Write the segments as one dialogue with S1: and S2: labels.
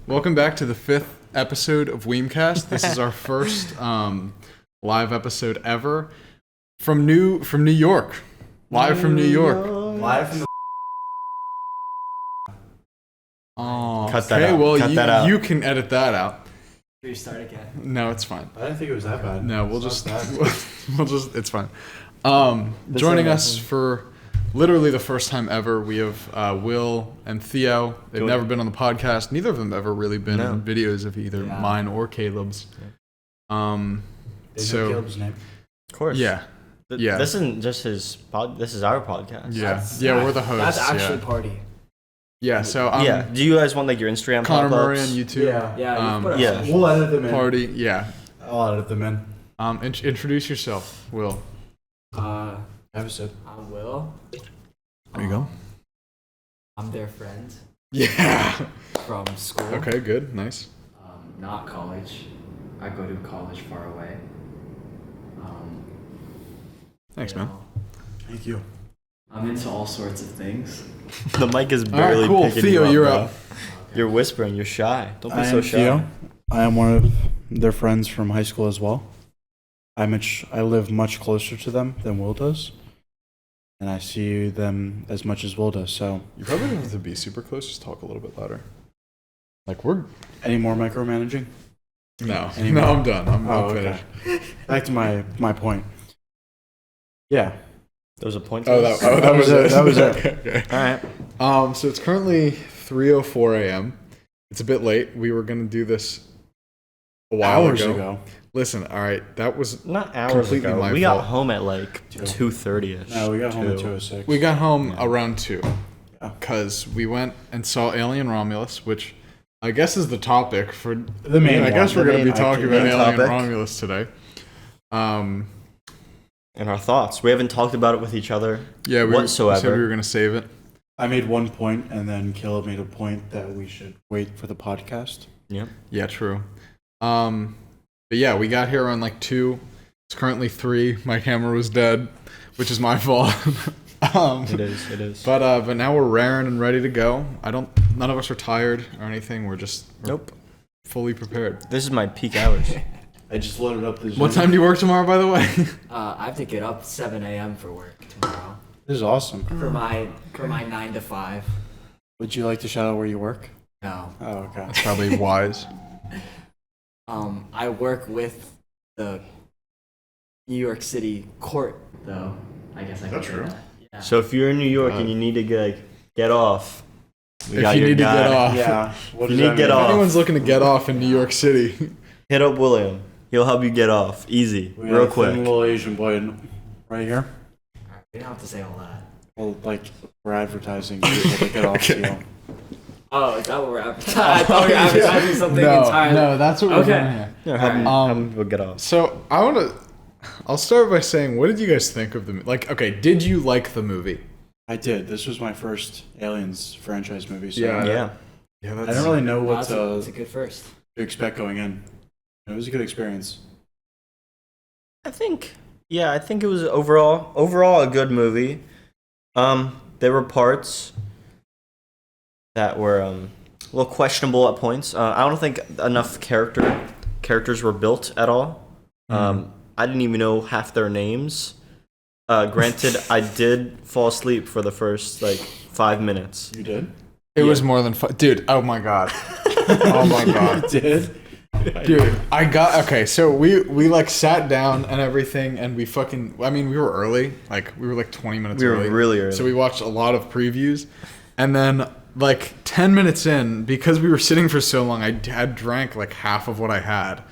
S1: Welcome back to the 5th episode of Weimcast. This is our first live episode ever from New York. Live from New York.
S2: Live from
S1: Oh,
S3: Cut that
S1: okay.
S3: out.
S1: Well,
S3: Cut that out.
S1: you can edit that out.
S2: Restart again.
S1: No, it's fine.
S2: I didn't think it was that bad.
S1: No, we'll
S2: It's
S1: just
S2: not bad.
S1: it's fine. Joining us for literally the first time ever, we have Will and Theo. They've never been on the podcast. Neither of them ever really been in videos of either mine or Caleb's.
S2: They know Caleb's name.
S3: Of course.
S1: Yeah.
S3: This isn't just his pod. This is our podcast.
S1: Yeah, we're the hosts.
S2: That's actually party.
S1: Yeah, so
S3: Do you guys want like your Instagram
S1: Connor
S3: pop-ups?
S1: Murray on YouTube.
S2: Yeah. We'll edit them in.
S1: Party. Yeah.
S2: I'll edit them in.
S1: Introduce yourself, Will.
S2: Episode.
S4: I'm Will.
S1: There you go.
S4: I'm their friend
S1: Yeah.
S4: from school.
S1: Okay. Good. Nice.
S4: Not college. I go to college far away.
S1: Thanks,
S4: you
S1: man.
S4: know,
S2: Thank you.
S4: I'm into all sorts of things.
S3: The mic is
S1: All
S3: barely
S1: right. Cool.
S3: picking
S1: Theo,
S3: you up,
S1: you're
S3: bro.
S1: up.
S3: You're whispering. You're shy. Don't be
S2: I
S3: so
S2: am
S3: shy.
S2: Theo. I am one of their friends from high school as well. I live much closer to them than Will does. And I see them as much as Will does, so...
S1: You probably don't have to be super close. Just talk a little bit louder. Like we're...
S2: Any more micromanaging?
S1: No.
S2: Anymore?
S1: No, I'm done. I'm
S2: okay.
S1: finished.
S2: Back to my point. Yeah.
S3: There was a point.
S1: Oh,
S3: to
S1: that was it.
S2: That was it.
S1: Okay.
S3: All right.
S1: So it's currently 3:04 a.m. It's a bit late. We were gonna do this a while
S2: Hours ago.
S1: Listen, all right, that was
S3: Not hours
S1: completely
S3: ago.
S1: my
S3: We
S1: fault.
S3: got home at like 2:30ish.
S2: No, we got home at 2:06.
S1: We got home around 2
S2: Yeah.
S1: because we went and saw Alien Romulus, which I guess is the topic for
S2: The main
S1: I guess
S2: one,
S1: we're
S2: the
S1: gonna be
S2: main-
S1: talking
S2: actually,
S1: about
S3: main
S1: Alien
S3: topic.
S1: Romulus today.
S3: And our thoughts. We haven't talked about it with each other.
S1: Yeah, we
S3: whatsoever.
S1: said we were gonna save it.
S2: I made one point, and then Caleb made a point that we should wait for the podcast.
S3: Yeah.
S1: Yeah, true. But yeah, we got here on like 2. It's currently 3. My camera was dead, which is my fault.
S3: It is.
S1: But now we're raring and ready to go. None of us are tired or anything. We're just fully prepared.
S3: This is my peak hours.
S2: I just loaded up the Zoom.
S1: What time do you work tomorrow, by the way?
S4: I have to get up 7 a.m. for work tomorrow.
S2: This is awesome.
S4: For my 9 to 5.
S2: Would you like to shout out where you work?
S4: No.
S2: Oh, okay.
S1: That's probably wise.
S4: I work with the New York City court, though. I guess I can say that. Yeah.
S3: So if you're in New York and you need to get off, we
S1: If
S3: got
S1: you
S3: your
S1: need to
S3: guy.
S1: get off.
S2: Yeah. What
S3: You
S2: does
S3: need
S2: that
S3: to get
S2: mean?
S3: off.
S1: If anyone's looking to get off in New York City,
S3: Hit up William. He'll help you get off. Easy.
S2: We
S3: Real
S2: got a thin
S3: quick.
S2: little Asian boy right here.
S4: We don't have to say all that.
S2: Well, like, we're advertising people to get off Theo.
S4: Oh, is that what we're advertising? I thought we were advertising something entirely.
S1: no, that's what we're
S4: Okay.
S1: doing here.
S3: Yeah, have people get off.
S1: So I'll start by saying, what did you guys think of the movie? Like, okay, did you like the movie?
S2: I did. This was my first Aliens franchise movie, so
S3: Yeah.
S1: Yeah,
S2: I don't really know what
S4: That's
S2: to
S4: a good first.
S2: expect going in. It was a good experience.
S3: I think it was overall a good movie. There were parts that were a little questionable at points. I don't think enough characters were built at all. I didn't even know half their names. Granted, I did fall asleep for the first 5 minutes.
S2: You did?
S1: It was more than fun. Dude, oh my god. Oh my god.
S2: You did?
S1: Dude, okay, so we like sat down and everything and we were early. Like we were like 20 minutes
S3: We were
S1: early.
S3: really early.
S1: So we watched a lot of previews. And then like 10 minutes in, because we were sitting for so long, I had drank like half of what I had.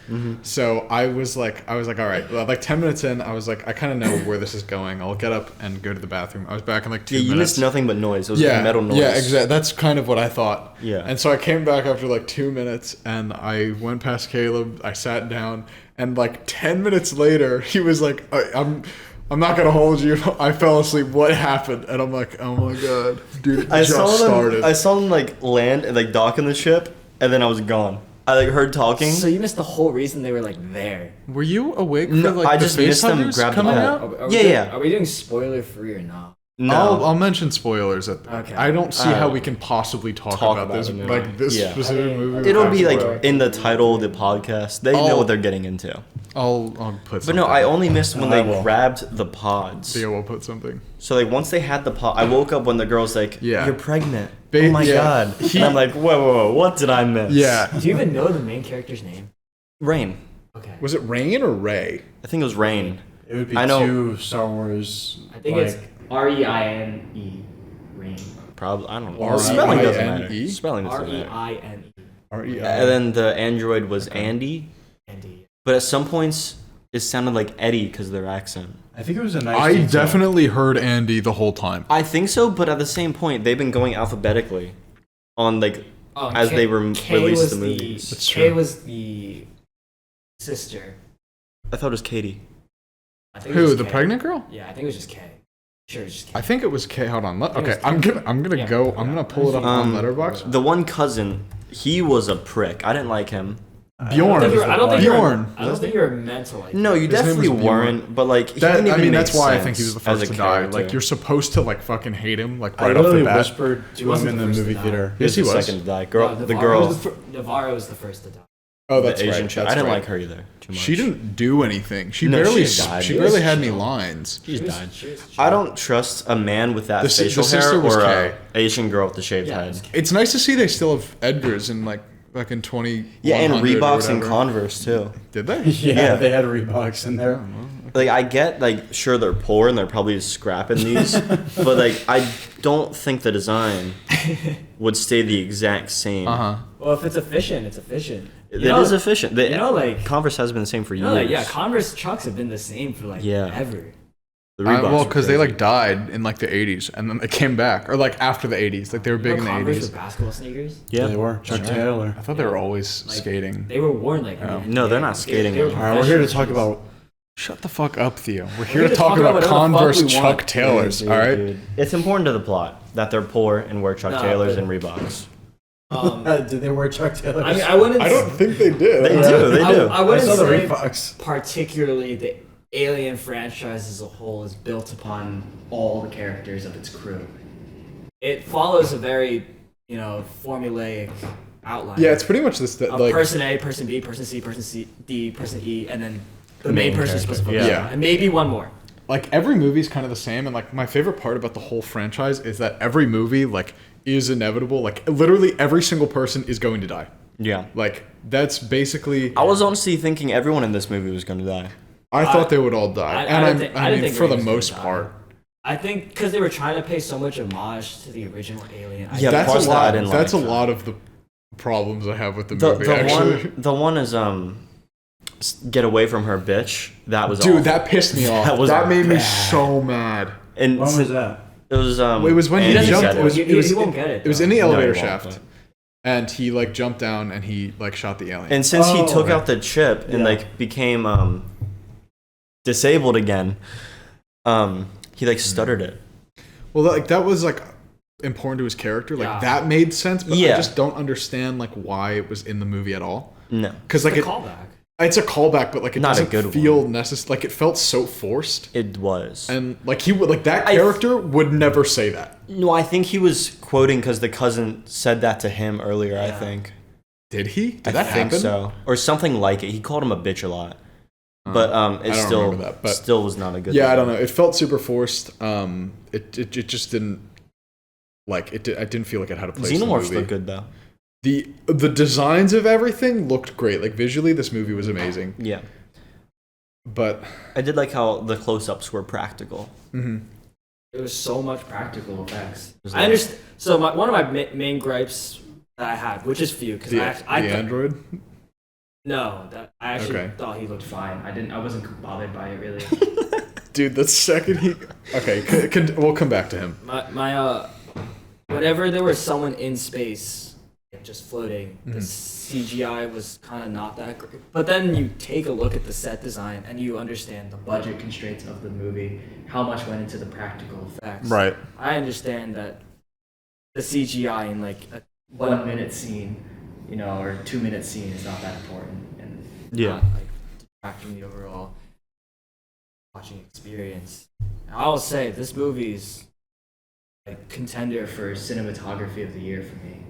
S1: So I was like, all right, well, like 10 minutes in, I was like, I kind of know where this is going. I'll get up and go to the bathroom. I was back in like 2 minutes.
S3: You missed nothing but noise. It was like metal noise.
S1: Yeah, exactly. That's kind of what I thought.
S3: Yeah.
S1: And so I came back after like 2 minutes and I went past Caleb. I sat down and like 10 minutes later, he was like, I'm not going to hold you. I fell asleep. What happened? And I'm like, oh my God, dude, it started.
S3: I saw them land and dock in the ship, and then I was gone. I heard talking.
S4: So you missed the whole reason they were there.
S1: Were you awake for
S3: No,
S1: like
S3: I
S1: the
S3: just missed them
S1: facehuggers
S3: grab the
S1: coming
S3: ball.
S1: out?
S4: Are we doing spoiler free or not?
S3: No.
S1: I'll mention spoilers.
S4: Okay.
S1: I don't see how we can possibly talk about this
S3: the movie.
S1: like this
S3: Yeah.
S1: specific movie.
S3: It'll
S1: without
S3: be like
S1: spoilers.
S3: in the title of the podcast. They know
S1: Oh.
S3: what they're getting into.
S1: I'll put.
S3: But no, I only missed when
S2: I
S3: they
S2: will.
S3: grabbed the pods.
S1: Theo will put something.
S3: So like once they had the pod, I woke up when the girl's like,
S1: Yeah.
S3: "You're pregnant."
S1: Ba-
S3: Oh my
S1: yeah.
S3: god! And I'm like, whoa, what did I miss?
S1: Yeah.
S4: Do you even know the main character's name?
S3: Rain.
S4: Okay.
S1: Was it Rain or Ray?
S3: I think it was Rain.
S2: It would be
S3: I know-
S2: 2 Star Wars.
S4: I think
S2: like,
S4: it's Reine. Rain.
S3: Probably, I don't know.
S1: R-E-I-N-E?
S3: Spelling doesn't matter. Spelling doesn't matter.
S4: Reine.
S3: And then the android was Andy,
S4: Andy.
S3: but at some points it sounded like Eddie because of their accent.
S2: I think it was a nice.
S1: I
S2: detail.
S1: definitely heard Andy the whole time.
S3: I think so, but at the same point they've been going alphabetically on like as they were released the movies.
S1: That's
S4: Kay
S1: true.
S4: was the sister.
S3: I thought it was Katie.
S4: I think it
S1: Who?
S4: was
S1: The
S4: Kay.
S1: pregnant girl?
S4: Yeah, I think it was just Kay. Sure, it's just Kay.
S1: I think it was K. Hold on.
S4: think it
S1: Okay,
S4: was
S1: I'm
S4: K.
S1: gonna
S4: Yeah.
S1: go. I'm gonna pull it up on Letterboxd.
S3: The one cousin, he was a prick. I didn't like him.
S1: Bjorn.
S4: I don't think you were-
S1: Bjorn.
S4: I don't think you were meant to like.
S3: No, you
S1: His name
S3: definitely
S1: was Bjorn.
S3: weren't. But like, he
S1: That,
S3: didn't even
S1: I mean,
S3: make
S1: that's why I think he
S3: sense
S1: was the
S3: as
S1: first
S3: a
S1: to die.
S3: character.
S1: Like, you're supposed to like fucking hate him like
S2: I
S1: right off
S2: literally
S1: the bat.
S2: whispered to him
S4: wasn't
S2: in
S4: the
S2: the
S4: first
S2: movie
S4: to die.
S2: theater.
S3: He was
S1: Yes, he
S3: the
S1: was.
S3: second to die.
S4: No,
S3: The girl,
S4: Navarro was the first to die.
S1: Oh, that's
S3: the Asian
S1: right.
S3: chick.
S1: That's
S3: I didn't
S1: right.
S3: like her either. Too much.
S1: She didn't do anything. She
S3: No,
S1: barely.
S3: she died.
S1: She barely had any
S4: She-
S1: lines.
S3: She just died.
S4: She was-
S3: I don't trust a man with that
S1: The si-
S3: facial
S1: the sister
S3: hair
S1: was
S3: or
S1: Kay.
S3: a Asian girl with the shaved
S4: Yeah, it
S3: head.
S4: was Kay.
S1: It's nice to see they still have Edgars in like fucking 20.
S3: Yeah, and
S1: 100 or
S3: Reeboks and
S1: whatever.
S3: Converse too.
S1: Did they?
S2: Yeah, they had Reeboks in there.
S3: Like I get, like sure they're poor and they're probably scrapping these, but like I don't think the design would stay the exact same.
S1: Uh huh.
S4: Well, if it's efficient, it's efficient.
S3: It is efficient. The,
S4: you know, like-
S3: Converse has been the same for years.
S4: Yeah, Converse trucks have been the same for like
S3: Yeah.
S4: ever.
S3: The Reeboks
S1: Well,
S3: were
S1: because they
S3: crazy.
S1: like died in like the 80s and then they came back, or like after the 80s. Like they were big
S4: You
S1: in
S4: know
S1: the
S4: Converse
S1: 80s.
S4: were basketball sneakers.
S3: yeah
S2: They were. Chuck
S3: That's right.
S2: Taylor.
S1: I thought they were always
S4: Like,
S1: skating.
S4: They were worn like.
S3: No, they're not skating
S4: They were
S3: anymore.
S2: All right, we're here to
S4: professional
S2: talk
S4: shoes.
S2: about.
S1: Shut the fuck up, Theo. We're
S4: here
S1: here to talk about
S4: whatever the fuck
S1: Converse
S4: we
S1: Chuck
S4: want.
S1: Taylors.
S3: Dude,
S1: All right.
S3: dude. It's important to the plot that they're poor and wear Chuck
S4: No,
S3: Taylors
S4: but-
S3: and Reeboks.
S2: Did they wear Chuck Taylor?
S4: I mean, I wouldn't.
S1: I don't think they did.
S3: They do. They do.
S4: I
S2: I
S4: wouldn't
S2: saw the
S4: say
S2: Reeboks.
S4: particularly the Alien franchise as a whole is built upon all the characters of its crew. It follows a very, formulaic outline.
S1: Yeah, it's pretty much this.
S4: of
S1: Like,
S4: person A, person B, person C, D, person E, and then the main person is supposed to focus
S1: Yeah.
S4: on, and maybe one more.
S1: like every movie's kind of the same, and like my favorite part about the whole franchise is that every movie like is inevitable. Like literally every single person is going to die.
S3: Yeah.
S1: Like that's basically.
S3: I was honestly thinking everyone in this movie was going to die.
S1: I thought they would all die,
S4: I
S1: and
S4: didn't think- I
S1: I
S4: didn't
S1: mean
S4: think
S1: for
S4: Ray
S1: the
S4: was gonna
S1: most
S4: die.
S1: part.
S4: I think because they were trying to pay so much homage to the original Alien.
S3: Yeah,
S1: That's
S3: parts
S1: a
S3: that I
S1: lot.
S3: didn't
S1: That's
S3: like.
S1: a lot of the problems I have with the
S3: The,
S1: movie.
S3: the
S1: actually,
S3: one is get away from her, bitch. That was
S1: dude,
S3: awful.
S1: that pissed me off.
S3: That was
S1: that made me
S3: bad.
S1: so mad.
S3: And
S2: When was that?
S3: it was
S1: It was when he
S3: Andy
S1: jumped.
S3: said
S1: It was.
S4: He-
S1: It was.
S4: he won't get it,
S1: It was
S4: though.
S1: in the
S3: No, he
S1: elevator
S3: won't,
S1: shaft,
S3: but-
S1: and he like jumped down and he like shot the alien.
S3: And since he
S2: Oh,
S3: took
S2: okay.
S3: out the chip and
S2: Yeah.
S3: like became disabled again, he like stuttered it.
S1: Well, like that was like important to his character. Like
S4: Yeah.
S1: that made sense, but I
S3: Yeah.
S1: just don't understand like why it was in the movie at all.
S3: No.
S1: Because like
S4: It's a
S1: it,
S4: callback.
S1: it's a callback, but like it
S3: Not a
S1: doesn't
S3: good
S1: feel necessary. Like it felt so forced,
S3: It was.
S1: and like he would like that
S3: I-
S1: character would never say that.
S3: No, I think he was quoting because the cousin said that to him earlier. I
S4: Yeah.
S3: think.
S1: Did he? Did
S3: I
S1: that
S3: think
S1: happen?
S3: so, or something like it. He called him a bitch a lot, but it
S1: I don't
S3: still
S1: remember that, but-
S3: still was not a good.
S1: Yeah,
S3: thing.
S1: I don't know. It felt super forced. It just didn't like it. I didn't feel like it had a place in the
S3: Xenomorphs
S1: movie.
S3: look good though.
S1: The designs of everything looked great. Like visually, this movie was amazing.
S3: Yeah,
S1: But
S3: I did like how the close-ups were practical.
S4: It was so much practical effects.
S3: was
S4: I
S3: like-
S4: understand. So one of my main gripes that I had, which is few, because
S1: the
S4: I
S1: android.
S4: no, that I actually
S1: Okay.
S4: thought he looked fine. I wasn't bothered by it really.
S1: Dude, the second he okay, we'll come back to him.
S4: my whenever there was someone in space just floating, the CGI was kind of not that great. But then you take a look at the set design and you understand the budget constraints of the movie, how much went into the practical effects.
S1: Right.
S4: I understand that the CGI in like a 1 minute scene, or 2 minute scene is not that important and
S3: Yeah.
S4: not like detracting the overall watching experience. I will say this movie's like contender for cinematography of the year for me.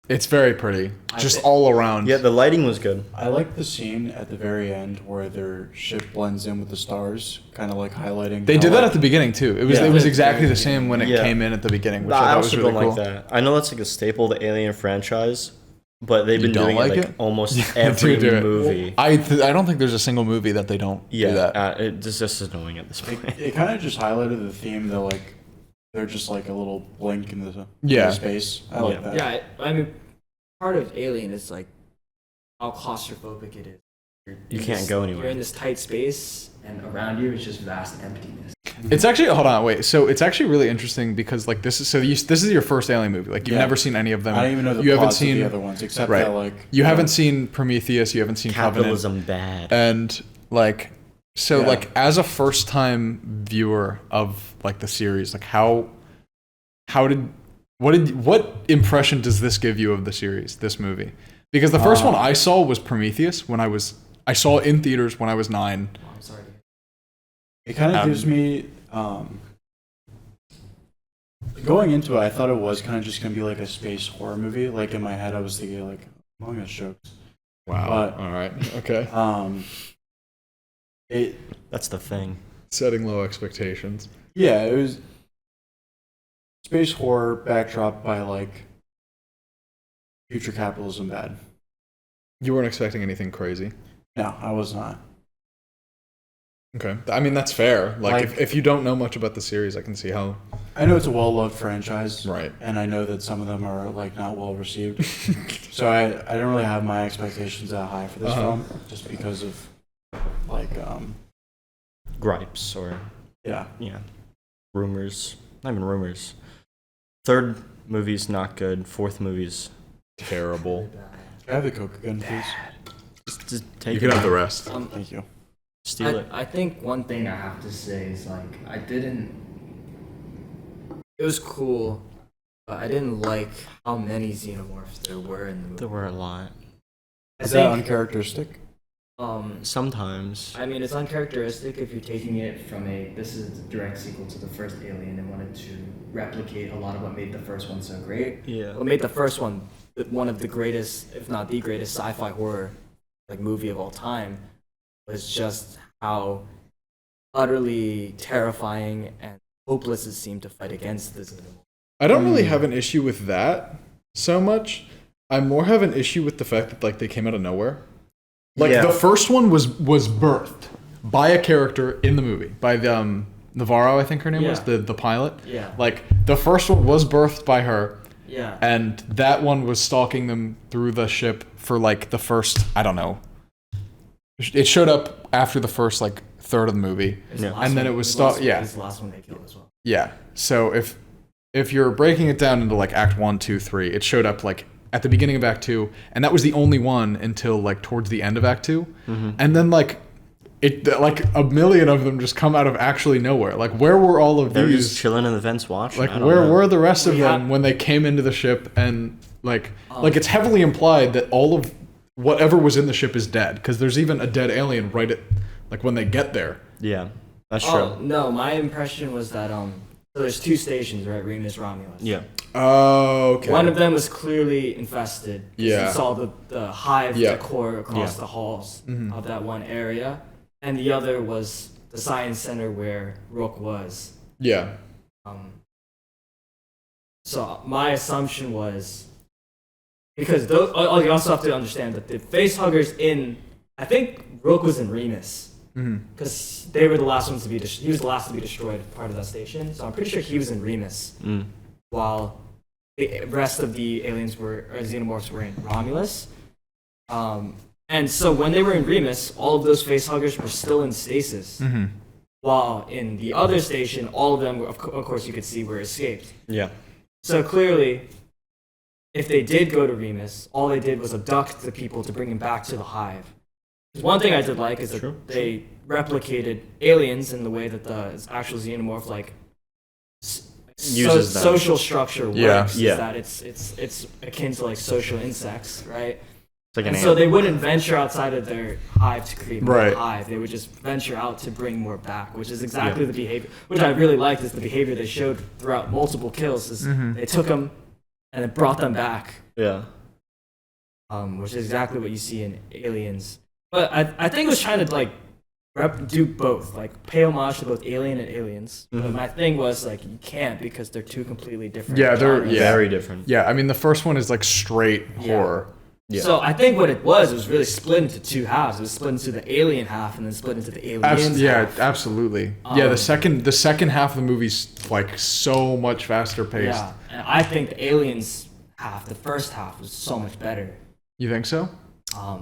S1: It's very pretty, just
S4: thi-
S1: all around.
S3: Yeah, the lighting was good.
S2: I like the scene at the very end where their ship blends in with the stars, kind of like highlighting.
S1: They
S2: how,
S1: did that
S2: like-
S1: at the beginning too. It was
S3: Yeah.
S1: it was exactly the same when it
S3: Yeah.
S1: came in at the beginning, which
S3: I
S1: I thought
S3: also
S1: was really
S3: don't
S1: cool.
S3: like that. I know that's like a staple of the Alien franchise, but they've
S1: You
S3: been
S1: don't
S3: doing
S1: like
S3: it like
S1: it?
S3: almost
S1: Yeah,
S3: every
S1: do it.
S3: movie.
S1: I don't think there's a single movie that they don't do
S3: Yeah,
S1: that.
S3: it's just annoying at this point.
S2: It kind of just highlighted the theme that like they're just like a little blink in the
S1: Yeah.
S2: space. I like
S3: Yeah.
S2: that.
S4: Yeah, I mean, part of Alien is like how claustrophobic it is.
S3: You can't go anywhere.
S4: You're in this tight space, and around you is just vast emptiness.
S1: It's actually hold on, wait. So it's actually really interesting because like this is your first Alien movie. Like you've
S2: Yeah.
S1: never seen any of them.
S2: I don't even know the
S1: you haven't
S2: plots
S1: seen
S2: of the other ones except
S1: right.
S2: that like
S1: You haven't seen Prometheus. You haven't seen
S3: Capitalism bad.
S1: Covenant. And like so
S2: Yeah.
S1: like as a first time viewer of like the series, like what impression does this give you of the series, this movie? Because the first one I saw was Prometheus I saw it in theaters when I was 9.
S4: Oh, I'm sorry.
S2: It kind of
S1: Um,
S2: gives me going into it. I thought it was kind of just gonna be like a space horror movie. Like in my head, I was thinking like Among Us jokes.
S1: Wow.
S2: But-
S1: All right. Okay.
S2: It
S3: That's the thing.
S1: Setting low expectations.
S2: yeah, it was space horror backdrop by like future capitalism bad.
S1: You weren't expecting anything crazy.
S2: No, I was not.
S1: Okay. I mean, that's fair. Like,
S2: Like-
S1: if you don't know much about the series, I can see how.
S2: I know it's a well-loved franchise,
S1: Right.
S2: and I know that some of them are like not well received. So I don't really have my expectations that high for this film, just because of like
S3: Gripes or
S2: yeah.
S3: rumors. Not even rumors. Third movie's not good. Fourth movie's
S1: Terrible.
S2: Can I have the Coke again, please?
S3: just take
S1: You
S3: it.
S1: can have the rest.
S2: Thank you.
S3: Steal it.
S4: I think one thing I have to say is like it was cool, but I didn't like how many xenomorphs there were in the movie.
S3: There were a lot.
S4: I
S2: Is that
S4: think,
S2: uncharacteristic?
S3: Sometimes.
S4: I mean, it's uncharacteristic if you're taking it from this is a direct sequel to the first Alien and wanted to replicate a lot of what made the first one so great.
S3: Yeah.
S4: What made the first one one of the greatest, if not the greatest, sci-fi horror like movie of all time was just how utterly terrifying and hopeless it seemed to fight against this animal.
S1: I don't really have an issue with that so much. I more have an issue with the fact that like they came out of nowhere. Like
S3: Yeah.
S1: the first one was birthed by a character in the movie, by the Navarro, I think her name was,
S4: Yeah.
S1: the pilot.
S4: Yeah.
S1: Like the first one was birthed by her,
S4: Yeah.
S1: and that one was stalking them through the ship for like the first, I don't know. It showed up after the first like third of the movie.
S4: It's the
S3: Yeah.
S4: last
S1: And then
S4: one-
S1: it was
S4: it's the last
S1: sta-
S4: one-
S1: yeah.
S4: It's the last one they killed as well.
S1: Yeah. So if you're breaking it down into like Act 1, 2, 3, it showed up like at the beginning of Act 2, and that was the only one until like towards the end of Act 2. And then like a million of them just come out of actually nowhere. Like where were all of
S3: They're
S1: these?
S3: just chilling in the vents watching.
S1: Like
S3: I don't
S1: where
S3: know.
S1: were the rest of
S4: We
S1: them
S4: have-
S1: when they came into the ship and like it's heavily implied that all of whatever was in the ship is dead because there's even a dead alien right at like when they get there.
S3: Yeah, that's
S4: Oh
S3: true.
S4: no, my impression was that so there's 2 stations, right? Remus, Romulus.
S3: Yeah.
S1: Oh, okay.
S4: One of them was clearly infested. 'Cause
S1: Yeah.
S4: You saw the hive
S1: Yeah.
S4: decor across
S3: Yeah.
S4: the halls
S1: Mhm.
S4: of that one area, and the other was the science center where Rook was.
S1: Yeah.
S4: So my assumption was because you also have to understand that the facehuggers I think Rook was in Remus because they were the last ones to be he was the last to be destroyed, part of that station. So I'm pretty sure he was in Remus. While the rest of the aliens or xenomorphs were in Romulus. And so when they were in Remus, all of those facehuggers were still in stasis. While in the other station, all of them, of course, you could see were escaped.
S3: Yeah.
S4: So clearly, if they did go to Remus, all they did was abduct the people to bring them back to the hive. One thing I did like is that
S3: True.
S4: they replicated aliens in the way that the actual xenomorph
S3: Uses them.
S4: social structure works.
S1: Yeah.
S4: Is
S3: Yeah.
S4: that it's akin to like social insects, right?
S3: It's like an
S4: And
S3: ant.
S4: so they wouldn't venture outside of their hive to create more
S1: Right.
S4: hive. They would just venture out to bring more back, which is exactly the behavior. Which I really liked is the behavior they showed throughout multiple kills. Is they took them and then brought them back,
S3: Yeah.
S4: which is exactly what you see in Aliens. But I think it was trying to like do both, like pay homage to both Alien and Aliens. But my thing was like you can't because they're two completely different.
S1: Yeah, they're
S4: genres.
S3: Very different.
S1: Yeah, I mean the first one is like straight
S4: Yeah.
S1: horror.
S3: Yeah.
S4: So I think what it was really split into two halves. It was split into the Alien half and then split into the Aliens
S1: Yeah,
S4: half.
S1: absolutely. Yeah,
S4: Um,
S1: the second half of the movie's like so much faster paced.
S4: Yeah, and I think the Aliens half, the first half, was so much better.
S1: You think so?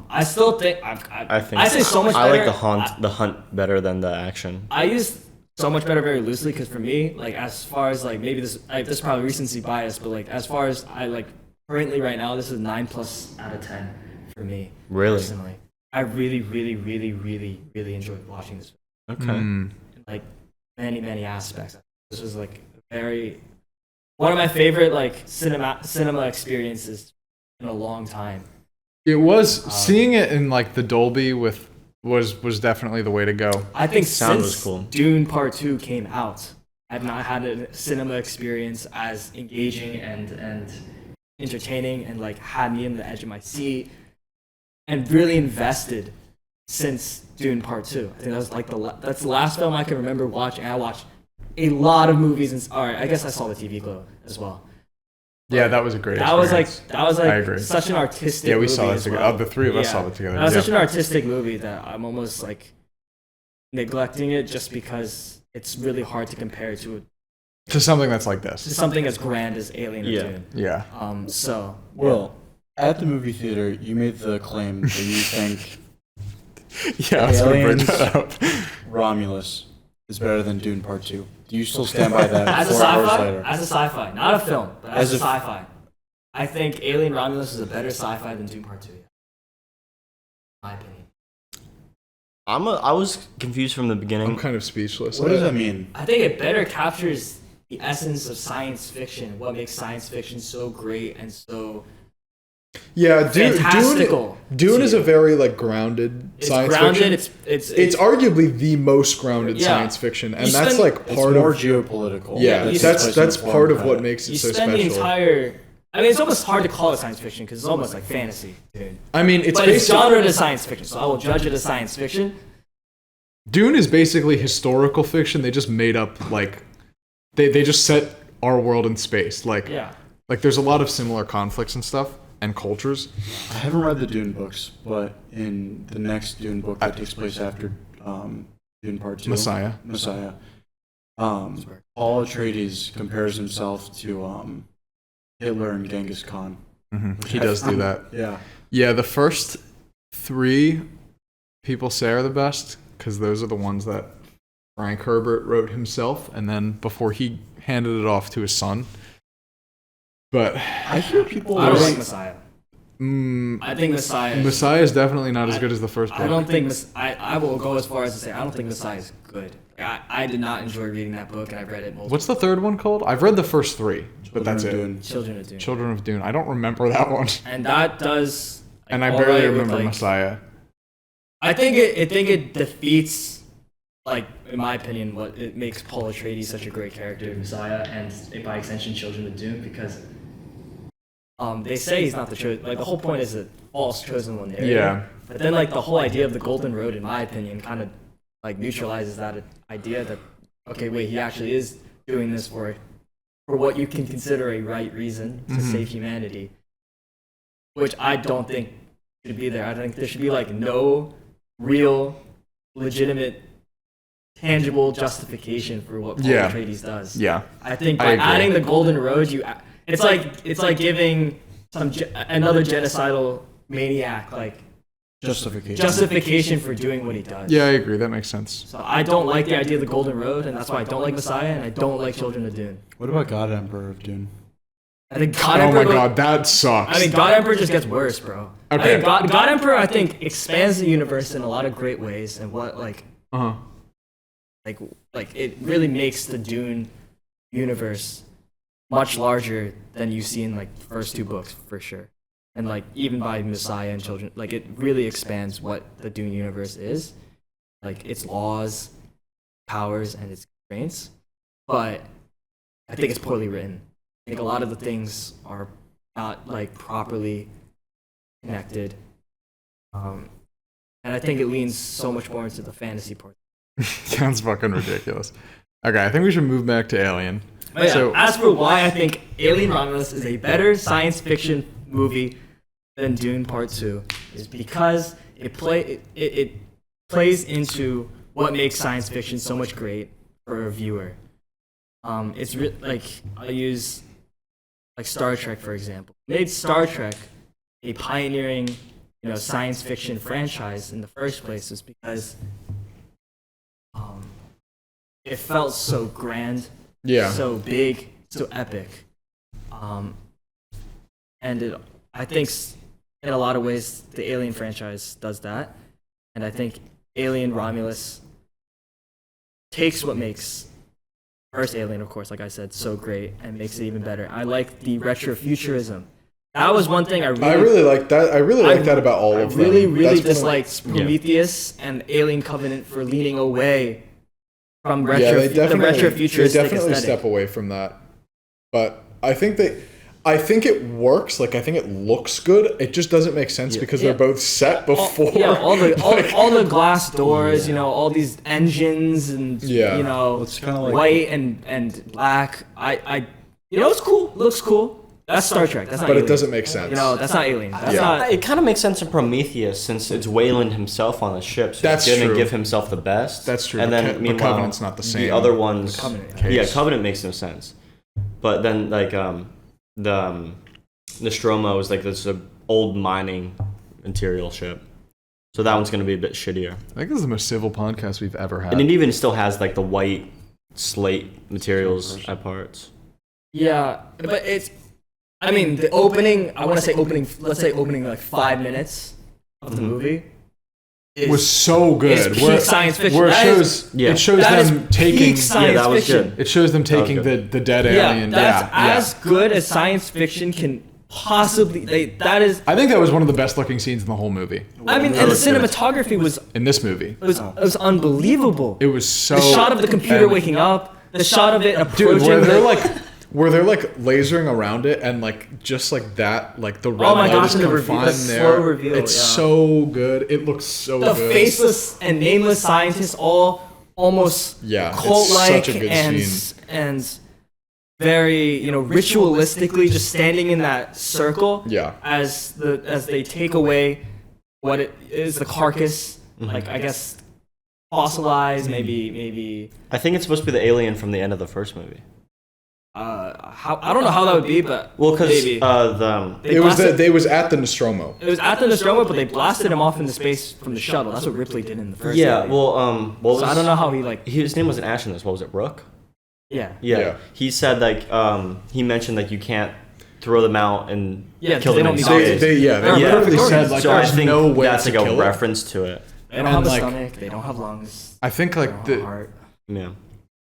S4: I still think
S3: I think
S4: I say so much
S3: I
S4: better.
S3: like the hunt better than the action.
S4: I use so much better very loosely because for me, like as far as like maybe this is probably recency bias, but like as far as I like currently right now, this is 9+ out of 10 for me.
S3: Really?
S4: Personally, I really, really, really, really, really enjoyed watching this.
S3: Okay.
S1: Mm.
S4: In, like many aspects. This was like one of my favorite like cinema experiences in a long time.
S1: It was seeing it in like the Dolby was definitely the way to go.
S4: I think
S3: Sound
S4: since
S3: was cool.
S4: Dune Part 2 came out, I've not had a cinema experience as engaging and entertaining and like had me in the edge of my seat and really invested since Dune Part 2. I think that was like that's the last film I can remember watching. I watched a lot of movies and all right, I guess I saw the TV Glow as well.
S1: Yeah, that was a great
S4: That was
S1: experience. I agree.
S4: such an artistic
S1: Yeah, we
S4: movie
S1: saw that
S4: as
S1: together.
S4: well.
S1: The three of us
S4: Yeah.
S1: saw it together.
S4: That was
S1: Yeah.
S4: such an artistic movie that I'm almost like neglecting it just because it's really hard to compare to
S1: To something that's like this.
S4: something as grand as Alien or
S3: Yeah.
S4: Dune.
S1: Yeah.
S4: So
S2: Well, at the movie theater, you made the claim that you think
S1: Yeah, I was gonna bring
S2: Aliens.
S1: that up.
S2: Romulus is better than Dune Part 2. Do you still stand by that
S4: as a
S2: 4 hours
S4: sci-fi,
S2: later?
S4: as a sci-fi, not a film, but as,
S2: As
S4: a
S2: a
S4: sci-fi, I think Alien Romulus is a better sci-fi than Dune Part 2. In my opinion.
S3: I was confused from the beginning.
S1: I'm kind of speechless.
S2: What does that mean?
S4: I think it better captures the essence of science fiction, what makes science fiction so great and so
S1: Yeah,
S4: fantastical.
S1: Dune is
S4: to-
S1: a very like grounded
S4: It's
S1: science
S4: grounded.
S1: fiction.
S4: It's
S1: arguably the most grounded
S4: Yeah.
S1: science fiction, and
S4: You
S1: that's
S4: spend-
S1: like
S2: It's
S1: part
S2: more
S1: of
S2: geopolitical.
S1: yeah.
S4: you
S1: That's part of what makes it
S4: you
S1: so
S4: spend the
S1: special.
S4: entire. I mean, it's almost hard to call it science fiction because it's almost like fantasy, dude.
S1: I mean, it's
S4: But it's
S1: basically
S4: genre to science fiction, so I will judge it as science fiction.
S1: Dune is basically historical fiction. They just made up like they just set our world in space. Like
S4: Yeah.
S1: like there's a lot of similar conflicts and stuff and cultures.
S2: I haven't read the Dune books, but in the next Dune book that takes place after Dune Part 2,
S1: Messiah.
S2: Paul Atreides compares himself to Hitler and Genghis Khan.
S1: He does do that.
S2: Yeah.
S1: Yeah, the first 3 people say are the best because those are the ones that Frank Herbert wrote himself, and then before he handed it off to his son. But
S2: I hear people
S4: I don't
S2: really-
S4: like Messiah. I think Messiah.
S1: Messiah is definitely not as good as the first book.
S4: I don't think I will go as far as to say I don't think Messiah is good. I did not enjoy reading that book, and I've read it multiple.
S1: What's the third one called? I've read the first 3, but that's it.
S2: Dune.
S4: Children of Dune.
S1: Children of Dune. I don't remember that one.
S4: And that does. like,
S1: And I
S4: all
S1: barely
S4: right with,
S1: remember
S4: like-
S1: Messiah.
S4: I think it defeats, like in my opinion, what it makes Paul Atreides such a great character in Messiah, and by extension, Children of Dune, because they say he's not the chosen. Like the whole point is a false chosen one narrator.
S1: Yeah.
S4: But then like the whole idea of the Golden Road, in my opinion, kind of like neutralizes that idea that okay, wait, he actually is doing this for what you can consider a right reason to save humanity, which I don't think should be there. I think there should be like no real, legitimate, tangible justification for what Paul
S1: Yeah.
S4: Atreides does.
S1: Yeah.
S4: I think
S1: I
S4: by
S1: agree.
S4: adding the Golden Road, it's like giving another genocidal maniac like justification for doing what he does.
S1: Yeah, I agree. That makes sense.
S4: So I don't like the idea of the Golden Road, and that's why I don't like Messiah, and I don't like Children of Dune.
S2: What about God Emperor of Dune?
S4: I think God
S1: Oh
S4: Emperor.
S1: my god, that sucks.
S4: I mean, God Emperor just gets worse, bro.
S1: Okay.
S4: I mean, God Emperor, I think, expands the universe in a lot of great ways, and what
S1: Uh-huh.
S4: like it really makes the Dune universe much larger than you see in like the first 2 books for sure. and like even by Messiah and Children, like it really expands what the Dune universe is, like its laws, powers, and its constraints. But I think it's poorly written. I think a lot of the things are not like properly connected, and I think it leans so much more into the fantasy part.
S1: Sounds fucking ridiculous. Okay, I think we should move back to Alien.
S4: But yeah,
S1: So-
S4: as for why I think Alien Romulus is a better science fiction movie than Dune Part 2 is because it plays into what makes science fiction so much great for a viewer. It's like I use like Star Trek for example. It made Star Trek a pioneering, science fiction franchise in the first place was because it felt so grand,
S1: Yeah.
S4: so big, so epic, and I think in a lot of ways the Alien franchise does that, and I think Alien Romulus takes what makes first Alien, of course, like I said, so great and makes it even better. I like the retrofuturism. That was one thing I
S1: really like that. I really like that about all of them.
S4: really
S1: That's one of-
S4: disliked Prometheus and Alien Covenant for leaning away from the
S1: they
S4: retrofuturistic
S1: definitely
S4: aesthetic.
S1: step away from that. But I think it works. Like I think it looks good. It just doesn't make sense because they're both set before.
S4: all the glass doors, all these engines and
S2: It's kind of like
S4: white and black. It's cool. Looks cool. That's Star Trek. That's not
S1: But
S4: Alien.
S1: it doesn't make sense.
S4: That's not Alien. That's
S1: Yeah.
S4: not.
S3: It kind of makes sense in Prometheus since it's Wayland himself on the ship. So
S1: That's
S3: he's going
S1: true.
S3: to give himself the best.
S1: That's true.
S3: And
S1: But
S3: then
S1: but
S3: meanwhile,
S1: Covenant's not the same.
S3: The other ones,
S4: Covenant,
S3: Covenant makes no sense. But then like the Nostromo is like this old mining material ship. So that one's going to be a bit shittier.
S1: I think this is the most civil podcast we've ever had.
S3: And it even still has like the white slate materials at parts.
S4: Yeah, but it's. I mean, the opening. I want to say opening. Let's say opening like 5 minutes of the movie.
S1: was so good.
S4: It's peak science fiction.
S1: Where it
S4: That
S1: shows,
S3: is- yeah.
S1: it shows
S4: That
S1: them
S4: is
S1: taking.
S4: peak science
S3: that was
S4: fiction.
S3: good.
S1: It shows them taking
S3: That was
S1: the dead
S4: Yeah,
S1: alien.
S4: that's
S1: yeah,
S4: as good as science fiction can possibly. That is.
S1: I think that was one of the best looking scenes in the whole movie.
S4: I mean, and the cinematography was
S1: In this movie,
S4: unbelievable.
S1: it was so.
S4: The shot of the computer
S1: and-
S4: waking up, the shot of it approaching.
S1: Dude, where
S4: the-
S1: they're like lasering around it and like just like that, like the red
S4: Oh my
S1: light
S4: gosh,
S1: is
S4: and the reveal-
S1: confined
S4: the
S1: there.
S4: slow reveal,
S1: It's
S4: yeah.
S1: so good. It looks so
S4: the
S1: good.
S4: faceless and nameless scientists all almost
S1: Yeah, it's
S4: cult-like
S1: such a good
S4: and
S1: scene.
S4: and very ritualistically just standing in that circle
S1: Yeah.
S4: as they take away what it is, the carcass, like I guess fossilized, maybe
S3: I think it's supposed to be the alien from the end of the first movie.
S4: how I don't know how that would be, but
S3: Well, because
S4: maybe. They blasted-
S1: They was at the Nostromo.
S4: it was at the Nostromo, but they blasted him off into space from the shuttle. That's what Ripley did in the first.
S3: yeah,
S4: movie.
S3: well, what was
S4: So I don't know how he like.
S3: his name wasn't Ash in this. What was it, Brooke?
S4: Yeah.
S1: Yeah.
S3: He said like he mentioned like you can't throw them out and
S4: Yeah,
S3: kill
S4: they
S3: them
S4: don't
S3: in
S4: need
S3: space.
S1: They
S4: They're
S1: perfectly
S4: perfect
S1: said
S4: organs.
S1: like
S3: So I
S1: there's
S3: think
S1: no way
S3: that's
S1: to
S3: like a
S1: kill it.
S3: reference to it.
S4: They don't
S1: And,
S4: have a
S1: like-
S4: stomach. They don't have lungs.
S1: I think
S4: They
S1: like
S4: don't have a
S1: the
S4: heart.
S3: Yeah.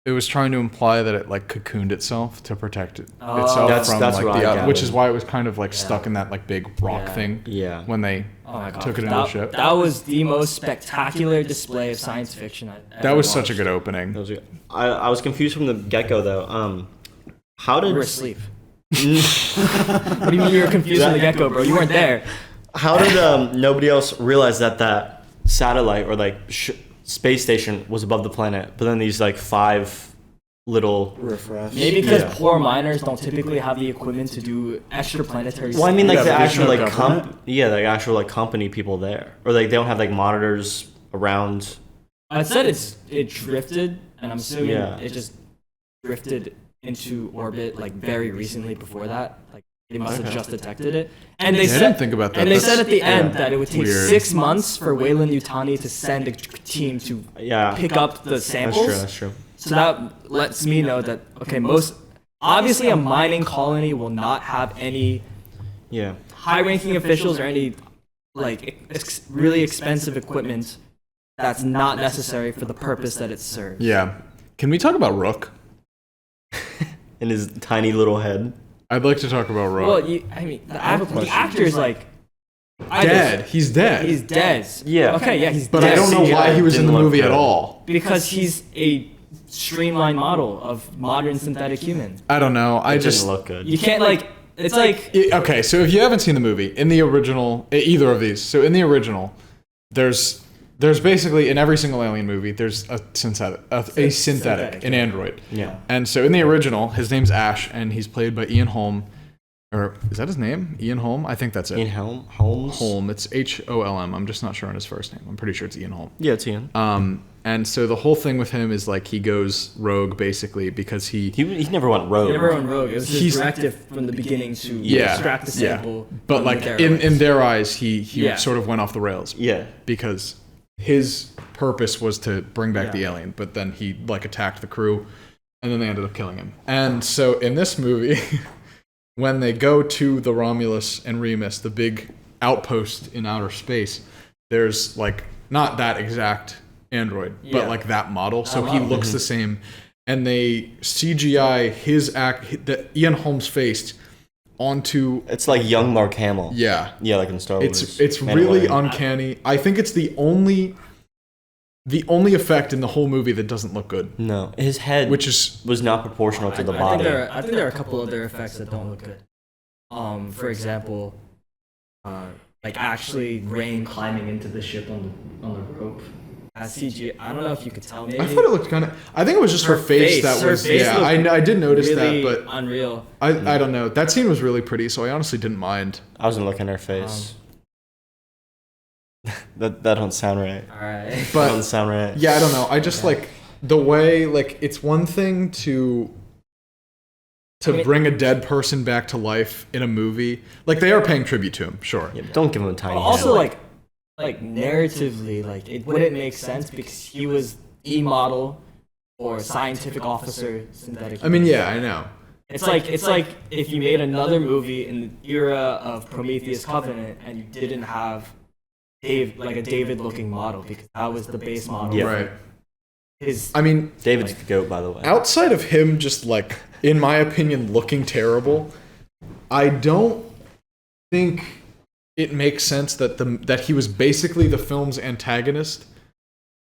S1: it was trying to imply that it like cocooned itself to protect it
S4: Oh.
S1: itself
S3: That's-
S1: from
S3: that's
S1: like
S3: what I
S1: the which
S3: gathered.
S1: is why it was kind of like
S4: Yeah.
S1: stuck in that like big rock
S4: Yeah.
S1: thing
S3: Yeah.
S1: when they
S4: Oh my god.
S1: took it into the ship.
S4: That was the most spectacular display of science fiction I've
S1: That
S4: ever
S1: was such a
S4: watched.
S1: good opening.
S3: That was good. I was confused from the get go though. How
S4: You
S3: did
S4: were asleep. What do you mean you were confused from the get-go, bro? You weren't there.
S3: how did nobody else realize that satellite or like space station was above the planet, but then these like 5 little.
S2: Refresh.
S4: Maybe because
S3: Yeah.
S4: poor miners don't typically have the equipment to do extraplanetary.
S3: Well, I mean like
S2: Yeah,
S3: the
S2: but there's
S3: actual
S2: no
S3: like
S2: government.
S3: the actual like company people there, or like they don't have like monitors around.
S4: I said it drifted, and I'm assuming
S3: Yeah.
S4: it just drifted into orbit like very recently before that. Like they must have just detected it. And they
S1: I
S4: said,
S1: didn't think about that.
S4: and they
S1: That's-
S4: said at the end
S3: yeah.
S4: that it would take
S1: Weird.
S4: 6 months for Wayland Yutani to send a team to
S3: Yeah,
S4: pick up the
S3: that's
S4: samples.
S3: true. That's true.
S4: So that lets me know that okay, obviously a mining colony will not have any
S3: Yeah.
S4: high-ranking officials or any like really expensive equipment that's not necessary for the purpose that it serves.
S1: Yeah. Can we talk about Rook?
S3: In his tiny little head.
S1: I'd like to talk about Rogue.
S4: Well, the actor is like
S1: dead. He's dead.
S4: He's dead.
S3: Yeah.
S4: Okay, yeah, he's
S1: but
S4: dead.
S1: I don't know why he was in the
S3: Didn't look
S1: movie at
S3: good.
S1: all.
S4: Because he's a streamlined model of modern synthetic human.
S1: I don't know. I
S3: It
S1: just
S3: didn't look good.
S4: You can't like. It's like.
S1: Okay, so if you haven't seen the movie, in the original, either of these, so in the original, there's basically in every single Alien movie, there's a synthetic, an android.
S3: Yeah.
S1: And so in the original, his name's Ash, and he's played by Ian Holm, or is that his name? Ian Holm? I think that's it.
S3: Ian Holmes.
S1: Holm. It's Holm. I'm just not sure on his first name. I'm pretty sure it's Ian Holm.
S3: Yeah, it's Ian.
S1: And so the whole thing with him is like he goes rogue basically because he
S3: never went rogue.
S4: Never on rogue. It was his directive from the beginning to extract the sample.
S1: But like in their eyes, he sort of went off the rails.
S3: Yeah.
S1: Because his purpose was to bring back the alien, but then he like attacked the crew, and then they ended up killing him. And so in this movie, when they go to the Romulus and Remus, the big outpost in outer space, there's like not that exact android, but like that model. So he looks the same, and they CGI the Ian Holmes' face onto.
S3: It's like young Mark Hamill.
S1: Yeah,
S3: like in Star Wars.
S1: It's really uncanny. I think it's the only effect in the whole movie that doesn't look good.
S3: No, his head, was not proportional to the body.
S4: I think there are a couple other effects that don't look good. For example, like actually Rain climbing into the ship on the rope. CG. I don't know if you could tell. Maybe
S1: I thought it looked kind of. I think it was just her face that was. Yeah, I did notice
S4: really
S1: that, but
S4: unreal.
S1: I don't know. That scene was really pretty, so I honestly didn't mind.
S3: I wasn't looking at her face. That don't sound right.
S4: All right.
S1: But
S3: that don't sound right.
S1: Yeah, I don't know. I just like the way like it's one thing to bring a dead person back to life in a movie. Like they are paying tribute to him, sure.
S3: Yeah, don't give him a tiny.
S4: Also,
S3: head.
S4: like narratively, like it wouldn't make sense because he was the model or scientific officer synthetic.
S1: I mean, yeah, I know.
S4: It's like if you made another movie in the era of Prometheus Covenant and you didn't have a David-looking model because that was the base model.
S3: Yeah.
S1: Right.
S4: I
S3: mean, David's the GOAT, by the way.
S1: Outside of him, just like in my opinion, looking terrible, I don't think it makes sense that he was basically the film's antagonist,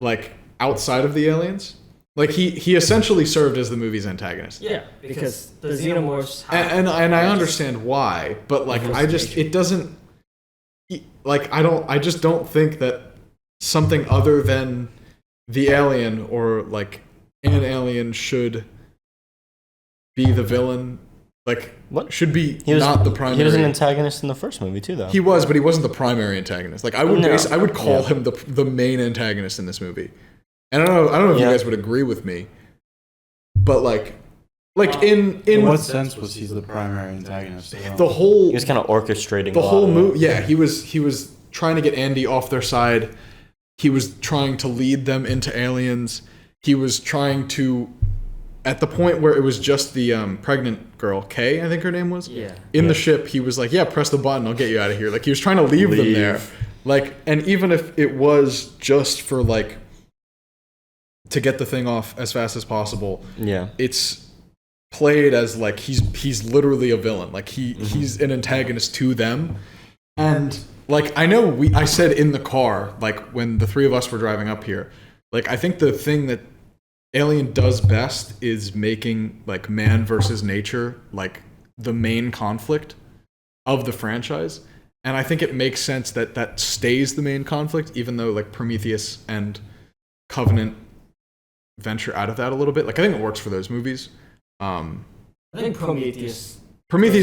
S1: like outside of the aliens. Like he essentially served as the movie's antagonist.
S4: Yeah, because the xenomorphs.
S1: And I understand why, but like it doesn't. Like I just don't think that something other than the alien or like an alien should be the villain. Like
S3: What?
S1: Should be not the primary.
S3: He was an antagonist in the first movie too, though.
S1: He was, but he wasn't the primary antagonist. Like I would call him the main antagonist in this movie. And I don't know if you guys would agree with me, but like in
S2: what sense was he the primary antagonist?
S1: The whole
S3: he was kind of orchestrating
S1: the whole movie. Yeah, he was trying to get Andy off their side. He was trying to lead them into aliens. He was trying to, at the point where it was just the pregnant girl, Kay, I think her name was.
S4: Yeah.
S1: In the ship, he was like, "Yeah, press the button, I'll get you out of here." Like he was trying to leave them there. Like, and even if it was just for like to get the thing off as fast as possible, it's played as like he's literally a villain. Like he's an antagonist to them. And like I said in the car, like when the three of us were driving up here, like I think the thing that Alien does best is making like man versus nature like the main conflict of the franchise. And I think it makes sense that stays the main conflict, even though like Prometheus and Covenant venture out of that a little bit. Like I think it works for those movies.
S4: I think Prometheus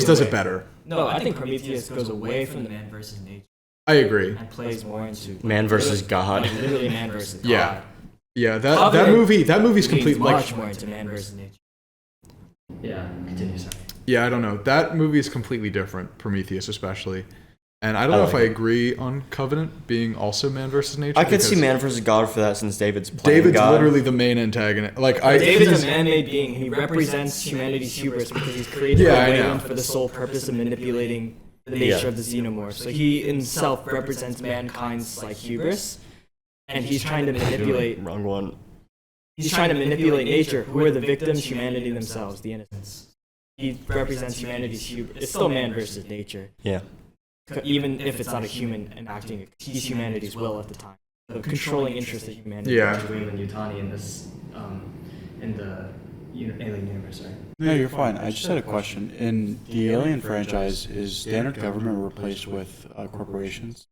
S1: does it better.
S4: No, I think Prometheus goes away from the man versus nature.
S1: I agree.
S4: And plays more into
S3: man versus God.
S4: Like, literally man versus God.
S1: Yeah, that movie's complete like
S4: much more into man versus nature. Yeah, continue. Sorry.
S1: Yeah, I don't know. That movie is completely different. Prometheus, especially. And I don't know if I agree on Covenant being also man versus nature.
S3: I could see man versus God for that since David's playing God.
S1: Literally the main antagonist. Like
S4: David's a man-made being. He represents humanity's hubris because he's created a wayland for the sole purpose of manipulating the nature of the xenomorph. So he himself represents mankind's like hubris, and he's trying to manipulate.
S3: Wrong one.
S4: He's trying to manipulate nature. Who are the victims? Humanity themselves, the innocents. he represents humanity's hubris. It's still man versus nature.
S3: Yeah.
S4: Even if it's not a human enacting it, he's humanity's will at the time. The controlling interest of humanity.
S1: Yeah.
S4: Weyland-Yutani in this, in the Alien universe, right?
S2: No, you're fine. I just had a question. In the Alien franchise, is standard government replaced with corporations?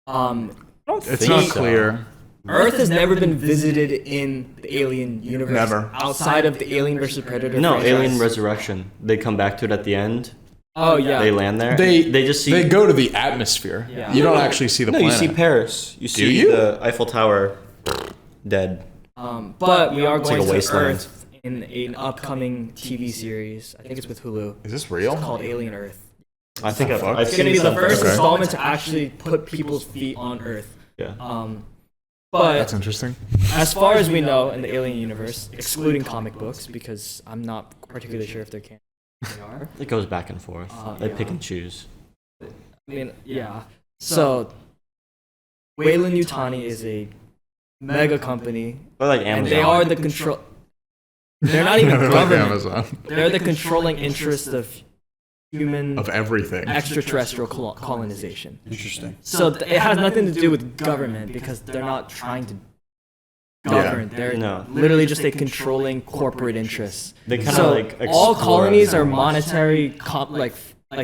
S1: It's not clear.
S4: Earth has never been visited in the Alien universe.
S1: Never.
S4: Outside of the Alien versus Predator.
S3: No,
S4: franchise.
S3: Alien Resurrection. They come back to it at the end.
S4: Oh yeah.
S3: They land there.
S1: They
S3: just see.
S1: They go to the atmosphere.
S4: Yeah.
S1: You don't actually see the
S3: no,
S1: planet.
S3: you see Paris. You see
S1: you?
S3: the Eiffel Tower dead.
S4: But we are
S3: It's
S4: going
S3: like a
S4: to
S3: wasteland.
S4: Earth in an upcoming TV series. I think it's with Hulu.
S1: Is this real?
S4: It's called Alien Earth.
S3: I think I've
S1: fuck?
S3: I've
S4: It's gonna
S3: seen
S4: be the
S3: something.
S4: first
S1: Okay.
S4: installment to actually put people's feet on Earth.
S3: Yeah.
S4: But
S1: That's interesting.
S4: as far as we know in the Alien universe, excluding comic books, because I'm not particularly sure if they're canon. They are.
S3: It goes back and forth. They pick
S4: Yeah.
S3: and choose.
S4: I mean, yeah. So, Weyland-Yutani is a mega company,
S3: But like
S4: and
S3: Amazon.
S4: they are the control. They're not even
S1: Like
S4: government.
S1: Amazon.
S4: They're the controlling interest of human
S1: Of everything.
S4: extraterrestrial colonization.
S2: Interesting.
S4: So it has nothing to do with government because they're not trying to govern. They're
S3: No.
S4: literally just a controlling corporate interest.
S3: They kind of
S4: So
S3: like
S4: all
S3: explore
S4: colonies
S3: it.
S4: are monetary, like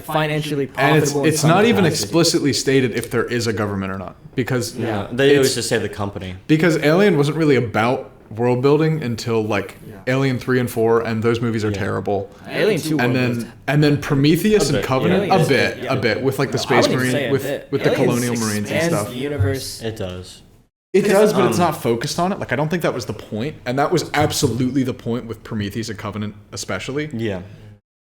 S4: financially
S1: And
S4: profitable.
S1: it's not even
S4: companies.
S1: explicitly stated if there is a government or not. Because
S3: Yeah, they always
S1: it's-
S3: just say the company.
S1: because Alien wasn't really about world building until like
S4: Yeah.
S1: Alien 3 and 4, and those movies are
S3: Yeah.
S1: terrible.
S4: Alien 2
S1: And
S4: world
S1: then Prometheus
S3: A
S1: and
S3: bit,
S1: Covenant
S4: yeah.
S1: a bit,
S4: Yeah.
S1: a bit with like the
S4: I
S1: Space
S4: wouldn't even say
S1: Marine
S4: a
S1: with
S4: bit.
S1: with the
S4: Aliens
S1: Colonial Marines and
S4: expands
S1: stuff.
S4: The universe.
S3: It does.
S1: It does, but
S3: um,
S1: it's not focused on it. Like I don't think that was the point, and that was absolutely the point with Prometheus and Covenant, especially.
S3: Yeah.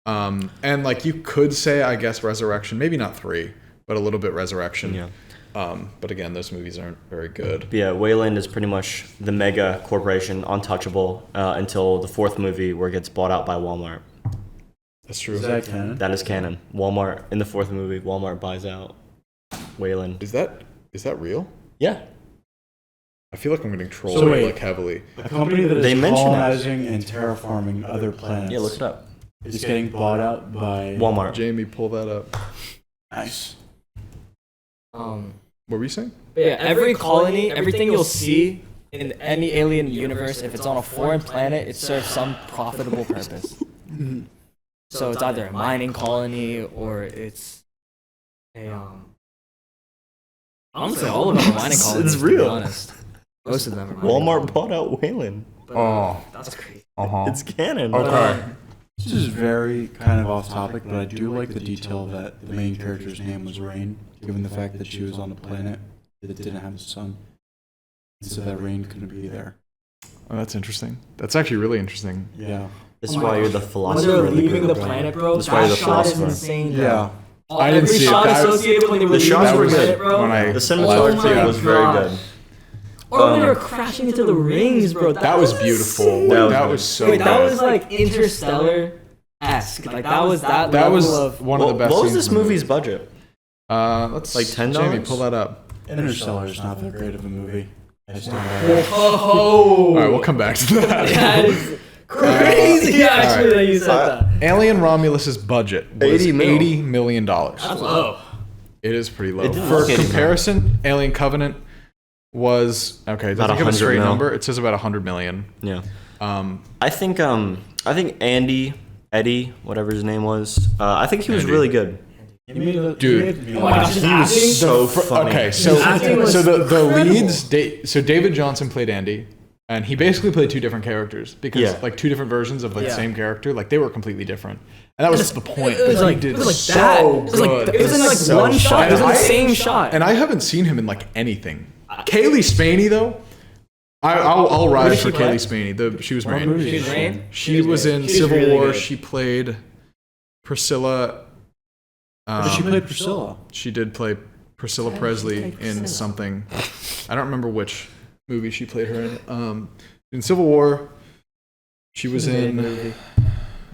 S1: And like you could say, I guess Resurrection, maybe not 3, but a little bit Resurrection.
S3: Yeah.
S1: But again, those movies aren't very good.
S3: But yeah, Wayland is pretty much the mega corporation, untouchable, until the 4th movie where it gets bought out by Walmart.
S1: That's true.
S2: Is that canon?
S3: That is canon. Walmart, in the 4th movie, Walmart buys out Wayland.
S1: Is that real?
S3: Yeah.
S1: I feel like I'm getting trolled
S2: So wait.
S1: like heavily.
S2: A company that
S3: They
S2: is
S3: mention that.
S2: colonizing and terraforming other planets
S3: Yeah, look it up.
S2: is getting bought out by
S3: Walmart.
S1: Jamie, pull that up.
S2: Nice.
S1: What were you saying?
S4: But yeah, every colony, everything you'll see in any alien universe, if it's on a foreign planet, it serves some profitable purpose. So it's either a mining colony or it's a honestly, all of them are mining colonies.
S3: It's real.
S4: To be honest, most of them are. Mining
S3: Walmart
S4: colonies.
S3: bought out Wayland.
S4: But,
S1: Oh.
S4: that's crazy.
S1: Uh-huh.
S3: It's canon.
S1: Okay.
S2: This is very kind of off topic, but I do like the detail that the main character's name was Rain, given the fact that she was on a planet that didn't have a sun. So that Rain couldn't be there.
S1: Oh, that's interesting. That's actually really interesting.
S2: Yeah.
S3: This is
S4: Oh my
S3: why you're
S4: gosh.
S3: the
S4: When
S3: philosopher.
S4: they're
S3: of the
S4: leaving the
S3: group.
S4: planet, bro,
S3: That's why you're
S4: that
S3: the
S4: shot is
S3: philosopher.
S4: insane. Bro.
S2: Yeah.
S1: I didn't
S4: Every
S1: see it.
S4: shot
S1: That was-
S4: associated when they were
S3: The shots
S4: leaving
S3: were
S4: the planet,
S3: good.
S4: bro.
S1: When I
S3: The cinematography
S4: my
S3: was very
S4: gosh.
S3: good.
S4: Or when they were crashing into the rings, bro.
S1: That was beautiful.
S4: insane.
S1: That was so
S4: Wait, that
S1: good.
S4: was like Interstellar-esque. Like that was that
S1: That
S4: level
S1: was
S4: of.
S1: one of the best
S3: What was
S1: scenes
S3: this
S1: in the
S3: movie's
S1: movie.
S3: budget?
S1: Let's
S3: Like $10?
S1: Jamie, pull that up.
S2: Interstellar is not that great of a movie. I stand by that.
S1: All right, we'll come back to that.
S4: That is crazy, actually, that you said that.
S1: Alien Romulus's budget was
S3: 80 mil.
S1: $80 million.
S4: That's low.
S1: It is pretty low.
S3: It didn't
S1: For
S3: look 80 mil.
S1: comparison, Alien Covenant was okay. It
S3: About
S1: doesn't give a
S3: 100
S1: straight
S3: mil.
S1: number. It says about 100 million.
S3: Yeah.
S1: Um,
S3: I think Eddie, whatever his name was, I think he was
S1: Andy.
S3: really good.
S1: Dude.
S4: Oh my gosh, his
S3: He was
S4: acting.
S3: so funny.
S1: Okay, so
S4: acting was
S1: the
S4: incredible.
S1: leads. So David Johnson played Andy, and he basically played two different characters because
S3: Yeah.
S1: like two different versions of like the
S4: Yeah.
S1: same character. Like they were completely different, and that was the point.
S4: It was
S1: but he
S4: like
S1: did
S4: it was like
S1: so
S4: that. It was like
S1: good.
S4: it was in like
S1: So
S4: one shot. It was in the
S1: I-
S4: same shot.
S1: And I haven't seen him in like anything. Kaylee Spaney though, I'll ride
S4: did
S1: for
S4: she play?
S1: Kaylee Spaney. She was
S2: What
S1: Rain.
S2: movie?
S4: She was Rain.
S1: She was in
S4: She was
S1: Civil
S4: really
S1: War.
S4: good.
S1: She played Priscilla.
S2: She played Priscilla.
S1: She did play Priscilla Presley in something. I don't remember which movie she played her in Civil War. She was in.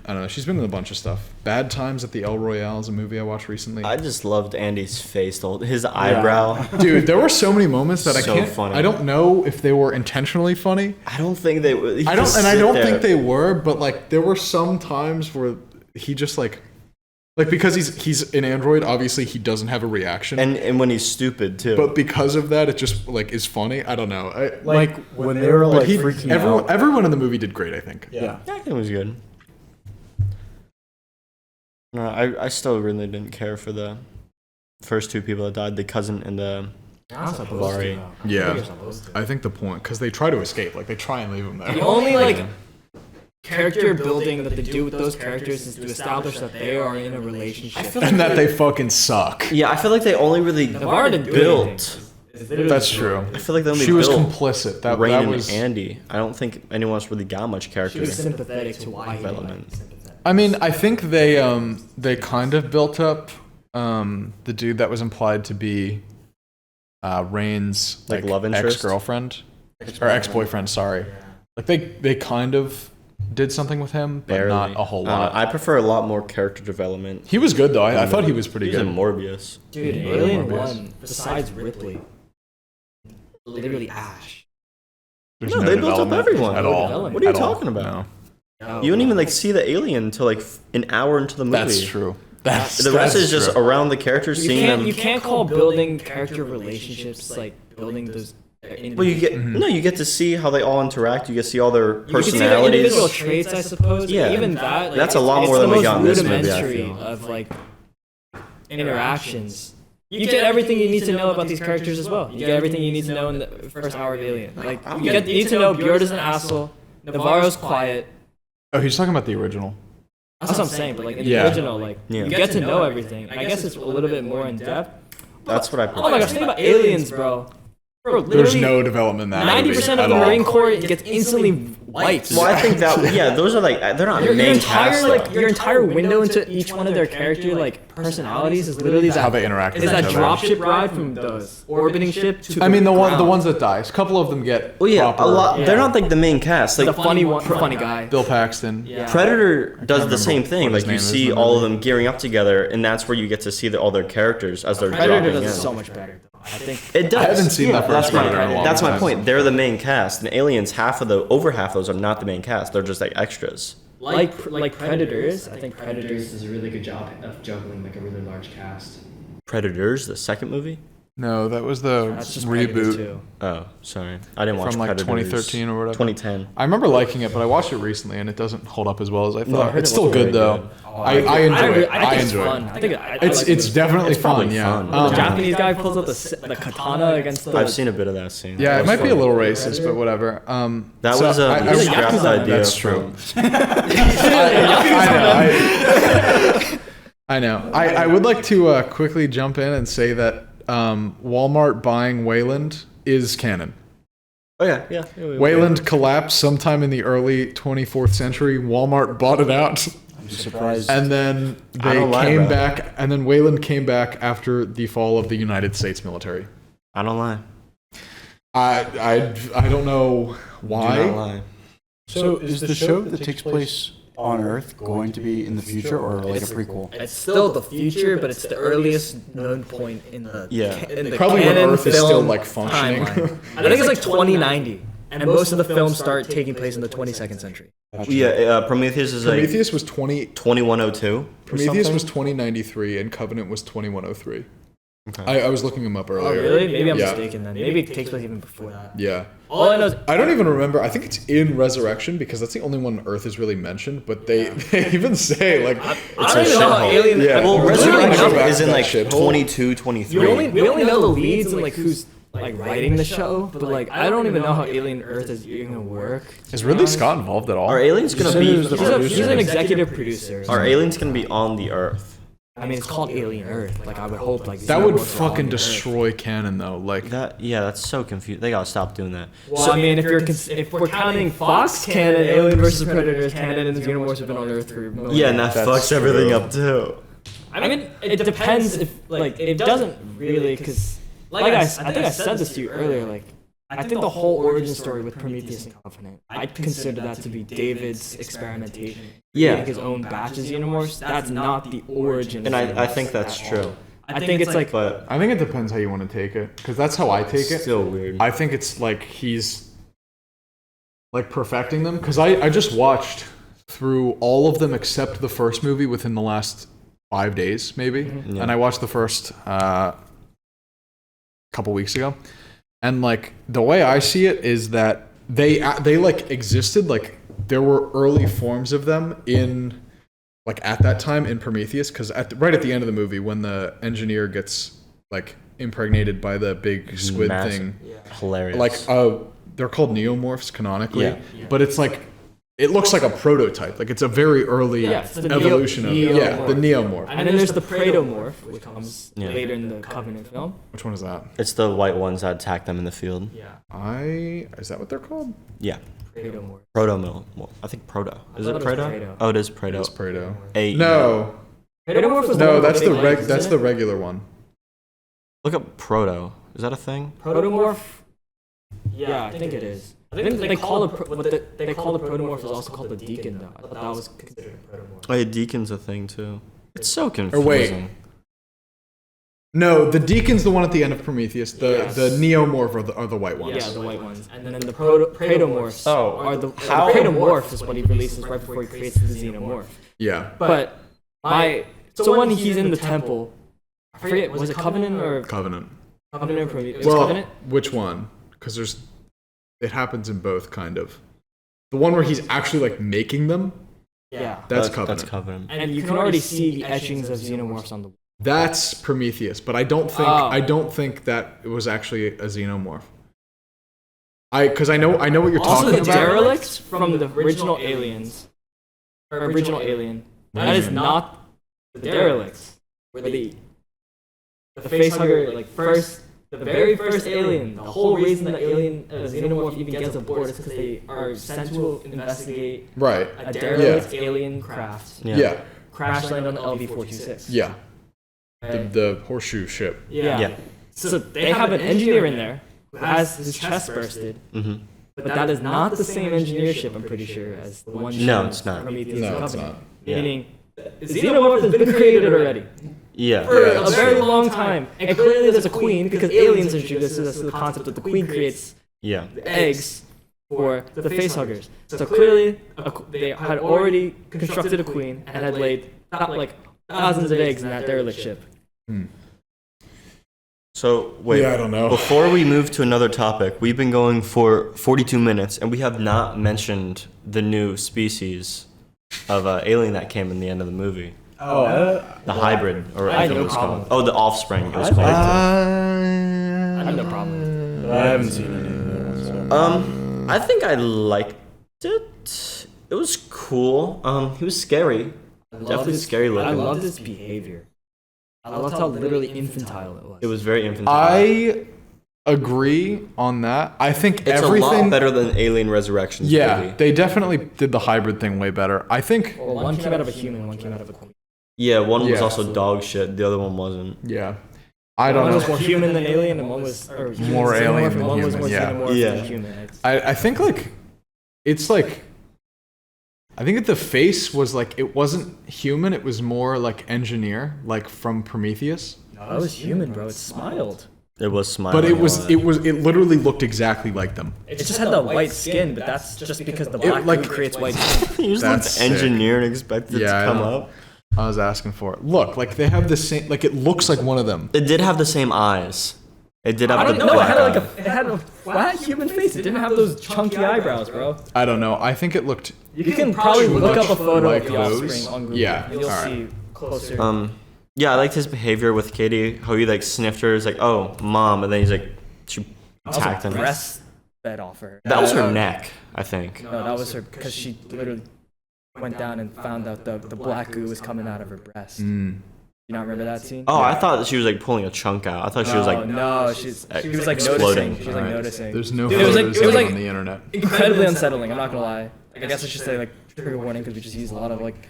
S1: I don't know. She's been in a bunch of stuff. Bad Times at the El Royale is a movie I watched recently.
S3: I just loved Andy's face, his eyebrow.
S1: Dude, there were so many moments that
S3: So
S1: I can't.
S3: funny.
S1: I don't know if they were intentionally funny.
S3: I don't think they were.
S1: I don't think they were. But like, there were some times where he just like because he's an android, obviously he doesn't have a reaction.
S3: And when he's stupid too.
S1: But because of that, it just like is funny. I don't know.
S2: Like when they were like freaking out.
S1: Everyone in the movie did great, I think.
S2: Yeah.
S3: I think it was good. No, I still really didn't care for the first two people that died, the cousin and the Vari.
S1: Yeah. I think the point, because they try to escape, like they try and leave him there.
S4: The only like character building that they do with those characters is to establish that they are in a relationship.
S1: And that they fucking suck.
S3: Yeah, I feel like they only really
S4: Vari didn't do
S3: built.
S1: That's true.
S3: I feel like they only
S1: She was
S3: built
S1: complicit. That
S3: Rain
S1: was.
S3: and Andy. I don't think anyone else really got much character
S4: She was sympathetic to why he
S3: development.
S1: I mean, I think they kind of built up the dude that was implied to be Rain's
S3: Like love interest?
S1: ex-girlfriend or ex-boyfriend. Sorry, like they kind of did something with him, but
S3: Barely.
S1: not a whole lot.
S3: I prefer a lot more character development.
S1: He was good though. I thought he was pretty
S3: He was
S1: good.
S3: in Morbius.
S4: Dude, Alien 1, besides Ripley, literally Ash.
S1: There's
S3: No, they built up
S1: development
S3: everyone.
S1: at
S4: No
S1: all.
S4: development.
S3: What are you
S1: At all.
S3: talking about?
S1: No,
S3: You don't even like see the alien until like an hour into the movie.
S1: that's true.
S3: The rest is just around the characters, seeing them.
S4: You can't call building character relationships like building those.
S3: Well, you get no, you get to see how they all interact. You get to see all their
S4: You can see the
S3: personalities.
S4: individual traits, I suppose.
S3: Yeah.
S4: But even that, like,
S3: That's a lot
S4: it's
S3: more
S4: the
S3: than we
S4: most
S3: got in this movie, I
S4: rudimentary
S3: feel.
S4: of like interactions. You get everything you need to know about these characters as well. You get everything you need to know in the first hour of Alien. Like you need to know Bjord is an asshole. Navarro's quiet.
S1: Oh, he's talking about the original.
S4: That's what I'm saying. But like in the
S1: Yeah.
S4: original, like
S3: Yeah.
S4: you get to know everything. I guess it's a little bit more in depth.
S3: That's what I prefer.
S4: Oh my gosh, think about aliens, bro. Bro,
S1: There's
S4: literally
S1: no development in that.
S4: 90% of the Marine Corps gets instantly wiped.
S3: Well, I think that yeah, those are like they're not
S4: Your
S3: main
S4: entire
S3: cast.
S4: like
S3: though.
S4: your entire window into each one of their character like personalities is literally
S1: How
S4: that
S1: they interact with
S4: is
S1: each
S4: that
S1: other.
S4: dropship ride from the orbiting ship to
S1: I mean, the
S4: ground.
S1: ones that die. A couple of them get.
S3: Well, yeah,
S1: proper,
S3: a lot.
S4: Yeah.
S3: They're not like the main cast. Like
S4: the funny guy.
S1: Bill Paxton.
S4: Yeah.
S3: Predator does the
S1: remember
S3: same
S1: what
S3: thing.
S1: his
S3: Like you
S1: name is
S3: see
S1: in the
S3: all of
S1: movie.
S3: them gearing up together, and that's where you get to see all their characters as they're
S4: Predator
S3: dropping
S4: does
S3: in.
S4: it so much better. Though. I think
S3: It does.
S1: I haven't seen that first
S3: that's my,
S1: Predator in a long
S3: That's my
S1: time.
S3: point. They're the main cast, and Aliens. Over half of those are not the main cast. They're just like extras.
S4: like Predators. I think Predators
S5: does a really good job of juggling like a really large cast.
S3: Predators, the second movie.
S1: No, that was the
S4: that's just Predators
S1: reboot
S4: too.
S3: Oh, sorry, I didn't watch
S1: from like
S3: Predators.
S1: 2013 or whatever.
S3: 2010.
S1: I remember liking it, but I watched it recently and it doesn't hold up as well as I
S3: No, I
S1: thought.
S3: heard
S1: It's
S3: it
S1: still
S3: wasn't
S1: good
S3: very
S1: though.
S3: good.
S1: I enjoy it.
S4: I think it's
S1: enjoy
S4: fun.
S1: it.
S4: I think
S1: It's definitely
S3: It's probably
S1: fun. Yeah.
S3: fun.
S4: the Japanese guy pulls out the katana against the.
S3: I've seen a bit of that scene.
S1: Yeah, it
S3: That
S1: might
S3: was
S1: be a
S3: fun.
S1: little racist, but whatever.
S3: That
S1: so
S3: was
S1: I-
S3: a
S1: I-
S3: scrapped
S4: Yakuza.
S3: idea.
S1: That's true.
S3: from-
S1: I know. I would like to quickly jump in and say that Walmart buying Wayland is canon.
S3: Oh yeah.
S1: Wayland collapsed sometime in the early 24th century. Walmart bought it out,
S2: I'm surprised.
S1: and then
S3: I
S1: they
S3: don't lie
S1: came
S3: about
S1: back. And then Wayland came back after the fall of the United States military.
S3: I don't lie.
S1: I don't know
S3: Do
S1: why.
S3: not lie.
S2: So is the show that takes place on Earth going to be in the future or like a prequel?
S4: It's still the future, but it's the earliest known point in the in the
S1: Probably when
S4: canon
S1: Earth is still,
S4: film
S1: like, functioning.
S4: timeline. I think it's like 2090, and most of the films start taking place in the 22nd century.
S2: Gotcha.
S3: Yeah, Prometheus is
S1: Prometheus was 20.
S3: like 2102.
S1: Prometheus was 2093, and Covenant was 2103.
S3: Okay.
S1: I was looking them up
S4: Oh,
S1: earlier.
S4: really? Maybe I'm
S1: Yeah.
S4: mistaken then. Maybe it takes place even before that.
S1: Yeah.
S4: All I know is
S1: I don't even remember. I think it's in Resurrection because that's the only one Earth is really mentioned. But they even say like
S4: I
S3: It's
S4: don't
S3: a
S4: even know how
S3: shithole.
S4: Alien.
S1: Yeah.
S3: Well,
S1: Literally
S3: Resurrection
S1: go back
S3: is
S1: to
S3: in
S1: that
S3: like
S1: shithole.
S3: 22, 23.
S4: we only know the leads and like who's like writing the show, but like I don't even know how Alien Earth is even gonna work.
S1: Is Ridley Scott involved at all?
S3: Are aliens gonna
S2: said
S3: be?
S2: it was the
S4: He's an executive producer.
S3: Are aliens gonna be on the Earth?
S4: I mean, it's called Alien Earth. Like I would hope like
S1: That would
S4: xenomorphs are on
S1: fucking
S4: the Earth.
S1: destroy canon though. Like
S3: That's so confused. They gotta stop doing that.
S4: Well, I mean, if we're counting Fox canon, Alien vs Predator is canon, and the xenomorphs have been on Earth for millions.
S3: Yeah, and that
S1: That's
S3: fucks
S1: true.
S3: everything up too.
S4: I mean, it depends if like it doesn't really because like I think I said this to you earlier. Like I think the whole origin story with Prometheus and Covenant, I'd consider that to be David's experimentation.
S3: Yeah.
S4: Creating his own batches of xenomorphs. That's not the origin.
S3: And
S4: of
S3: I
S4: xenomorphs
S3: think that's
S4: at
S3: true.
S4: all. I think it's like
S3: But
S1: I think it depends how you want to take it because that's how I take it.
S3: still weird.
S1: I think it's like he's like perfecting them because I just watched through all of them except the first movie within the last 5 days, maybe.
S3: Yeah.
S1: And I watched the first couple weeks ago. And like the way I see it is that they like existed, like there were early forms of them in like at that time in Prometheus, because right at the end of the movie when the engineer gets like impregnated by the big squid
S3: Massive.
S1: thing,
S3: Hilarious.
S1: like they're called neomorphs canonically,
S3: Yeah.
S1: but it's like it looks like a prototype, like it's a very early
S4: it's the
S1: evolution of
S4: neomorph.
S1: the neomorph.
S4: And then there's the Praetomorph, which comes
S3: Yeah.
S4: later in the Covenant film.
S1: Which one is that?
S3: It's the white ones that attack them in the field.
S4: Yeah.
S1: Is that what they're called?
S3: Yeah.
S4: Praetomorph.
S3: Proto. Well, I think proto. Is it
S4: thought it was
S3: proto?
S4: Praeto.
S3: Oh, it is proto.
S1: It's Praeto.
S3: A.
S1: No,
S4: Praetomorph was
S1: no,
S4: one
S1: that's
S4: with
S1: the
S4: big legs,
S1: that's
S4: isn't
S1: the regular one.
S3: Look up proto. Is that a thing?
S4: it? Protomorph. Yeah, I think it is. I think they call they call the protomorph is also called the deacon though. I thought that was considered a protomorph.
S3: Oh, yeah, deacon's a thing too. It's so
S1: Or
S3: confusing.
S1: wait. No, the deacon's the one at the end of Prometheus. The neomorph are the white ones.
S4: Yeah, the white ones. And then the praetomorphs are the praetomorph is what he releases right before he creates the xenomorph.
S1: Yeah.
S4: But so when he's in the temple, I forget, was it Covenant or
S1: Covenant.
S4: Covenant or Prometheus?
S1: Well,
S4: Covenant?
S1: which one? Because it happens in both, kind of. The one where he's actually like making them.
S4: Yeah.
S1: That's Covenant.
S3: That's Covenant.
S4: And you can already see the etchings of xenomorphs on the wall.
S1: That's Prometheus, but I don't think that it was actually a xenomorph. Because I know what you're
S4: Also,
S1: talking
S4: the
S1: about.
S4: derelicts from the original Aliens, or original Alien, that is not the derelicts. Where the facehugger, like the very first Alien, the whole reason the alien xenomorph even gets aboard is because they are sent to investigate
S1: Right.
S4: a derelict alien craft.
S1: Yeah.
S4: Crash land on the LV-426.
S1: Yeah.
S4: Right?
S1: The horseshoe ship.
S3: Yeah.
S4: So they have an engineer in there who has his chest bursted,
S3: Mm-hmm.
S4: but that is not the same engineer ship, I'm pretty sure, as the one
S3: No,
S4: shown
S3: it's not.
S4: in Prometheus
S1: No,
S4: and
S1: it's
S4: Covenant.
S1: not.
S3: Yeah.
S4: Meaning, the xenomorph has been created already
S3: Yeah.
S4: for a
S1: that's
S4: very
S1: true.
S4: long time, and clearly there's a queen because aliens introduced us to the concept that the queen creates
S3: Yeah.
S4: the eggs for the facehuggers. So clearly, they had already constructed a queen and had laid like thousands of eggs in that derelict ship.
S3: So wait.
S1: Yeah, I don't know.
S3: Before we move to another topic, we've been going for 42 minutes, and we have not mentioned the new species of alien that came in the end of the movie. The hybrid, or
S4: I
S3: I think
S4: have
S3: it
S4: no
S3: was
S4: problem.
S3: called. Oh, the offspring. It was called.
S4: I have no problem with it.
S2: I haven't seen any of the ones. So.
S3: I think I liked it. It was cool. He was scary. Definitely scary looking.
S4: I loved its behavior. I loved how literally infantile it was.
S3: It was very infantile.
S1: I agree on that. I think
S3: It's
S1: everything.
S3: a lot better than Alien Resurrections.
S1: Yeah,
S3: movie.
S1: they definitely did the hybrid thing way better. I think.
S4: Well, one came out of a human, one came out of a queen.
S3: Yeah, one was
S1: Yeah.
S3: also dog shit. The other one wasn't.
S1: Yeah. I don't
S4: One was
S1: know.
S4: more human than alien, and one was
S1: More alien than
S4: one was
S1: human,
S4: more
S1: yeah.
S4: xenomorph
S3: Yeah.
S4: than human. It's-
S1: I think like it's like I think that the face was like it wasn't human, it was more like engineer, like from Prometheus.
S4: No, it was human, bro. It smiled.
S3: It was smiling.
S1: But it
S3: a
S1: was
S3: lot.
S1: it literally looked exactly like them.
S4: It just had the white skin, but that's just because the black
S1: like-
S4: goo creates white skin.
S3: You just
S1: That's
S3: looked engineered and
S1: sick.
S3: expected it
S1: Yeah, I
S3: to come
S1: know.
S3: up.
S1: I was asking for it. Look, like they have the same like it looks like one of them.
S3: It did have the same eyes. It did have
S4: I
S3: the
S4: don't know. It
S3: black
S4: had like
S3: eye.
S4: it had a flat human face. It didn't have those chunky eyebrows, bro.
S1: I don't know. I think it looked
S4: You can probably look up a photo
S1: like
S4: of the
S1: those.
S4: offspring on Google.
S1: Yeah,
S4: You'll
S1: alright.
S4: see closer.
S3: Yeah, I liked his behavior with Katie. How he like sniffed her. He's like, "Oh, mom," and then he's like, she attacked him.
S4: breast fed off her.
S3: That was her neck, I think.
S4: No, that was her because she literally went down and found out the black goo was coming out of her breast. You not remember that scene?
S3: Oh, I thought that she was like pulling a chunk out. I thought she was like,
S4: no, she was like
S3: exploding.
S4: noticing. She was like
S1: Alright.
S4: noticing.
S1: There's no
S4: Dude, it was like-
S1: photos
S4: it was
S1: of it
S4: like-
S1: on the internet.
S4: Incredibly unsettling. I'm not gonna lie. I guess I should say like trigger warning because we just use a lot of like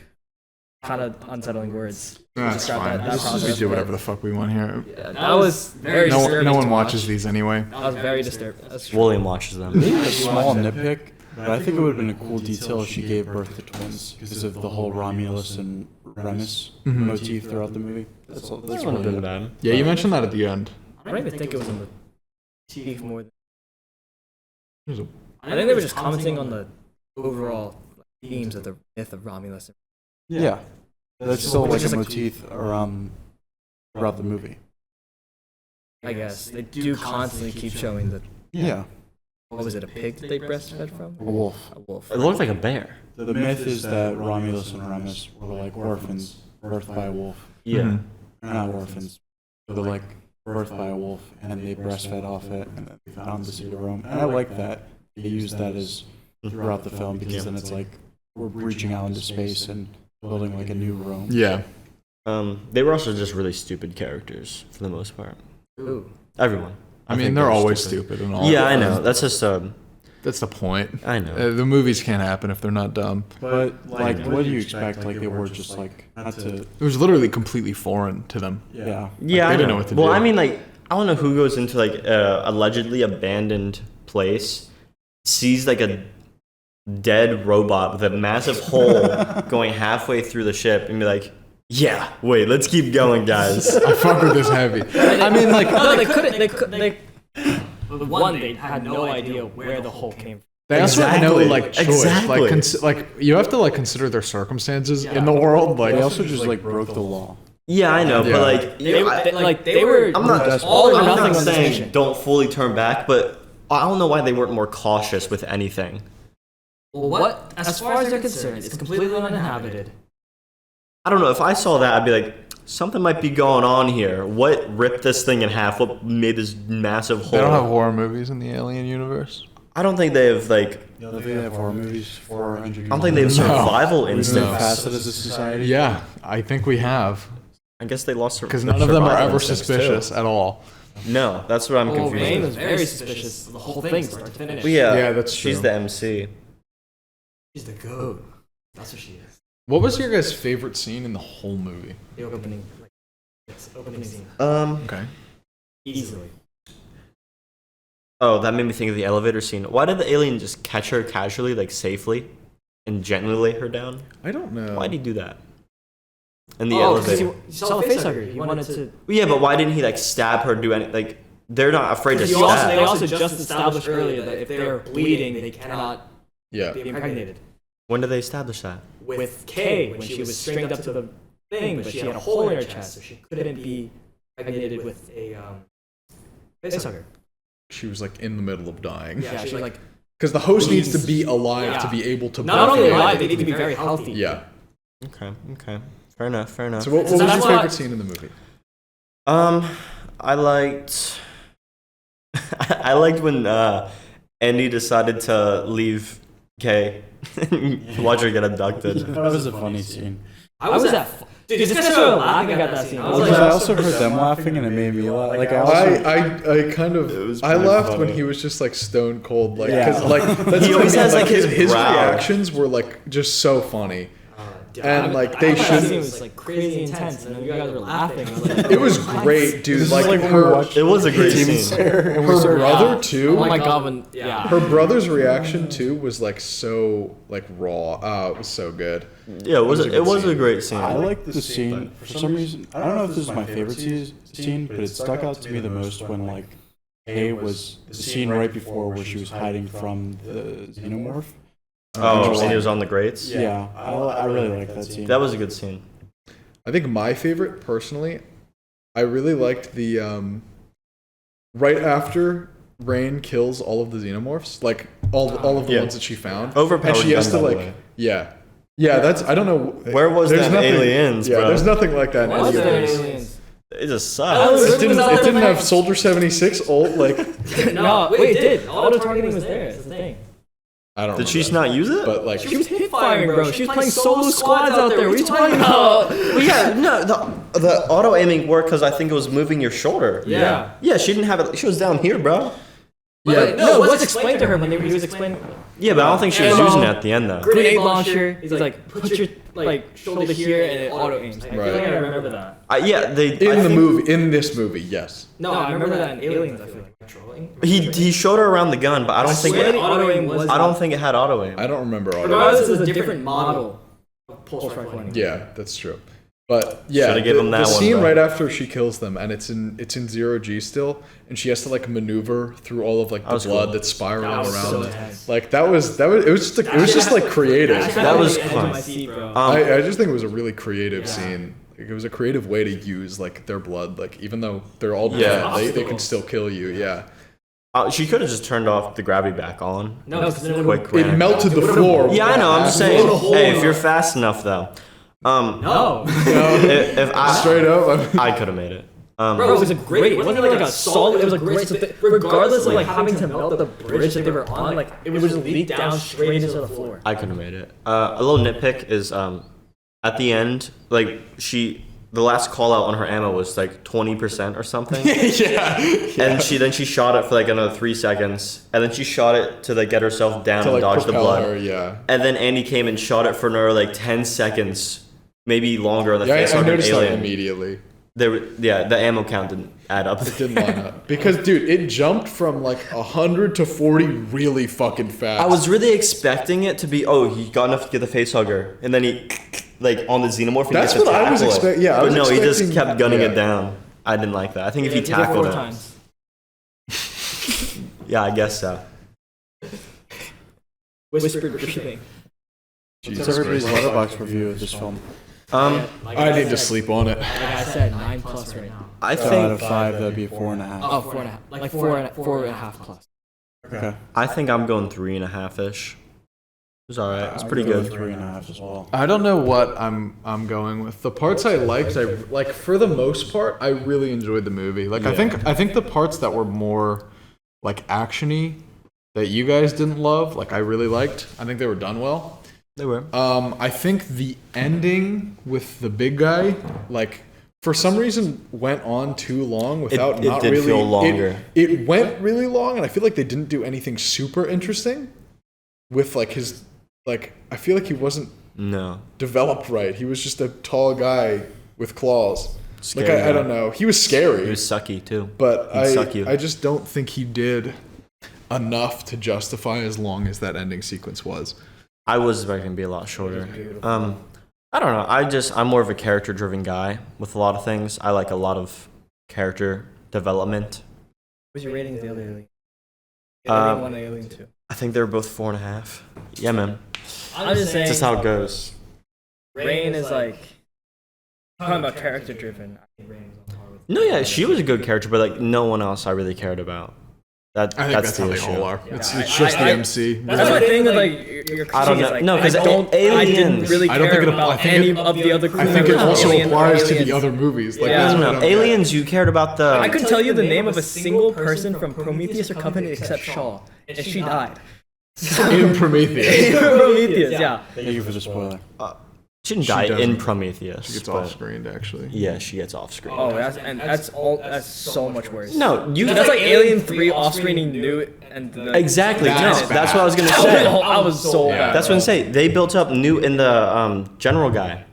S4: kind of unsettling words. to
S1: That's
S4: describe
S1: fine.
S4: that
S1: We
S4: process,
S1: do
S4: but-
S1: whatever the fuck we want here.
S4: Yeah, that was very disturbing.
S1: No
S4: to
S1: one
S4: watch.
S1: watches these anyway.
S4: I was very disturbed. That's true.
S3: William watches them.
S2: A small nitpick, but I think it would have been a cool detail if she gave birth to twins because of the whole Romulus and Remus motif throughout the movie. That's
S3: That
S2: really
S3: wouldn't have been
S2: it.
S3: bad.
S1: Yeah, you mentioned that at the end.
S4: I don't even think it was on the TV more than.
S1: There's a-
S4: I think they were just commenting on the overall themes of the myth of Romulus.
S2: Yeah. That's still
S4: Which
S2: like
S4: is
S2: a
S4: like-
S2: motif throughout the movie.
S4: I guess they do constantly keep showing the
S2: Yeah.
S4: what was it, a pig that they breastfed from?
S2: A wolf.
S4: A wolf.
S3: It looked like a bear.
S2: The myth is that Romulus and Remus were like orphans birthed by a wolf.
S3: Yeah.
S1: Mhm.
S2: They're not orphans. They're like birthed by a wolf, and then they breastfed off it, and then they found the seed of Rome. And I like that. They use that as throughout the film because then it's like we're reaching out into space and building like a new Rome.
S1: Yeah.
S3: They were also just really stupid characters for the most part.
S4: Ooh.
S3: Everyone.
S1: I mean,
S3: think
S1: they're
S3: they were
S1: always stupid and all.
S3: Yeah, I know. That's just
S1: That's the point.
S3: I know.
S1: The movies can't happen if they're not dumb.
S2: But like, what do you expect? Like they were just like not to.
S1: It was literally completely foreign to them.
S2: Yeah.
S3: Yeah,
S1: they
S3: I
S1: didn't
S3: know.
S1: know what to
S3: well,
S1: do.
S3: I mean, like, I don't know who goes into like allegedly abandoned place, sees like a dead robot with a massive hole going halfway through the ship, and be like, "Yeah, wait, let's keep going, guys."
S1: I fuck with this heavy. I mean, like,
S4: No, they couldn't. They one, they had no idea where the hole came from.
S1: they also have no
S3: Exactly.
S1: like choice.
S3: Exactly.
S1: Like you have to like consider their circumstances in the world. Like,
S2: They also just like broke the law.
S3: Yeah, I know,
S1: Yeah.
S3: but like,
S4: They were.
S3: I'm not
S2: desperate.
S4: all or
S3: I'm
S4: nothing
S3: not
S4: on this
S3: saying
S4: mission.
S3: don't fully turn back, but I don't know why they weren't more cautious with anything.
S4: Well, what? As far as they're concerned, it's completely uninhabited.
S3: I don't know. If I saw that, I'd be like, something might be going on here. What ripped this thing in half? What made this massive hole?
S1: they don't have horror movies in the Alien universe.
S3: I don't think they have like.
S2: I don't think they have horror movies 400 years.
S3: I don't think they have survival
S2: We've been
S3: instincts.
S2: fasted as a society.
S1: Yeah, I think we have
S3: I guess they lost
S1: because none of them are
S3: survival
S1: ever
S3: instincts,
S1: suspicious
S3: too.
S1: at all.
S3: No, that's what I'm
S4: Oh,
S3: confused.
S4: Rain
S3: with.
S4: was very suspicious. The whole thing, start to finish.
S3: Well, yeah,
S1: Yeah, that's
S3: she's
S1: true.
S3: the MC.
S4: She's the goat. That's what she is.
S1: What was your guys' favorite scene in the whole movie?
S4: The opening, like, it's opening scene.
S1: Okay.
S4: Easily.
S3: Oh, that made me think of the elevator scene. Why did the alien just catch her casually, like safely, and gently lay her down?
S1: I don't know.
S3: Why did he do that? In the
S4: Oh, because
S3: elevator.
S4: he saw the facehugger. He wanted to.
S3: Yeah, but why didn't he like stab her? Do any like? They're not afraid to
S4: They
S3: stab.
S4: also just established earlier that if they're bleeding, they cannot
S1: Yeah.
S4: be impregnated.
S3: When did they establish that?
S4: With Kay, when she was stringed up to the thing, but she had a hole in her chest, so she couldn't be impregnated with a facehugger.
S1: She was like in the middle of dying.
S4: Yeah, she like
S1: Because the host needs to be alive
S4: Yeah.
S1: to be able to.
S4: not only
S1: procreate.
S4: alive, they need to be very healthy.
S1: Yeah.
S3: Okay. Fair enough.
S1: So what
S4: So
S1: was
S4: that's
S1: your
S4: why-
S1: favorite scene in the movie?
S3: I liked. I liked when Andy decided to leave Kay. Watch her get abducted.
S2: That was a funny scene.
S4: I was at. Dude, these guys started laughing at that scene. I was
S2: Because I
S4: like,
S2: also heard them laughing and it made me laugh. Like I also,
S1: I kind
S3: It was
S1: of I
S3: pretty
S1: laughed when
S3: funny.
S1: he was just like stone cold, like
S2: Yeah.
S1: because like that's
S3: He
S1: what I
S3: always
S1: mean,
S3: has, like, his
S1: his
S3: brow.
S1: reactions were like just so funny. And, like,
S4: I
S1: they
S4: thought that
S1: should-
S4: scene was like crazy intense, and then you guys were laughing. I was like,
S1: It was great, dude.
S2: this is
S1: Like,
S2: like when we
S1: her,
S2: watched
S3: It was a great
S2: Demon
S3: scene.
S2: Slayer and we
S1: her
S2: started
S1: brother too.
S4: oh my god, when yeah.
S1: Her brother's reaction too was like so like raw. It was so good.
S3: Yeah, it was.
S1: It was a
S3: It
S1: good
S3: was a
S1: scene.
S3: great scene.
S2: I like the scene for some reason. I don't know if this is my favorite scene, but it stuck out to me the most when like Kay was the scene right before where she was hiding from the xenomorph.
S3: Oh, and he was on the grates.
S2: Yeah, I really like that scene.
S3: That was a good scene.
S1: I think my favorite, personally, I really liked the right after Rain kills all of the xenomorphs, like all of the
S3: Yeah.
S1: ones that she found,
S3: Overpowered
S1: and she has
S3: gun,
S1: to
S3: by the
S1: like
S3: way.
S1: yeah. That's I don't know
S3: Where was
S1: there's
S3: them
S1: nothing-
S3: aliens,
S1: Yeah,
S3: bro?
S1: there's nothing like that in
S4: Was
S1: any of
S4: there
S1: those.
S4: aliens?
S3: It just
S4: Oh,
S3: sucks.
S1: It
S4: Was that
S1: didn't
S4: the
S1: have
S4: thing?
S1: Soldier 76 ult like
S4: No, wait, it did. Auto targeting was there. That's the thing.
S1: I don't.
S3: Did
S1: remember
S3: she
S1: that.
S3: not use it?
S1: But like
S4: She was hip firing, bro. She was playing solo squads out there. What are you talking about?
S3: Well, yeah, no, the auto aiming worked because I think it was moving your shoulder.
S4: Yeah.
S3: Yeah, she didn't have it. She was down here, bro.
S4: Yeah, no, it was explained to her when he was explaining.
S3: Yeah, but I don't think she was
S4: And,
S3: using it at the end though.
S4: Grenade launcher. He's like, put your like shoulder here, and it auto aims. I feel
S1: Right.
S4: like I remember that.
S3: Yeah, they
S1: in this movie, yes.
S4: No, I remember that in Aliens. I feel like trolling.
S3: He showed her around the gun, but I don't think
S4: swear
S3: it.
S4: the auto aim was.
S3: I don't think it had auto aim.
S1: I don't remember all that.
S4: Regardless, it was a different model of pulse rifle.
S1: Yeah, that's true. But yeah,
S3: Shoulda give him that
S1: the
S3: one,
S1: scene
S3: bro.
S1: right after she kills them, and it's in 0 G still, and she has to like maneuver through all of like the
S3: was
S1: blood
S3: cool.
S1: that's spiraling
S4: That was
S1: around
S4: so
S1: them.
S4: intense.
S1: Like it was just like creative.
S3: That was
S4: edge of
S3: fun.
S4: my seat, bro.
S1: I just think it was a really creative scene. Like, it was a creative way to use like their blood. Like even though they're all
S3: Yeah.
S1: dead, they can still kill you. Yeah.
S3: She could have just turned off the gravity back on.
S4: No, because
S3: Quick
S1: It
S3: ran.
S1: melted the floor.
S3: Yeah, I know. I'm just saying. Hey, if you're fast enough, though.
S4: no.
S3: If I
S1: Straight up.
S3: I could have made it.
S4: Bro, it was a great. It wasn't even like a solid. It was a great. Regardless of like having to melt the bridge that they were on, like it would just leak down straight into the floor.
S3: I could have made it. A little nitpick is at the end, like the last call out on her ammo was like 20% or something.
S1: yeah.
S3: And she shot it for like another 3 seconds, and then she shot it to like get herself down
S1: To
S3: and
S1: like
S3: dodge the
S1: propel
S3: blood.
S1: her, yeah.
S3: And then Andy came and shot it for another like 10 seconds, maybe longer on the
S1: Yeah,
S3: face
S1: I
S3: of an
S1: noticed that
S3: alien.
S1: immediately.
S3: The ammo count didn't add up.
S1: It didn't line up because, dude, it jumped from like 100 to 40 really fucking fast.
S3: I was really expecting it to be, he got enough to get the face hugger, and then he, like, on the xenomorph, he
S1: That's
S3: gets to
S1: what I was
S3: tackle it.
S1: expecting. Yeah, I
S3: But
S1: was
S3: no, he just
S1: expecting-
S3: kept gunning
S1: yeah.
S3: it down. I didn't like that. I think if he
S4: Did it
S3: tackled
S4: 4
S3: it,
S4: times.
S3: yeah, I guess so.
S4: Whispered breathing.
S1: Jesus
S2: What's everybody's
S1: Christ.
S2: letterbox review of this film?
S1: I need to sleep on it.
S4: Like I said, 9+ right now.
S3: I
S2: So out
S3: think
S2: of 5, that'd be 4.5.
S4: Oh, 4.5. Like 4.5+.
S2: Okay.
S3: I think I'm going 3.5-ish. It was alright. It's pretty good.
S2: 3.5 as well.
S1: I don't know what I'm going with. The parts I liked, I like for the most part, I really enjoyed the movie. Like I think the parts that were more like actiony that you guys didn't love, like I really liked. I think they were done well.
S3: They were.
S1: I think the ending with the big guy, like for some reason, went on too long without
S3: It
S1: not
S3: did
S1: really.
S3: feel longer.
S1: It went really long, and I feel like they didn't do anything super interesting with like his. Like I feel like he wasn't
S3: No.
S1: developed right. He was just a tall guy with claws.
S3: Scary
S1: Like I
S3: guy.
S1: don't know. He was scary,
S3: It was sucky, too.
S1: but
S3: he'd suck you.
S1: I just don't think he did enough to justify as long as that ending sequence was.
S3: I was expecting to be a lot shorter. I don't know. I'm more of a character-driven guy with a lot of things. I like a lot of character development.
S4: What's your rating of the other alien?
S3: Um,
S4: Alien 1 and Alien 2.
S3: I think they're both 4.5. Yeah, man.
S4: I'm just saying.
S3: That's just how it goes.
S4: Rain is like talking about character driven.
S3: No, yeah, she was a good character, but like no one else I really cared about.
S1: I think that's how
S3: the
S1: they
S3: issue.
S1: all are. It's
S4: I-
S1: just the
S4: I-
S1: MC.
S4: That's my thing with like your
S3: I don't know.
S4: Like,
S3: No, 'cause
S4: I didn't
S3: aliens-
S4: really
S1: I don't
S4: care
S1: think it
S4: about
S1: I think
S4: any
S1: it-
S4: of the other crew
S1: I think it
S4: members.
S1: also
S4: Alien or
S1: applies to the
S4: aliens.
S1: other movies. Like,
S4: Yeah.
S1: that's
S3: I
S1: what
S3: don't
S1: I
S3: know.
S1: don't get.
S3: Aliens, you cared about the.
S4: I couldn't tell you the name of a single person from Prometheus or Company except Shaw, and she died.
S1: In Prometheus.
S4: Prometheus, yeah.
S2: Thank you for the spoiler.
S3: She didn't
S1: She
S3: die in
S1: doesn't.
S3: Prometheus.
S1: She gets
S3: but-
S1: off screened actually.
S3: Yeah, she gets off screen.
S4: Oh, that's so much worse.
S3: No, you.
S4: That's like Alien 3 off-screening Newt and the,
S3: Exactly.
S1: That's
S3: no,
S1: bad.
S3: that's what I was gonna say.
S4: I was so
S1: Yeah.
S4: bad.
S3: That's what I'm saying. They built up Newt and the general guy,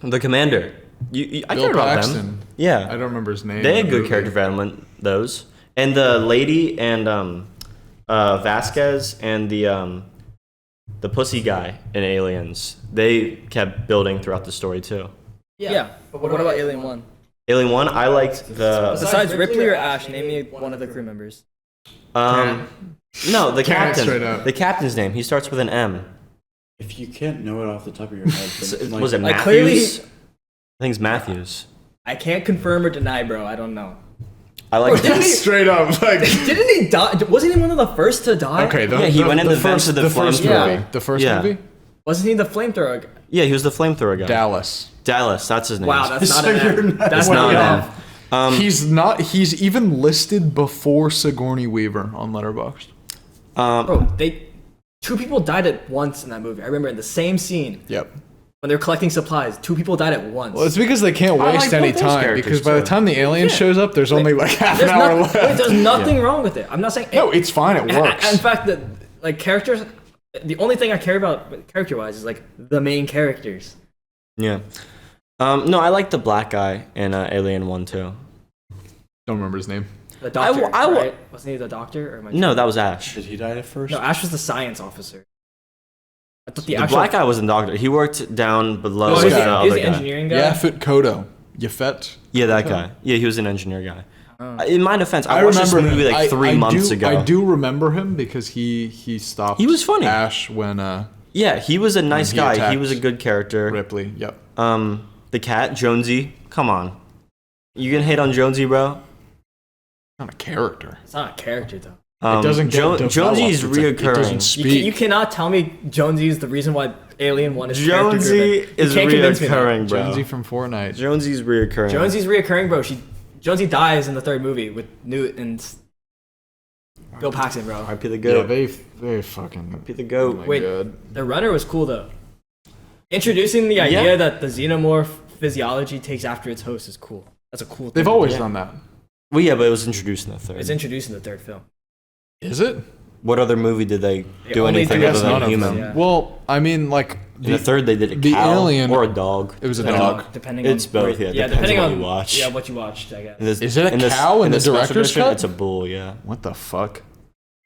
S3: the commander. I
S1: Bill
S3: cared about
S1: Paxton.
S3: them.
S1: I
S3: Yeah,
S1: don't remember his name.
S3: they
S1: in
S3: had
S1: the
S3: good
S1: movie.
S3: character development. Those and the lady and Vasquez and the pussy guy in Aliens. They kept building throughout the story too.
S4: Yeah. But what about Alien 1?
S3: Alien 1, I liked the
S4: Besides Ripley or Ash, name me one of the crew members.
S3: no, the
S1: Can't straight
S3: captain.
S1: up.
S3: The captain's name. He starts with an M.
S2: If you can't know it off the top of your head, then,
S3: Was it
S4: Like,
S3: Matthews?
S4: clearly-
S3: I think it's Matthews.
S4: I can't confirm or deny, bro. I don't know.
S3: I like
S4: didn't he-
S1: Straight up, like
S4: Didn't he die? Wasn't he one of the first to die?
S1: okay.
S3: Yeah, he went in the vents of the
S1: first
S3: flamethrower.
S1: movie.
S4: Yeah.
S1: The first
S3: Yeah.
S1: movie.
S4: Wasn't he the flamethrower?
S3: Yeah, he was the flamethrower guy.
S1: Dallas.
S3: Dallas, that's his name.
S4: Wow, that's not
S2: So
S4: an
S2: you're
S4: M.
S2: not-
S4: That's
S3: Well,
S4: not
S3: yeah.
S4: an M.
S1: He's not. He's even listed before Sigourney Weaver on Letterboxd.
S4: Bro, two people died at once in that movie. I remember in the same scene
S1: Yep.
S4: when they were collecting supplies. Two people died at once.
S1: Well, it's because they can't
S3: I
S1: waste
S3: like
S1: any
S3: both those
S1: time.
S3: characters,
S1: Because by the
S3: too.
S1: time the alien shows up, there's only like half an
S4: there's,
S1: hour
S4: not, wait,
S1: left.
S4: there's nothing wrong with it. I'm not saying
S1: No, it's fine. It works.
S4: In fact, like characters, the only thing I care about character-wise is like the main characters.
S3: Yeah. No, I like the black guy in Alien 1 too.
S1: Don't remember his name.
S4: The doctor,
S3: I w-
S4: right? Wasn't he the doctor? Or am I
S3: No, that was Ash.
S2: Did he die at first?
S4: No, Ash was the science officer. I thought
S3: The black guy wasn't doctor. He worked down below
S1: This
S3: with
S1: guy.
S3: the
S4: He's
S3: other
S4: the
S3: guy.
S4: engineering guy.
S1: Yafet Kodo. Yafet.
S3: Yeah, that guy. Yeah, he was an engineer guy. In my defense, I
S1: I
S3: watched this
S1: remember
S3: movie
S1: him.
S3: like 3 months ago.
S1: I do remember him because he stopped.
S3: He was funny.
S1: Ash when
S3: Yeah, he was a nice
S1: he
S3: guy. He
S1: attacked
S3: was a good character.
S1: Ripley. Yep.
S3: The cat, Jonesy. Come on. You gonna hate on Jonesy, bro?
S1: Not a character.
S4: It's not a character though.
S1: It doesn't get developed.
S3: Jonesy's
S1: It's like, it
S3: reoccurring.
S1: doesn't speak.
S4: You cannot tell me Jonesy is the reason why Alien 1 is
S3: Jonesy
S4: character-driven. You
S3: is
S4: can't convince me of that.
S3: reoccurring, bro.
S1: Jonesy from Fortnite.
S3: Jonesy's reoccurring.
S4: Jonesy's reoccurring, bro. Jonesy dies in the 3rd movie with Newt and Bill Paxton, bro.
S3: RP the
S1: Yeah,
S3: goat.
S1: they fucking.
S3: RP the
S1: Oh
S3: goat.
S1: my
S4: Wait.
S1: God.
S4: The runner was cool though. Introducing the idea
S3: Yeah.
S4: that the xenomorph physiology takes after its host is cool. That's a cool thing.
S1: They've always
S3: Yeah.
S1: done that.
S3: Well, yeah, but it was introduced in the 3rd.
S4: It's introduced in the 3rd film.
S1: Is it?
S3: What other movie did they do
S4: only
S3: anything
S4: do
S3: other
S1: none
S3: than
S1: of
S3: human?
S4: them. Yeah.
S1: Well, I mean, like
S3: In the 3rd, they did a
S1: the
S3: cow
S1: alien-
S3: or a dog.
S1: It was a
S4: Depending
S1: dog.
S4: on- depending
S3: It's
S4: on
S3: both,
S4: where-
S3: yeah, depends
S4: depending
S3: on
S4: on
S3: what you watch.
S4: Yeah, what you watched, I guess.
S3: In this-
S1: Is it a
S3: this-
S1: cow in the
S3: special
S1: director's
S3: edition,
S1: cut?
S3: It's a bull, yeah.
S1: What the fuck?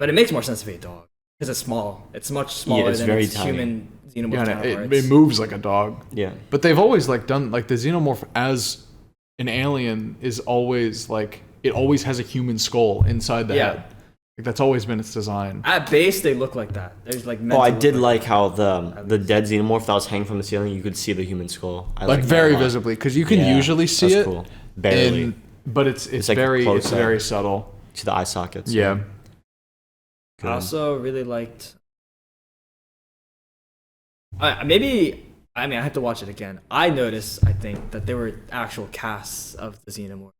S4: But it makes more sense to be a dog because it's small. It's much smaller
S3: it's
S4: than
S3: very
S4: its
S3: tiny.
S4: human xenomorph
S1: Yeah,
S4: counterparts.
S1: it moves like a dog.
S3: Yeah.
S1: But they've always like done like the xenomorph as an alien is always like it always has a human skull inside the
S4: Yeah.
S1: head. Like that's always been its design.
S4: At base, they look like that. There's like. meant
S3: Oh,
S4: to
S3: I
S4: look
S3: did like
S4: that.
S3: how the dead xenomorph that was hanging from the ceiling, you could see the human skull. I
S1: Like
S3: liked that
S1: very
S3: a lot.
S1: visibly because you can
S3: Yeah,
S1: usually see
S3: that's
S1: it.
S3: cool. Barely.
S1: But it's
S3: like
S1: very
S3: close up.
S1: very subtle.
S3: To the eye sockets.
S1: Yeah.
S4: I also really liked. Maybe I mean I have to watch it again. I noticed I think that there were actual casts of the xenomorph.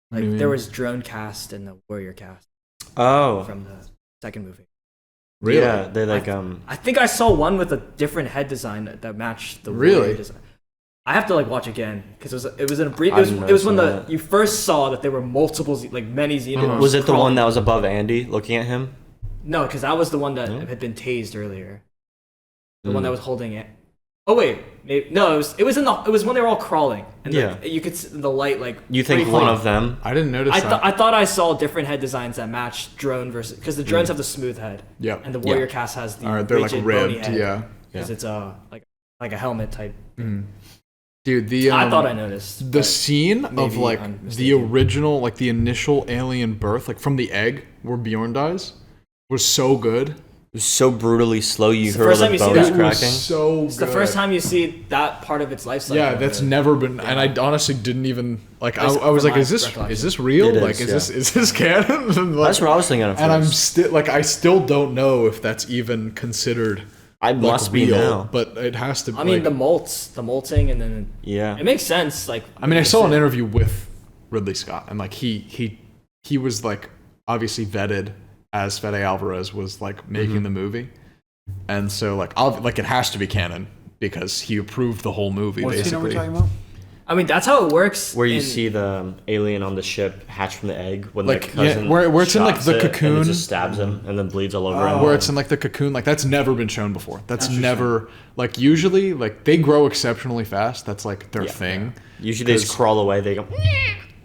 S1: What do you
S4: Like there
S1: mean?
S4: was drone cast and the warrior cast
S3: Oh.
S4: from the 2nd movie.
S1: Really?
S3: Yeah, they like
S4: I think I saw one with a different head design that matched the
S1: Really?
S4: warrior design. I have to like watch again because it was in a brief.
S3: I
S4: It
S3: didn't
S4: was when
S3: notice that.
S4: you first saw that there were multiple many xenomorphs.
S3: Was it the one
S4: crawling.
S3: that was above Andy looking at him?
S4: No, because that was the one that
S3: No?
S4: had been tased earlier. The
S3: Hmm.
S4: one that was holding it. Oh wait, no, it was when they were all crawling, and
S3: Yeah.
S4: you could see the light like.
S3: You think
S4: pretty
S3: one
S4: clean.
S3: of them?
S1: I didn't notice
S4: I
S1: that.
S4: thought I saw different head designs that matched drone versus because the drones have the smooth head,
S1: Yep.
S4: and the warrior cast has the
S1: All right, they're like
S4: rigid bony
S1: ribbed.
S4: head,
S1: Yeah.
S4: because it's like a helmet type.
S1: Dude, the
S4: I thought I noticed
S1: the
S4: but
S1: scene of
S4: maybe
S1: like
S4: I'm
S1: the
S4: mistaken.
S1: original like the initial alien birth like from the egg where Bjorn dies was so good.
S3: It was so brutally slow. You
S4: It's the
S3: heard
S4: first
S3: the
S4: time you see
S3: bones
S4: that.
S1: It was
S3: cracking.
S1: so
S4: It's the first time you see that part of its life cycle.
S1: Yeah, that's never been, and I honestly didn't even like.
S4: At least
S1: I was
S4: from
S1: like,
S4: my
S1: is this
S4: recollection.
S1: real?
S3: It
S1: Like,
S3: is,
S1: is this canon? And, like,
S3: That's what I was thinking at
S1: and I'm
S3: first.
S1: still like, I still don't know if that's even considered.
S3: I
S1: Like,
S3: must be
S1: real,
S3: now.
S1: but it has to.
S4: I mean,
S1: like,
S4: the molting, and then
S3: Yeah.
S4: it makes sense. Like,
S1: I mean, I saw an interview with Ridley Scott, and like he was like obviously vetted as Fede Alvarez was like making the movie, and so like it has to be canon because he approved the whole movie
S2: What scene are we
S1: basically.
S2: talking about?
S4: I mean, that's how it works.
S3: Where you
S4: in-
S3: see the alien on the ship hatch from the egg when
S1: Like,
S3: the
S1: yeah,
S3: cousin
S1: where it's in, like,
S3: shots
S1: the
S3: it and
S1: cocoon.
S3: it just stabs him and then bleeds all over him.
S1: Where it's in like the cocoon, like that's never been shown before. That's never like usually like they grow exceptionally fast. That's like their
S3: Yeah.
S1: thing,
S3: Usually they just
S1: 'Cause-
S3: crawl away. They go.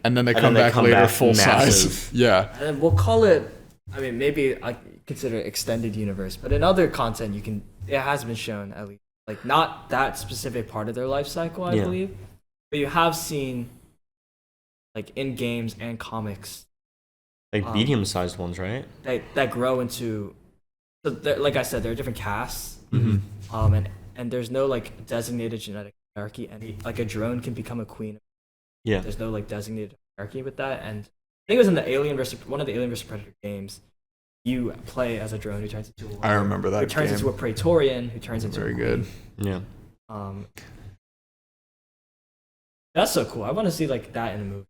S1: and then they
S3: And
S1: come
S3: then they
S1: back
S3: come
S1: later
S3: back
S1: full
S3: massive.
S1: size. Yeah,
S4: And we'll call it. I mean, maybe I consider it extended universe, but in other content, it has been shown at least, like not that specific part of their life cycle, I
S3: Yeah.
S4: believe, but you have seen, like in games and comics,
S3: Like medium-sized ones, right?
S4: that grow into. So like I said, there are different casts,
S1: Mm-hmm.
S4: and there's no like designated genetic hierarchy, and like a drone can become a queen.
S3: Yeah.
S4: There's no like designated hierarchy with that, and I think it was in the one of the Alien vs Predator games. You play as a drone who turns into a
S1: I remember that
S4: who turns
S1: game.
S4: into a Praetorian, who turns into
S1: Very
S4: a
S1: good.
S4: queen.
S3: Yeah.
S4: That's so cool. I want to see like that in a movie,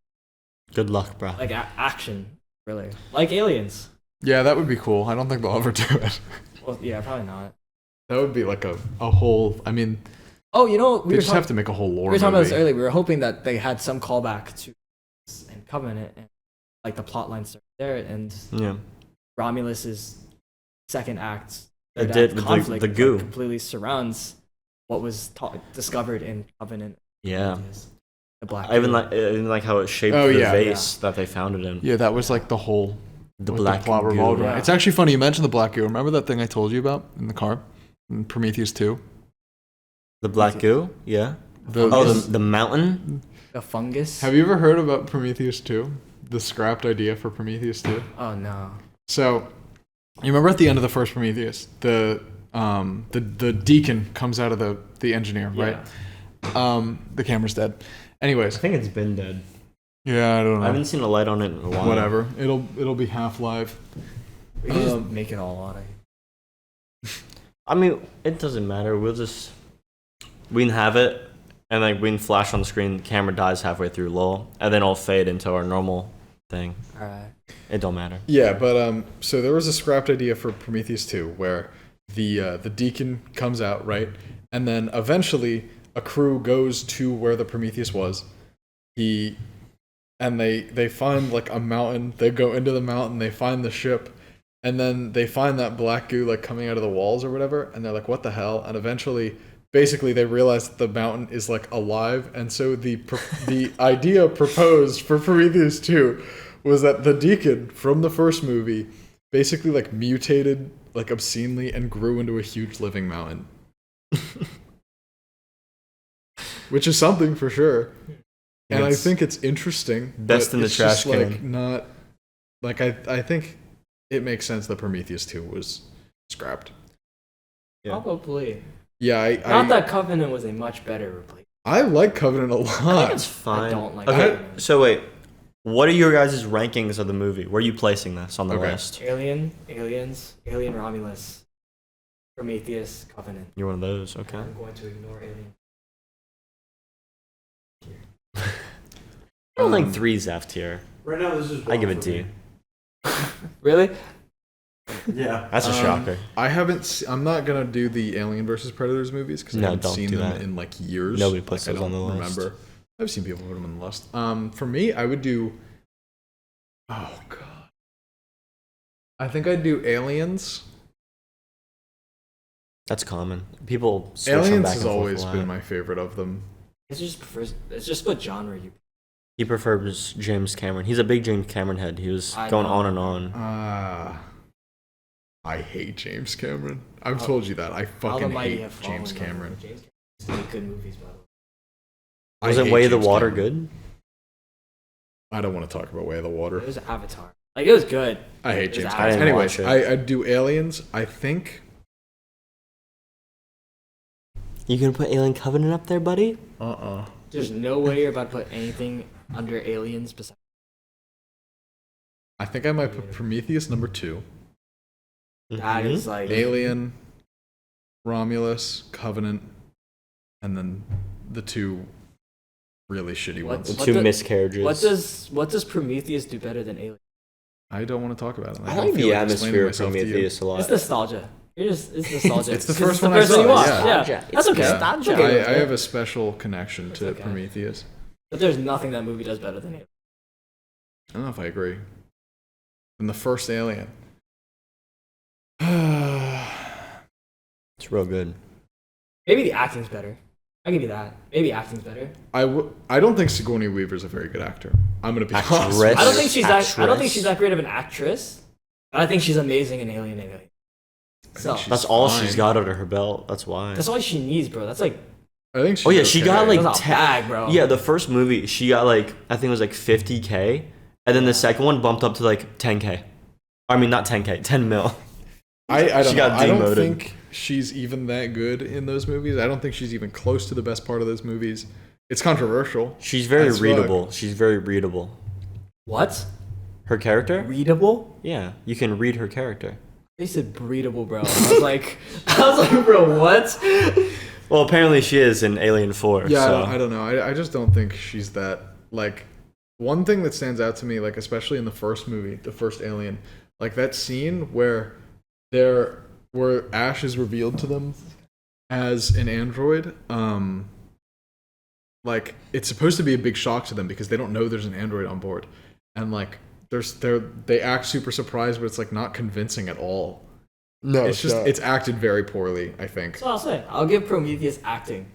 S3: Good luck, bro.
S4: like action thriller, like Aliens.
S1: Yeah, that would be cool. I don't think they'll ever do it.
S4: Well, yeah, probably not.
S1: That would be like a whole. I mean,
S4: Oh, you know,
S1: they just have to make a whole lore
S4: we were talking about this
S1: movie.
S4: earlier. We were hoping that they had some callback to and Covenant, and like the plot lines there, and
S3: Yeah.
S4: Romulus's second act.
S3: It
S4: third
S3: did
S4: act
S3: with
S4: conflict,
S3: the
S4: like,
S3: goo.
S4: completely surrounds what was discovered in Covenant.
S3: Yeah.
S4: The black.
S3: I even
S4: goo.
S3: like how it shaped
S1: Oh,
S3: the
S1: yeah.
S3: vase that they found it in.
S1: Yeah, that was like the whole
S3: The
S1: what
S3: black
S1: plot
S3: goo.
S1: revolved around.
S4: Yeah.
S1: It's actually funny you mentioned the black goo. Remember that thing I told you about in the car? in Prometheus 2?
S3: The black goo? Yeah. The mountain?
S4: The fungus.
S1: Have you ever heard about Prometheus 2? The scrapped idea for Prometheus 2?
S4: Oh no.
S1: So, you remember at the end of the first Prometheus, the deacon comes out of the engineer, right? The camera's dead. Anyways,
S3: I think it's been dead.
S1: yeah, I don't know.
S3: I haven't seen a light on it in a while.
S1: Whatever. It'll be half live.
S4: We can just make it all auto.
S3: I mean, it doesn't matter. We can have it, and like we can flash on the screen. The camera dies halfway through, lol, and then it'll fade into our normal thing.
S4: All right.
S3: It don't matter.
S1: Yeah, but so there was a scrapped idea for Prometheus 2 where the deacon comes out, right? And then eventually a crew goes to where the Prometheus was. They find like a mountain. They go into the mountain, they find the ship, and then they find that black goo like coming out of the walls or whatever, and they're like, what the hell? And eventually basically they realize that the mountain is like alive, and so the idea proposed for Prometheus 2 was that the deacon from the first movie basically like mutated like obscenely and grew into a huge living mountain. Which is something for sure. And I think it's interesting.
S3: Best in the trash can.
S1: Like not like I think it makes sense that Prometheus 2 was scrapped.
S3: Yeah.
S4: Probably.
S1: Yeah,
S4: Not that Covenant was a much better replacement.
S1: I like Covenant a
S3: I think
S1: lot.
S3: it's fine.
S4: I don't like
S3: Okay,
S4: Covenant.
S3: so wait. What are your guys' rankings of the movie? Where are you placing this on the
S1: Okay.
S3: list?
S4: Aliens, Alien Romulus, Prometheus, Covenant.
S3: You're one of those, okay.
S4: I'm going to ignore Alien.
S3: I don't think 3's F tier.
S2: Right now, this is.
S3: I give it D.
S4: Really?
S2: Yeah.
S3: That's a shocker.
S1: I'm not gonna do the Alien versus Predators movies because I
S3: No,
S1: haven't
S3: don't
S1: seen
S3: do
S1: them
S3: that.
S1: in like years.
S3: Nobody puts
S1: Like,
S3: those on the list.
S1: remember. I've seen people put them on the list. For me, I would do. Oh god. I think I'd do Aliens.
S3: That's common. People switch them
S1: Aliens
S3: back
S1: has
S3: and forth
S1: always
S3: a lot.
S1: been my favorite of them.
S4: It's just what genre you.
S3: He prefers James Cameron. He's a big James Cameron head. He was
S4: I
S3: going
S4: know.
S3: on and on.
S1: I hate James Cameron. I've told you that. I fucking hate James Cameron.
S4: James Cameron used to make good movies, by the way.
S3: Wasn't
S1: hate
S3: Way of the
S1: James
S3: Water
S1: Cameron.
S3: good?
S1: I don't want to talk about Way of the Water.
S4: It was Avatar. Like it was good.
S1: I hate
S4: It was
S1: James
S4: Avatar.
S1: Cameron.
S3: watch
S1: Anyways,
S3: it.
S1: I'd do Aliens. I think.
S3: You gonna put Alien Covenant up there, buddy?
S4: There's no way you're about to put anything under Aliens besides.
S1: I think I might put Prometheus number 2.
S4: That is like.
S1: Alien, Romulus, Covenant, and then the 2 really shitty
S4: What-
S1: ones.
S3: The two miscarriages.
S4: What does Prometheus do better than Alien?
S1: I don't want to talk about it.
S3: I
S1: don't
S3: like
S1: feel
S3: the
S1: explaining
S3: atmosphere of
S1: myself to you.
S3: One a lot.
S4: It's nostalgia. It's nostalgia.
S1: It's the
S4: 'Cause
S1: first one I saw,
S4: you watched.
S1: yeah.
S4: That's okay.
S1: Yeah.
S4: That's okay.
S1: I have a special connection to
S4: okay.
S1: Prometheus.
S4: But there's nothing that movie does better than Alien.
S1: I don't know if I agree. And the first Alien.
S3: It's real good.
S4: Maybe the acting's better. I'll give you that. Maybe acting's better.
S1: I don't think Sigourney Weaver's a very good actor. I'm gonna be
S3: Actress.
S1: honest. with
S4: I don't
S1: you.
S4: think she's that. I don't think she's that great of an actress. But I think she's amazing in Alien. So
S1: she's
S3: That's all
S1: fine.
S3: she's got under her belt. That's why.
S4: that's all she needs, bro. That's like
S1: I think she's
S3: Oh yeah, she
S1: okay.
S3: got like
S4: That's a bag, bro.
S3: Yeah, the first movie she got like I think it was like 50K, and then the second one bumped up to like 10K. I mean not 10K, 10 mil.
S1: I don't
S3: She
S1: know.
S3: got
S1: I don't
S3: demoted.
S1: think she's even that good in those movies. I don't think she's even close to the best part of those movies. It's controversial.
S3: She's very
S1: As fuck.
S3: readable. She's very readable.
S4: what?
S3: Her character?
S4: Readable?
S3: Yeah, you can read her character.
S4: They said breedable, bro. I was like, bro, what?
S3: Well, apparently she is in Alien 4.
S1: Yeah,
S3: so.
S1: I don't know. I just don't think she's that. Like, one thing that stands out to me, like especially in the first movie, the first Alien, like that scene where Ash is revealed to them as an android. Like it's supposed to be a big shock to them because they don't know there's an android on board, and like they act super surprised, but it's like not convincing at all.
S3: No,
S1: It's just it's acted very poorly, I think.
S4: So I'll say, I'll give Prometheus acting.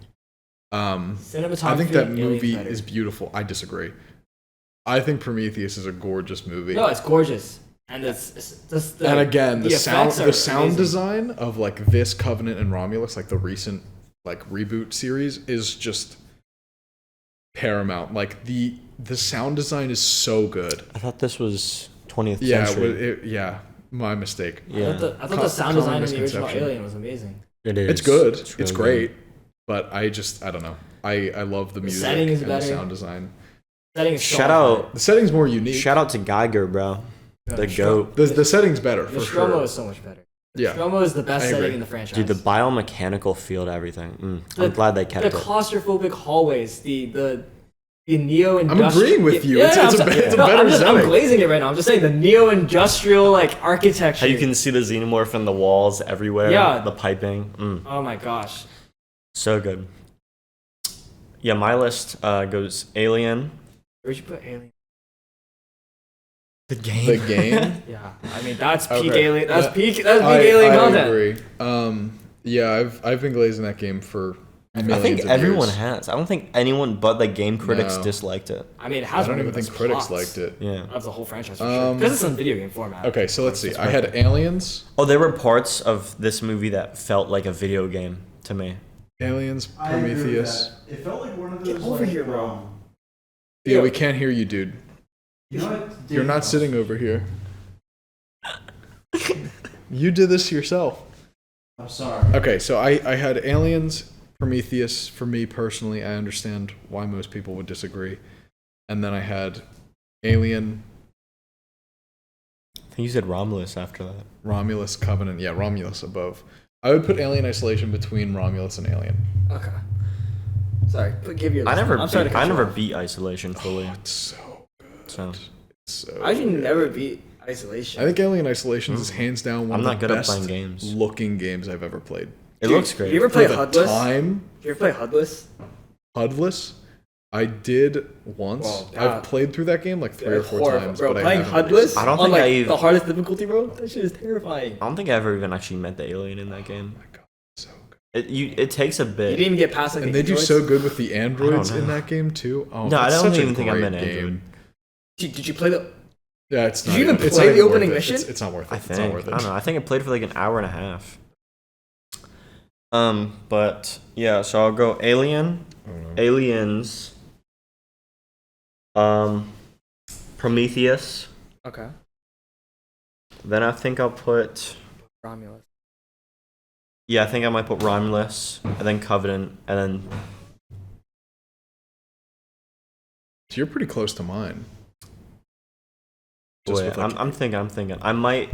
S4: Cinematography.
S1: I think that
S4: Alien's
S1: movie
S4: better.
S1: is beautiful. I disagree. I think Prometheus is a gorgeous movie.
S4: No, it's gorgeous. And it's
S1: And again, the sound
S4: amazing.
S1: design of like this Covenant and Romulus, like the recent like reboot series, is just paramount. Like the sound design is so good.
S3: I thought this was 20th
S1: Yeah,
S3: century.
S1: my mistake.
S3: Yeah.
S4: I thought the sound
S1: Common
S4: design in the original
S1: misconception.
S4: Alien was amazing.
S3: It is.
S1: It's good.
S3: really
S1: It's great. But I don't know. I love the music
S4: setting is
S1: and
S4: better.
S1: the sound design.
S4: Setting is so
S3: Shout
S4: much
S3: out,
S1: The setting's more unique.
S3: shout out to Geiger, bro.
S4: better.
S3: The goat.
S1: The setting's better
S4: The
S1: for
S4: Nostromo
S1: sure.
S4: is so much better.
S1: Yeah.
S4: Nostromo is the best
S1: I
S4: setting
S1: agree.
S4: in the franchise.
S3: Dude, the biomechanical feel to everything.
S4: The-
S3: I'm glad they kept
S4: the
S3: it.
S4: claustrophobic hallways, the neo-industrial.
S1: I'm agreeing with you. It's a better
S4: I'm
S1: setting.
S4: glazing it right now. I'm just saying the neo-industrial like architecture.
S3: How you can see the xenomorph in the walls everywhere.
S4: Yeah.
S3: The piping.
S4: Oh my gosh.
S3: So good. Yeah, my list goes Alien.
S4: Where'd you put Alien?
S3: The game.
S1: The game.
S4: Yeah, I mean that's peak
S1: Okay.
S4: Alien. That's
S1: Yeah.
S4: peak. That's peak Alien
S1: I
S4: content.
S1: agree. Yeah, I've been glazing that game for
S3: I
S1: millions
S3: think
S1: of
S3: everyone
S1: years.
S3: has. I don't think anyone but the game critics
S1: No.
S3: disliked it.
S4: I mean, it
S1: I
S4: has
S1: don't
S4: one of
S1: even
S4: the
S1: think
S4: best
S1: critics
S4: plots
S1: liked it.
S3: Yeah.
S4: of the whole franchise for sure. Because it's in video game format.
S1: Okay, so let's see. I had Aliens,
S3: Oh, there were parts of this movie that felt like a video game to me.
S1: Aliens, Prometheus.
S2: It felt like one of
S4: Get
S2: those.
S4: over
S2: like,
S4: here, bro.
S1: Yeah, we can't hear you, dude.
S2: You know what?
S1: You're not sitting over here. You did this yourself.
S2: I'm sorry.
S1: Okay, so I had Aliens, Prometheus. For me personally, I understand why most people would disagree. And then I had Alien,
S3: I think you said Romulus after that.
S1: Romulus, Covenant. Yeah, Romulus above. I would put Alien Isolation between Romulus and Alien.
S4: Okay. Sorry, but give your.
S3: I
S4: list.
S3: never
S4: I'm sorry to cut
S3: I
S4: you
S3: never
S4: off.
S3: beat Isolation fully.
S1: Oh, it's so good.
S3: So
S1: It's so
S4: I should
S1: good.
S4: never beat Isolation.
S1: I think Alien Isolation is hands down one
S3: I'm
S1: of
S3: not
S1: the
S3: good at
S1: best
S3: playing games.
S1: looking games I've ever played.
S3: It
S4: Dude,
S3: looks great.
S4: You ever play
S1: For the
S4: HUDless?
S1: time,
S4: You ever play HUDless?
S1: HUDless, I did once.
S4: Well,
S1: I've played through that game like 3 or 4
S4: Horrible,
S1: times,
S4: bro.
S1: but
S4: Playing
S1: I haven't
S4: HUDless
S1: recently.
S3: I don't
S4: on
S3: think
S4: like
S3: I even-
S4: the hardest difficulty, bro. That shit is terrifying.
S3: I don't think I ever even actually met the alien in that game.
S1: Oh my god, so good.
S3: It takes a
S4: You
S3: bit.
S4: didn't even get past like
S1: And
S4: the
S1: they do
S4: androids?
S1: so good with the androids
S3: know.
S1: in that game too. Oh,
S3: No, I
S1: it's
S3: don't
S1: such a
S3: even think I'm
S1: great
S3: an
S1: game.
S3: android.
S4: Did you play the?
S1: Yeah, it's
S4: Did
S1: not
S4: you even
S1: it's
S4: play
S1: not
S4: the
S1: even
S4: opening
S1: worth it.
S4: mission?
S1: It's not worth it.
S3: I
S1: It's not
S3: think.
S1: worth
S3: I
S1: it.
S3: don't know. I think I played for like an hour and a half. But yeah, so I'll go Alien,
S1: Oh, no.
S3: Aliens, Prometheus.
S4: Okay.
S3: Then I think I'll put.
S4: Romulus.
S3: Yeah, I think I might put Romulus, and then Covenant, and then
S1: So you're pretty close to mine. Just
S3: wait.
S1: with, like-
S3: I'm thinking. I might.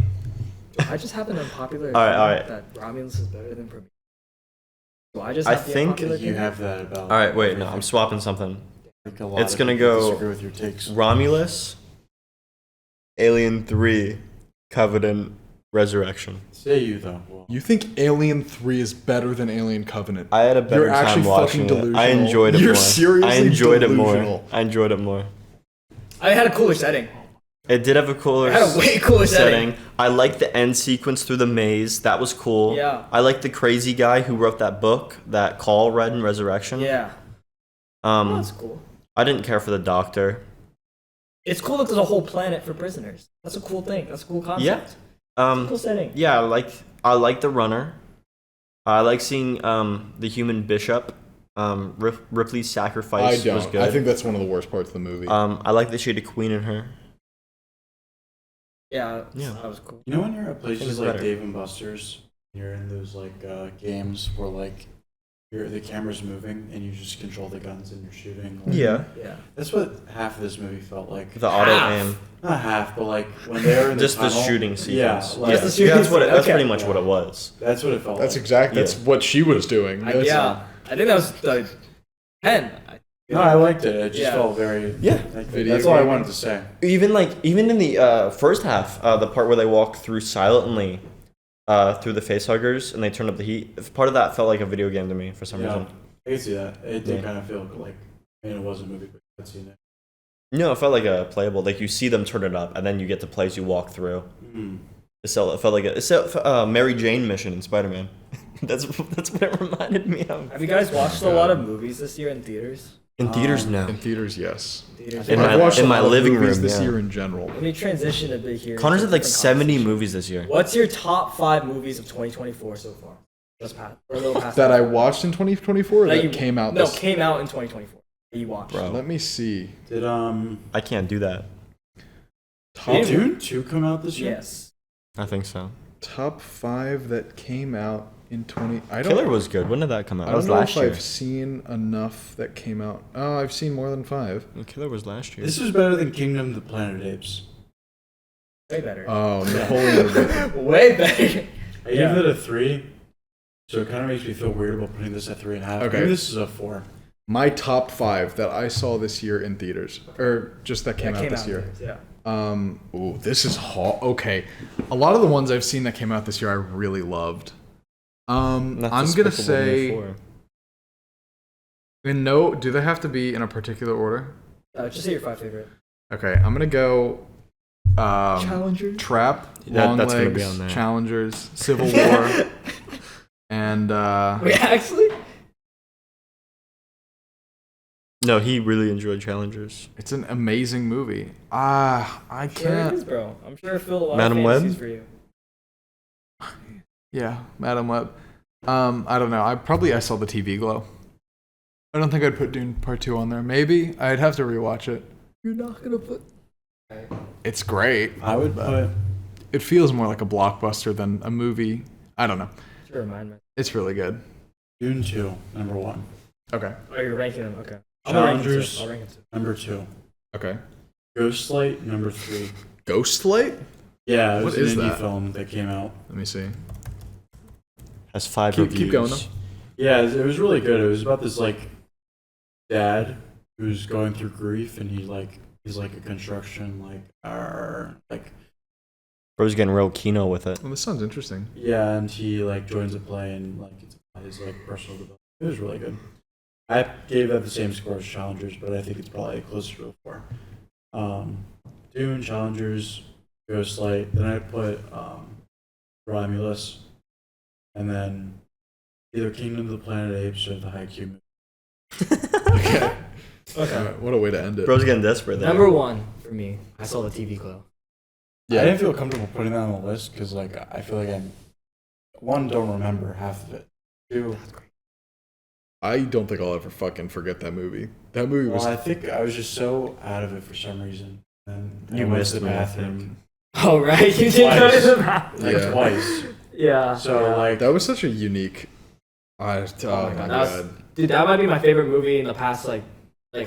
S4: I just have an unpopular
S3: All right,
S4: opinion
S3: all right.
S4: that Romulus is better than Prometheus. So I just
S3: I
S4: have the
S3: think
S4: unpopular
S2: You
S4: opinion.
S2: have that about.
S3: All right, wait. No, I'm swapping something.
S2: Like a lot
S3: It's
S2: of
S3: gonna
S2: people
S3: go-
S2: disagree with your takes.
S3: Romulus, Alien 3, Covenant, Resurrection.
S2: Say you though. Well,
S1: You think Alien 3 is better than Alien Covenant?
S3: I had a better
S1: You're
S3: time
S1: actually
S3: watching
S1: fucking
S3: it.
S1: delusional.
S3: I enjoyed it
S1: You're
S3: more.
S1: seriously
S3: I enjoyed
S1: delusional.
S3: it more. I enjoyed it more.
S4: I had a cooler setting.
S3: It did have a cooler
S4: It had a way cooler setting.
S3: I liked the end sequence through the maze. That was cool.
S4: Yeah.
S3: I liked the crazy guy who wrote that book that Call read in Resurrection.
S4: Yeah. Oh, that's
S3: Um,
S4: cool.
S3: I didn't care for the doctor.
S4: It's cool that there's a whole planet for prisoners. That's a cool thing. That's a cool concept.
S3: Yeah.
S4: Cool setting.
S3: Yeah, I like the runner. I like seeing the human bishop. Ripley's
S1: I
S3: sacrifice was
S1: don't.
S3: good.
S1: I think that's one of the worst parts of the movie.
S3: I like that she had a queen in her.
S4: Yeah.
S3: Yeah.
S4: That was cool.
S2: you know when you're at
S3: it's
S2: places like
S3: better.
S2: Dave and Buster's, you're in those like games where like the camera's moving and you just control the guns and you're shooting. Like,
S3: Yeah.
S4: Yeah.
S2: That's what half of this movie felt like.
S3: The auto
S4: Half.
S3: aim.
S2: Not half, but like when they were in the
S3: Just the
S2: tunnel,
S3: shooting
S2: Yeah,
S3: sequence.
S2: like,
S4: Just the shooting
S3: That's what. That's
S4: Okay.
S3: pretty much what it was.
S2: that's what it felt
S1: that's
S2: like.
S1: exactly. That's
S3: Yeah.
S1: what she was doing. That's-
S4: Yeah. I think that was the 10.
S2: No, I liked it. It just
S4: Yeah.
S2: felt very.
S3: Yeah.
S2: Like,
S1: Video
S2: that's all I
S1: game.
S2: wanted to say.
S3: Even in the first half, the part where they walk through silently, through the facehuggers and they turn up the heat. Part of that felt like a video game to me for some
S2: Yeah,
S3: reason.
S2: I can see that. It did
S3: Yeah.
S2: kind of feel like, I mean, it was a movie, but I'd seen it.
S3: No, it felt like a playable. Like you see them turn it up, and then you get to play as you walk through. It felt like a Mary Jane mission in Spider-Man. that's what it reminded me of.
S4: Have you guys watched a lot of movies this year in theaters?
S3: In theaters, no.
S1: In theaters, yes.
S4: Theaters.
S3: In
S1: I've watched a
S3: my
S1: lot of
S3: living
S1: movies
S3: room
S1: this
S3: yeah.
S1: year in general.
S4: Let me transition a bit here.
S3: Connor's
S4: to
S3: had like
S4: different
S3: 70
S4: conversations.
S3: movies this year.
S4: What's your top 5 movies of 2024 so far? Just past, or a little past
S1: That I watched in 2024 or that
S4: you,
S1: came out
S4: No,
S1: this
S4: came out in 2024. That you watched.
S3: Bro.
S1: Let me see.
S2: Did
S3: I can't do that.
S1: Top
S2: Dune 2 come out this year?
S4: Yes.
S3: I think so.
S1: top 5 that came out in 20. I
S3: Killer
S1: don't.
S3: was good. When did that come out?
S1: I
S3: That was
S1: don't know
S3: last
S1: if
S3: year.
S1: I've seen enough that came out. Oh, I've seen more than 5.
S3: Killer was last year.
S2: This was better than Kingdom of the Planet of the Apes.
S4: Way better.
S1: Oh, Napoleon.
S4: Way better.
S2: I gave it a 3, so it kind of makes me feel weird about putting this at 3.5.
S1: Okay.
S2: Maybe this is a 4.
S1: My top 5 that I saw this year in theaters, or just that came out this year.
S4: Yeah.
S1: Ooh, this is hot. Okay, a lot of the ones I've seen that came out this year I really loved. I'm gonna say do they have to be in a particular order?
S4: Just say your 5 favorite.
S1: Okay, I'm gonna go
S4: Challenger.
S1: Trap,
S3: That's
S1: Long
S3: gonna be
S1: Legs,
S3: on there.
S1: Challengers, Civil War, and
S4: Wait, actually?
S3: No, he really enjoyed Challengers.
S1: it's an amazing movie. I
S4: Sure it
S1: can't.
S4: is, bro. I'm sure it filled a lot
S3: Madam
S4: of
S3: Web?
S4: fantasies for you.
S1: Yeah, Madam Web. I don't know. I saw the TV Glow. I don't think I'd put Dune Part 2 on there. Maybe I'd have to rewatch it.
S4: You're not gonna put.
S1: It's great.
S2: I would put.
S1: It feels more like a blockbuster than a movie. I don't know.
S4: To remind me.
S1: It's really good.
S2: Dune 2, number 1.
S1: Okay.
S4: Oh, you're ranking them. Okay.
S2: Challengers,
S4: I'll rank them too.
S2: number 2.
S1: Okay.
S2: Ghostlight, number 3.
S1: Ghostlight?
S2: Yeah, it
S1: What
S2: was an
S1: is
S2: indie
S1: that?
S2: film that came out.
S1: Let me see.
S3: Has 5
S1: Keep
S3: reviews.
S1: going, though.
S2: Yeah, it was really good. It was about this like dad who's going through grief, and he's like a construction like
S3: Bro's getting real kino with it.
S1: Well, this sounds interesting.
S2: yeah, and he like joins a play and like it's his like personal development. It was really good. I gave that the same score as Challengers, but I think it's probably closer to a 4. Dune, Challengers, Ghostlight. Then I put Romulus, and then either Kingdom of the Planet of the Apes or the Haikyuu movie.
S1: Okay.
S4: Okay.
S1: What a way to end it.
S3: Bro's getting desperate there.
S4: Number 1 for me. I saw the TV Glow.
S2: I didn't feel comfortable putting that on the list because like I feel like don't remember half of it. 2,
S1: I don't think I'll ever fucking forget that movie. That movie was.
S2: well, I think I was just so out of it for some reason. And
S3: You
S2: I went
S3: missed
S2: to the
S3: me, I
S2: bathroom
S4: Oh, right. You did go to the bathroom.
S2: like
S1: Yeah.
S2: twice.
S4: Yeah.
S2: So like
S1: That was such a unique. Oh my
S4: my
S1: god.
S4: God. Dude, that might be my favorite movie in the past like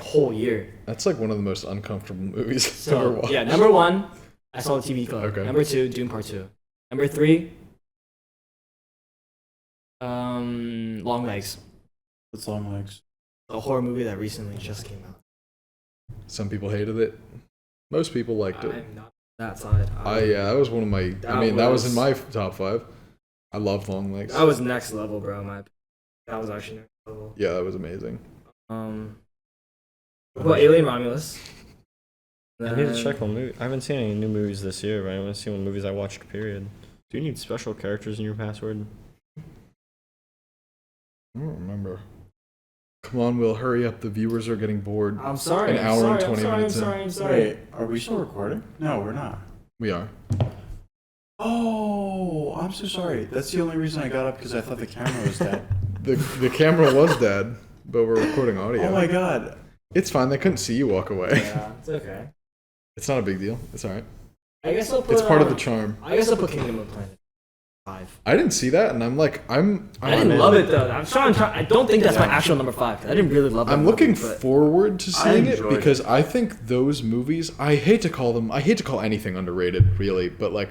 S4: whole year.
S1: That's like one of the most uncomfortable movies I've ever
S4: So
S1: watched.
S4: yeah, number 1, I saw the TV Glow.
S1: Okay.
S4: Number 2, Dune Part 2. Number 3, Long Legs,
S2: it's Long Legs.
S4: a horror movie that recently just came out.
S1: Some people hated it. Most people liked it.
S4: I'm not that side.
S1: That was one of my.
S4: That
S1: that was
S4: was-
S1: in my top 5. I loved Long Legs.
S4: That was next level, bro. That was actually next level.
S1: Yeah, that was amazing.
S4: Well, Alien Romulus.
S3: I need to check on movie. I haven't seen any new movies this year, but I haven't seen what movies I watched, period. Do you need special characters in your password?
S1: I don't remember. Come on, Will, hurry up. The viewers are getting bored.
S4: I'm sorry.
S1: An
S4: I'm
S1: hour and
S4: sorry,
S1: 20 minutes in.
S4: I'm sorry.
S2: Wait, are we still recording? No, we're not.
S1: We are.
S2: Oh, I'm so sorry. That's the only reason I got up because I thought the camera was dead.
S1: The camera was dead, but we're recording audio.
S2: Oh my god.
S1: It's fine. They couldn't see you walk away.
S4: Yeah, it's okay.
S1: It's not a big deal. It's all right.
S4: I guess I'll put.
S1: It's part of the charm.
S4: I guess I'll put Kingdom of the Planet 5.
S1: I didn't see that, and I'm like,
S4: I didn't love it though. I'm trying. I don't think that's my actual number 5. 'Cause I didn't really love that
S1: I'm
S4: movie,
S1: looking
S4: but
S1: forward to seeing it
S2: enjoyed
S1: because I think those movies. I hate to call anything underrated, really, but like,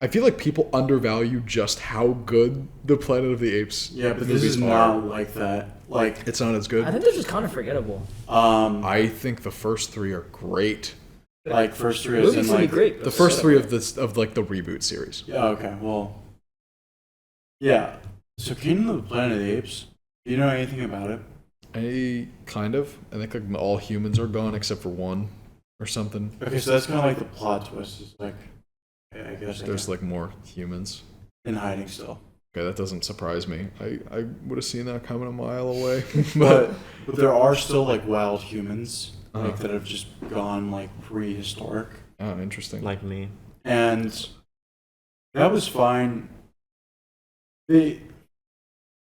S1: I feel like people undervalue just how good the Planet of the Apes
S2: Yeah, but this
S1: movies
S2: is not like that. Like,
S1: It's not as good.
S4: I think they're just kind of forgettable.
S1: I think the first 3 are great.
S2: like first 3
S4: The
S2: is
S4: movie's
S2: in
S4: gonna be
S2: like
S4: great.
S1: The first 3 of like the reboot series.
S2: Yeah, okay, well, yeah. So Kingdom of the Planet of the Apes. Do you know anything about it?
S1: I kind of. I think like all humans are gone except for one or something.
S2: Okay, so that's kind of like the plot twist. Is like, I guess
S1: There's like more humans.
S2: in hiding still.
S1: Okay, that doesn't surprise me. I would have seen that coming a mile away.
S2: But there are still like wild humans like that have just gone like prehistoric.
S1: Oh, interesting.
S3: Like me.
S2: And that was fine. I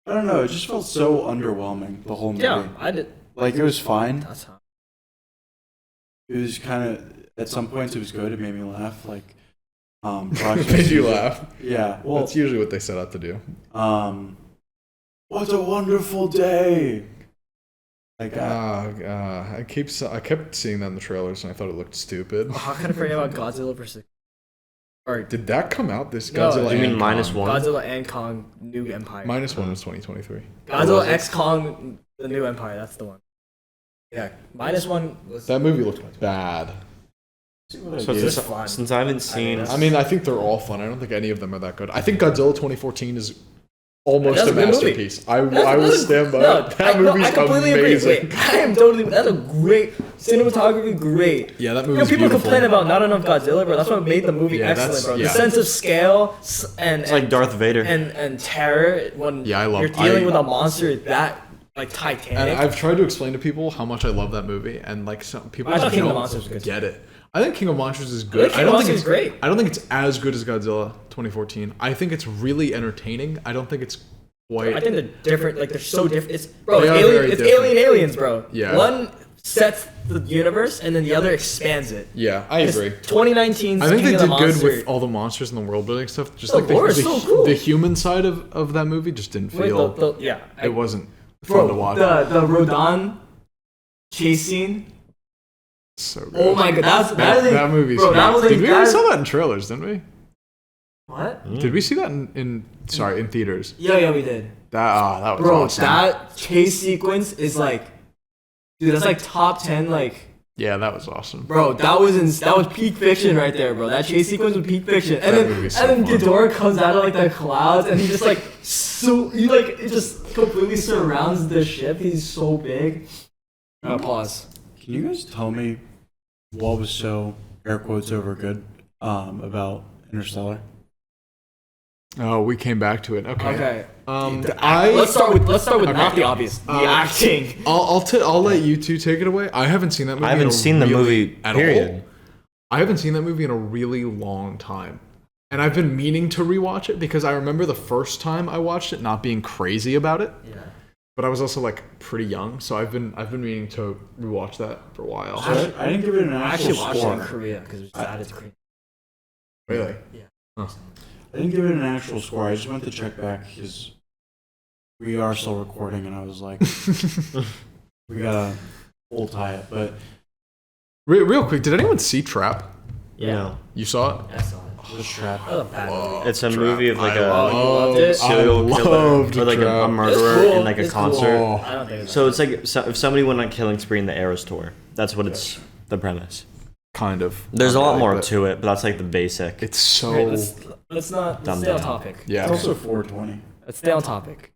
S2: don't know, it just felt so underwhelming, the whole movie.
S4: Yeah, I did.
S2: Like, it was fine.
S4: That's how.
S2: It was kind of, at some points it was good, it made me laugh. Like,
S1: Made you laugh.
S2: Yeah. Well,
S1: That's usually what they set out to do.
S2: what a wonderful day! Like,
S1: I kept seeing that in the trailers and I thought it looked stupid.
S4: How can I forget about Godzilla versus? Or
S1: Did that come out this
S4: No,
S1: Godzilla?
S3: you mean
S1: and
S3: minus
S1: Kong?
S3: one?
S4: Godzilla and Kong New Empire.
S1: -1 was 2023.
S4: Godzilla X Kong the New Empire. That's the one. Yeah, -1 was.
S1: That movie looked bad.
S3: So
S4: It's
S3: since,
S4: just fun.
S3: since I haven't seen,
S4: that's-
S1: I mean, I think they're all fun. I don't think any of them are that good. I think Godzilla 2014 is almost
S4: That's
S1: a
S4: a good movie.
S1: masterpiece. I will stand by it. That movie's
S4: I completely
S1: amazing.
S4: agree. Wait, I am totally. That's a great cinematography. Great.
S1: Yeah, that
S4: You know,
S1: movie's
S4: people
S1: beautiful.
S4: complain about not enough Godzilla, bro. That's what made the movie
S1: Yeah,
S4: excellent,
S1: that's-
S4: bro.
S1: yeah.
S4: The sense of scale and
S3: it's like Darth Vader.
S4: and terror when
S1: Yeah, I love-
S4: you're dealing
S1: I-
S4: with a monster that like Titanic.
S1: And I've tried to explain to people how much I love that movie, and like some people
S4: I thought King of
S1: don't
S4: Monsters was good.
S1: get it. I think King of Monsters is good.
S4: King of Monsters is
S1: it's
S4: great.
S1: I don't think it's as good as Godzilla 2014. I think it's really entertaining. I don't think it's quite.
S4: I think they're different. Like they're so different. It's bro.
S1: They
S4: It's
S1: are
S4: alien.
S1: very
S4: It's
S1: different.
S4: Alien Aliens, bro.
S1: Yeah.
S4: One sets the universe, and then the other expands it.
S1: Yeah, I
S4: It's
S1: agree.
S4: 2019's
S1: I think
S4: King
S1: they
S4: of the
S1: did good
S4: Monster.
S1: with all the monsters and the world building stuff. Just
S4: The
S1: like
S4: lore is so cool.
S1: the human side of that movie just didn't
S4: Wait,
S1: feel.
S4: yeah.
S1: It wasn't
S4: Bro,
S1: fun to watch.
S4: the Rodan chase scene.
S1: So good.
S4: Oh my god,
S1: that movie's.
S4: bro, that was
S1: Did we
S4: that
S1: already
S4: is-
S1: saw that in trailers? Didn't we?
S4: What?
S1: Did we see that in theaters?
S4: Yeah, we did.
S1: That was
S4: Bro,
S1: awesome.
S4: that chase sequence is like, dude, that's like top 10. Like,
S1: Yeah, that was awesome.
S4: bro, that was peak fiction right there, bro. That chase sequence was peak fiction. And
S1: That
S4: then
S1: movie's so
S4: and then
S1: fun.
S4: Ghidorah comes out of like the clouds, and he just like it just completely surrounds the ship. He's so big. Pause.
S2: can you guys tell me what was so, air quotes over good, about Interstellar?
S1: Oh, we came back to it. Okay.
S4: Okay.
S1: Let's
S4: Let's start with
S1: Okay.
S4: not the obvious. The acting.
S1: I'll let you two take it away. I haven't seen that movie.
S3: I haven't seen the movie,
S1: at
S3: period.
S1: all. I haven't seen that movie in a really long time. And I've been meaning to rewatch it because I remember the first time I watched it not being crazy about it.
S4: Yeah.
S1: But I was also like pretty young, so I've been meaning to rewatch that for a while.
S2: So I didn't give it an
S4: I
S2: actual
S4: actually watched it in
S2: score.
S4: Korea because it's sad. It's Korean.
S1: Really?
S2: I didn't give it an actual score. I just went to check back because we are still recording, and I was like, we gotta full tie it. But
S1: Real quick, did anyone see Trap?
S3: You know,
S1: You saw it?
S4: I saw it.
S2: the trap.
S4: That was a bad movie.
S3: it's a
S1: Trap.
S3: movie of like
S1: I
S3: a
S4: loved it.
S3: serial
S1: I
S3: killer
S1: loved
S3: or like a
S1: Trap.
S3: murderer
S4: It's cool.
S3: in like a
S4: It's cool.
S3: concert.
S1: Oh.
S4: I don't think it's
S3: So it's like if somebody went on killing spree in the Eras tour. That's what it's the premise.
S1: Kind of.
S3: There's a
S1: Not
S3: lot
S1: really,
S3: more
S1: but
S3: to it, but that's like the basic.
S1: It's so.
S4: Okay, let's not
S3: Dumb
S4: stay on
S3: down.
S4: topic.
S1: Yeah.
S2: It's also 420.
S4: Let's stay on topic.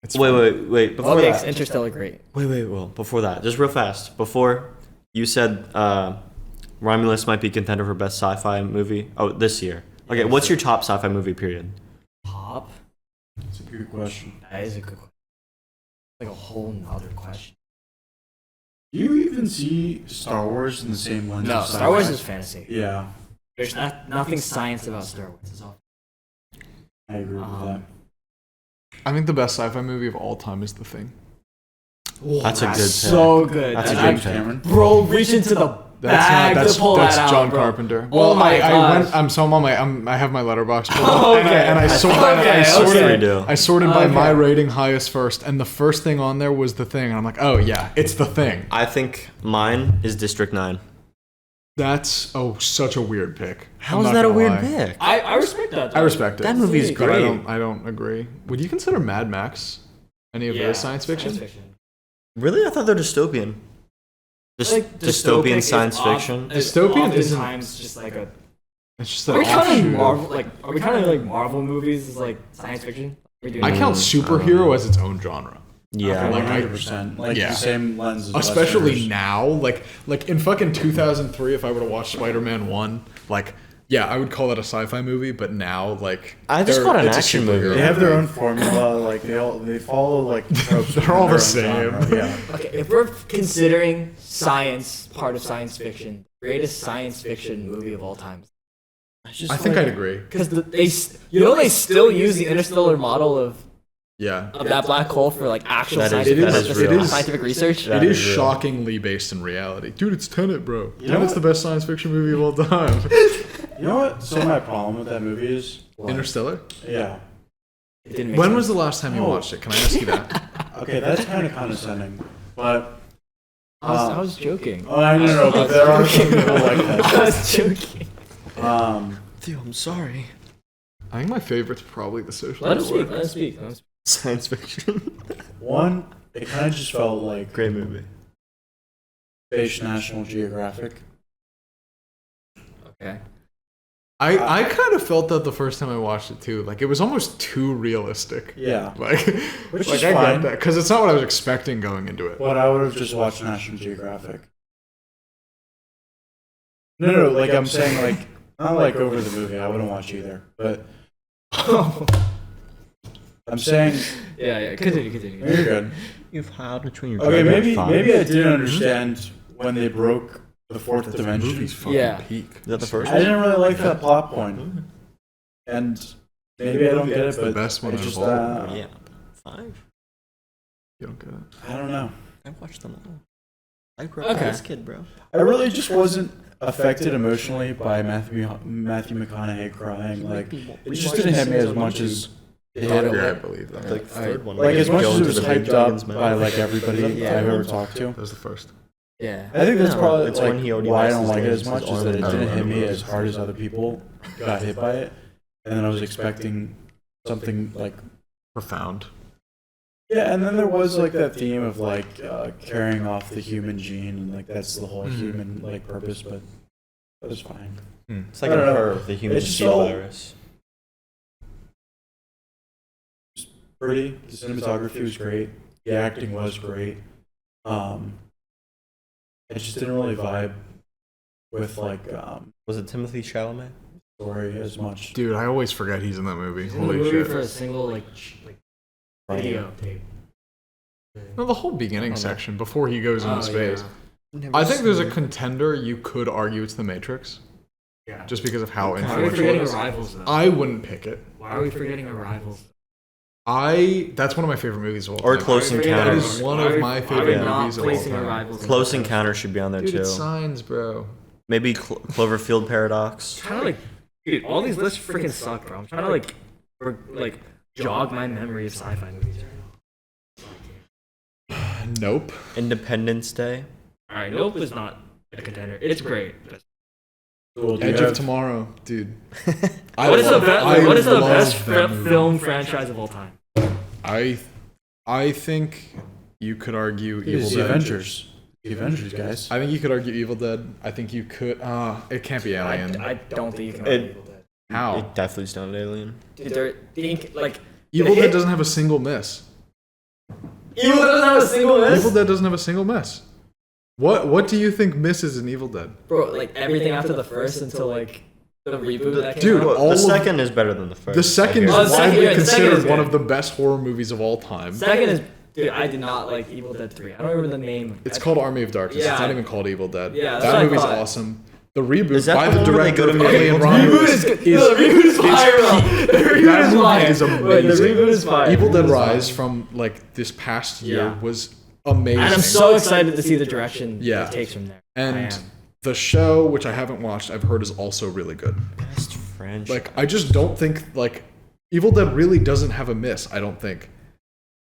S1: It's
S3: Wait,
S1: fun.
S3: wait. Before
S4: What
S3: that,
S4: makes Interstellar great?
S3: wait. Well, before that, just real fast. Before you said Romulus might be contender for best sci-fi movie. Oh, this year. Okay, what's your top sci-fi movie? Period.
S4: Pop?
S2: It's a good question.
S4: That is a good question. Like a whole nother question.
S2: Do you even see Star Wars in the same lens?
S4: No,
S2: as
S4: Star Wars
S2: sci-fi?
S4: is fantasy.
S2: Yeah,
S4: There's nothing science about Star Wars. It's all.
S2: I agree with that.
S1: I think the best sci-fi movie of all time is The Thing.
S3: That's a good pick.
S4: So good.
S3: That's a
S2: James
S3: good pick.
S2: Cameron.
S4: Bro, reach into the bag to pull that out,
S1: John
S4: bro.
S1: Carpenter.
S4: Oh my
S1: I
S4: gosh.
S1: went. I'm so I'm on my. I have my letterbox. pulled
S4: Oh,
S1: up,
S4: okay.
S1: And I sorted.
S4: Okay,
S1: I
S4: okay.
S1: sorted.
S3: do.
S1: I sorted by
S4: Okay.
S1: my rating highest first, and the first thing on there was The Thing, and I'm like, oh yeah, it's The Thing.
S3: I think mine is District 9.
S1: That's such a weird pick.
S3: How
S1: I'm
S3: is
S1: not
S3: that a
S1: gonna
S3: weird
S1: lie.
S3: pick?
S4: I respect that.
S1: I respect it.
S3: That movie is
S1: But
S3: great.
S1: I don't agree. Would you consider Mad Max any of those science fiction?
S3: Really? I thought they're dystopian. Dystopian science fiction.
S1: Dystopian isn't-
S4: Oftentimes just like a.
S1: It's just
S4: Are
S1: an
S4: we counting
S1: offshoot.
S4: Marvel? Like, are we counting like Marvel movies as like science fiction? Are we doing
S1: I
S4: that?
S1: count superhero as its own genre.
S3: Yeah.
S4: Okay.
S1: Like, I-
S2: 100%. Like
S1: yeah.
S2: the same lens as
S1: Especially
S2: Westerners.
S1: now, like in fucking 2003, if I were to watch Spider-Man 1, like Yeah, I would call it a sci-fi movie, but now like
S3: I just call it an
S1: it's a
S3: action
S1: superhero
S3: movie.
S2: They have their own formula. Like they follow like tropes.
S1: They're all
S2: within
S1: the
S2: their own
S1: same.
S2: genre, Yeah.
S4: Okay, if we're considering science part of science fiction, greatest science fiction movie of all time.
S1: I think I'd agree.
S4: Because they still use the interstellar model of
S1: Yeah.
S4: that black hole for like actual
S3: That is-
S4: scientific,
S1: that is
S4: purposes,
S1: real.
S4: scientific research.
S3: That
S1: It is
S3: is real.
S1: shockingly based in reality. Dude, it's Tenet, bro.
S2: You know
S1: Tenet's
S2: what?
S1: the best science fiction movie of all time.
S2: You know what? So my problem with that movie is.
S1: Interstellar?
S2: Yeah.
S4: It didn't make
S1: When
S4: sense.
S1: was the last time you
S2: Oh.
S1: watched it? Can I ask you that?
S2: Okay, that's kind of condescending, but.
S4: I was joking.
S2: Oh, I don't know, but there are some people like
S4: I
S2: that.
S4: was joking.
S3: Theo, I'm sorry.
S1: I think my favorite's probably The Social
S4: Let him
S1: Network.
S4: speak. Let him speak. Let him speak.
S3: Science fiction.
S2: One, it kind of just felt like
S3: Great movie.
S2: Space National Geographic.
S4: Okay.
S1: I kind of felt that the first time I watched it too. Like it was almost too realistic.
S2: Yeah.
S1: Like,
S2: Which
S1: like
S2: is
S1: I
S2: fine.
S1: get that because it's not what I was expecting going into it.
S2: But I would have just watched National Geographic. No, like I'm saying, like not like over the movie. I wouldn't watch either. But I'm saying
S4: Yeah. Continue.
S2: you're good.
S3: You've had between your.
S2: Okay, maybe I didn't understand when they broke the fourth dimension.
S1: Movie's fucking
S4: Yeah.
S1: peak.
S3: Is that the first?
S2: I didn't really like that plot point, and maybe I don't get it,
S1: It's the
S2: but
S1: best one
S2: it's
S1: out
S2: just
S1: of all.
S3: Yeah. 5.
S1: You don't get it.
S2: I don't know.
S3: I watched them all. I grew up
S4: Okay.
S3: as a kid, bro.
S2: I really just wasn't affected emotionally by Matthew McConaughey crying. Like it just didn't hit me as much as it
S1: Top
S2: hit.
S1: Gear, I believe that.
S3: Like third one.
S2: Like as much
S3: Go
S2: as it
S3: into
S2: was
S3: the big
S2: hyped
S3: dragon's
S2: up
S3: mouth.
S2: by like everybody
S3: Yeah.
S2: I've ever talked to.
S1: That was the first.
S4: Yeah.
S2: I think that's
S3: No,
S2: probably
S3: it's
S2: like
S3: when he already
S2: why I
S3: lost
S2: don't
S3: his
S2: like it
S3: legs,
S2: as much
S3: his
S2: is that it
S3: arm.
S2: didn't
S1: I
S2: hit
S1: don't
S2: me
S1: know.
S2: as hard as other people got hit by it, and then I was expecting something like
S1: Profound.
S2: yeah, and then there was like that theme of like carrying off the human gene and like that's the whole human like purpose, but that was fine.
S3: It's like
S2: I
S3: a
S2: don't know.
S3: her, the human
S2: It's just
S3: seal
S2: all-
S3: virus.
S2: Pretty, the cinematography was great, the acting was great. I just didn't really vibe with like
S3: Was it Timothy Chalamet?
S2: story as much.
S1: Dude, I always forget he's in that movie.
S4: He's in the
S1: Holy
S4: movie
S1: shit.
S4: for a single video tape.
S1: No, the whole beginning section before he goes into space.
S4: Yeah.
S1: I think there's a contender you could argue it's The Matrix,
S4: Yeah.
S1: just because of how
S4: Why are we
S1: influential it
S4: forgetting
S1: is.
S4: Arrivals though?
S1: I wouldn't pick it.
S4: Why are we forgetting Arrivals?
S1: That's one of my favorite movies of all time.
S3: Or Close
S4: Why are we forgetting
S1: That
S3: Encounters.
S1: is one
S4: Why
S1: of
S4: are-
S1: my
S4: why are we
S1: favorite
S4: not
S1: movies of all
S4: placing
S1: time.
S4: Arrivals in
S3: Close
S4: the top?
S3: Encounter should be on there
S1: Dude,
S3: too.
S1: it's signs, bro.
S3: Maybe Cloverfield Paradox.
S4: Trying to dude, all these lists freaking suck, bro. I'm trying to jog my memory of sci-fi movies right now.
S1: Nope.
S3: Independence Day.
S4: All right, Nope is not a contender. It's great.
S2: Cool, do you
S1: Edge
S2: have-
S1: of Tomorrow, dude.
S4: What is the
S1: love
S4: best
S1: that movie.
S4: film franchise of all time?
S1: I think you could argue
S2: It's
S1: Evil
S2: the
S1: Dead.
S2: Avengers. The Avengers, guys.
S1: I think you could argue Evil Dead. I think you could. It can't be Alien.
S4: I don't think you can.
S3: It-
S4: argue Evil Dead.
S1: How?
S3: It definitely sounded Alien.
S4: Dude, they're like
S1: Evil Dead doesn't have a single miss.
S4: Evil Dead doesn't have a single miss.
S1: Evil Dead doesn't have a single miss. What do you think misses in Evil Dead?
S4: Bro, like everything after the first until like the reboot that came
S1: Dude,
S4: out.
S1: all
S3: The
S1: of-
S3: second is better than the first.
S1: The second is
S4: Oh, the second-
S1: widely
S4: yeah, the second
S1: considered
S4: is
S1: one
S4: good.
S1: of the best horror movies of all time.
S4: Second is, dude, I did not like Evil Dead 3. I don't remember the name.
S1: It's called Army of Darkness.
S4: Yeah.
S1: It's not even called Evil Dead.
S4: Yeah, that's
S1: that
S4: what I
S1: movie's
S4: thought.
S1: awesome. The reboot
S3: Is that
S1: by
S3: the
S1: the
S3: one where they
S1: director
S3: go
S1: of
S3: to
S1: Alien
S3: Medieval
S1: Romulus
S4: The reboot is fire, bro. The reboot
S1: that
S4: is
S1: movie
S4: fire.
S1: is
S4: Wait,
S1: amazing.
S4: the reboot is fire.
S1: Evil Dead
S4: The reboot is fire.
S1: Rise from like this past year
S4: Yeah.
S1: was amazing.
S4: And I'm so excited to see the direction
S1: Yeah.
S4: it takes from there. I
S1: And
S4: am.
S1: the show, which I haven't watched, I've heard is also really good.
S3: Best French.
S1: Like I just don't think like Evil Dead really doesn't have a miss. I don't think.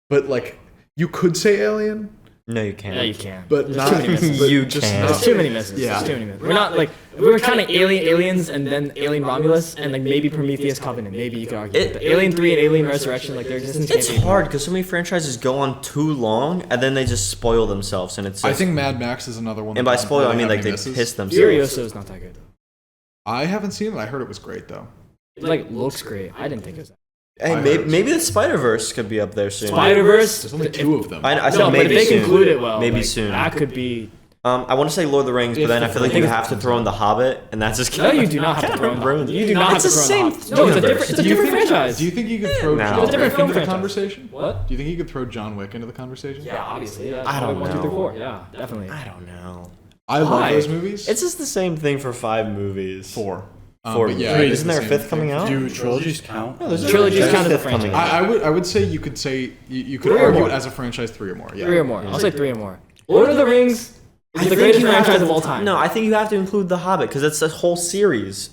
S1: But like you could say Alien,
S3: no, you can't.
S4: Yeah, you can.
S1: but
S4: There's
S1: not.
S4: too many misses.
S1: but
S3: You
S1: just
S3: can.
S1: not-
S4: There's too many misses.
S1: Yeah.
S4: There's too many misses. We're not like if we were counting Aliens and then Alien Romulus and like maybe Prometheus Covenant. Maybe you could argue.
S3: It-
S4: But Alien 3 and Alien Resurrection, like their existence
S3: It's
S4: can't be
S3: hard because so many franchises go on too long and then they just spoil themselves, and it's. Just,
S1: I think Mad Max is another one.
S3: and
S1: that
S3: by
S1: doesn't
S3: spoil, I
S1: really
S3: mean
S1: have
S3: like they
S1: any misses.
S3: piss themselves.
S4: Furiosa is not that good.
S1: I haven't seen it. I heard it was great though.
S4: It like looks great. I didn't think it was that.
S3: Hey,
S1: I
S3: maybe,
S1: heard
S3: maybe the Spider Verse could be up there soon.
S4: Spider Verse.
S1: There's only two of them.
S3: I said
S4: No, but if
S3: maybe
S4: they
S3: soon.
S4: conclude it well,
S3: Maybe
S4: like,
S3: soon.
S4: That could be.
S3: I want to say Lord of the Rings, but then I feel like you have to throw in The Hobbit, and that's just
S4: No, you do not have to throw in
S3: ruin
S4: You do not have
S3: It's
S4: to
S3: the
S4: throw
S3: same
S4: in No, it's a different franchise.
S1: Do you think you could throw
S3: No.
S1: John
S3: It's a
S1: Wick
S4: different film
S1: into the
S4: franchise.
S1: conversation?
S4: What?
S1: Do you think you could throw John Wick into the conversation?
S4: Yeah, obviously. Yeah.
S3: I don't
S4: 1, 2, 3,
S3: know.
S4: 4. Yeah, definitely.
S3: I don't know.
S1: I love
S4: Why?
S1: those movies.
S3: It's just the same thing for 5 movies.
S1: 4.
S3: Four.
S1: But yeah,
S3: Wait,
S1: it is
S3: isn't
S1: the
S3: there a
S1: same
S3: 5th coming
S1: thing.
S3: out?
S2: Do trilogies count?
S3: No, there's
S4: Trilogies
S3: a
S4: count as a
S3: fifth coming
S4: franchise.
S3: out.
S1: I would say you could say you could
S4: 3 or
S1: argue
S4: more.
S1: it as a franchise 3 or more. Yeah.
S4: 3 or more. I'll say 3 or more. Lord of the Rings is the greatest franchise of all time.
S3: No, I think you have to include The Hobbit because it's a whole series.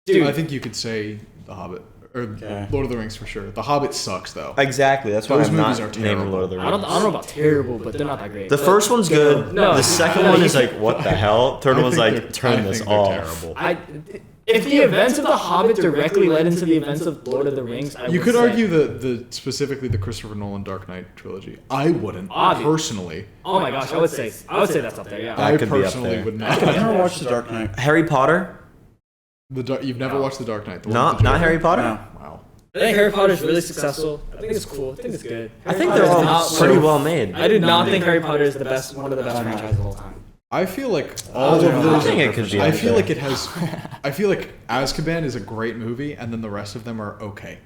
S4: Dude.
S1: I think you could say The Hobbit or
S2: Okay.
S1: Lord of the Rings for sure. The Hobbit sucks though.
S3: Exactly. That's why
S1: Those
S3: I'm
S1: movies
S3: not
S1: are
S3: naming
S1: terrible.
S3: Lord of the Rings.
S4: I don't know about terrible, but they're not that great.
S3: The first one's good.
S4: No.
S3: The second
S4: No,
S3: one
S4: you
S3: is like, what the hell? Third
S1: I
S3: one's
S1: think
S3: like,
S1: they're-
S3: turn
S1: I
S3: this
S1: think they're
S3: off.
S1: terrible.
S4: If the events of The Hobbit directly led into the events of Lord of the Rings, I
S1: You
S4: would
S1: could
S4: say,
S1: argue the specifically the Christopher Nolan Dark Knight trilogy. I wouldn't
S4: Obvious.
S1: personally.
S4: Oh my gosh, I would say that's up there. Yeah.
S3: That
S1: I
S3: could be up
S1: personally
S3: there.
S1: would
S2: I
S1: not.
S2: never watched The Dark Knight.
S3: Harry Potter?
S1: You've never watched the Dark Knight? The one
S3: Not
S1: with the Joker?
S3: Harry Potter?
S2: No.
S1: Wow.
S4: I think Harry Potter's really successful. I think it's cool. I think it's good.
S3: I think
S4: Harry
S3: they're
S4: Potter
S3: all
S4: is not
S3: pretty
S4: one-
S3: well made.
S4: I do not think Harry Potter is one of the best franchises of all time.
S1: I feel like all of
S2: I
S1: those.
S3: think it could be.
S1: I feel like it has. I feel like Azkaban is a great movie, and then the rest of them are okay.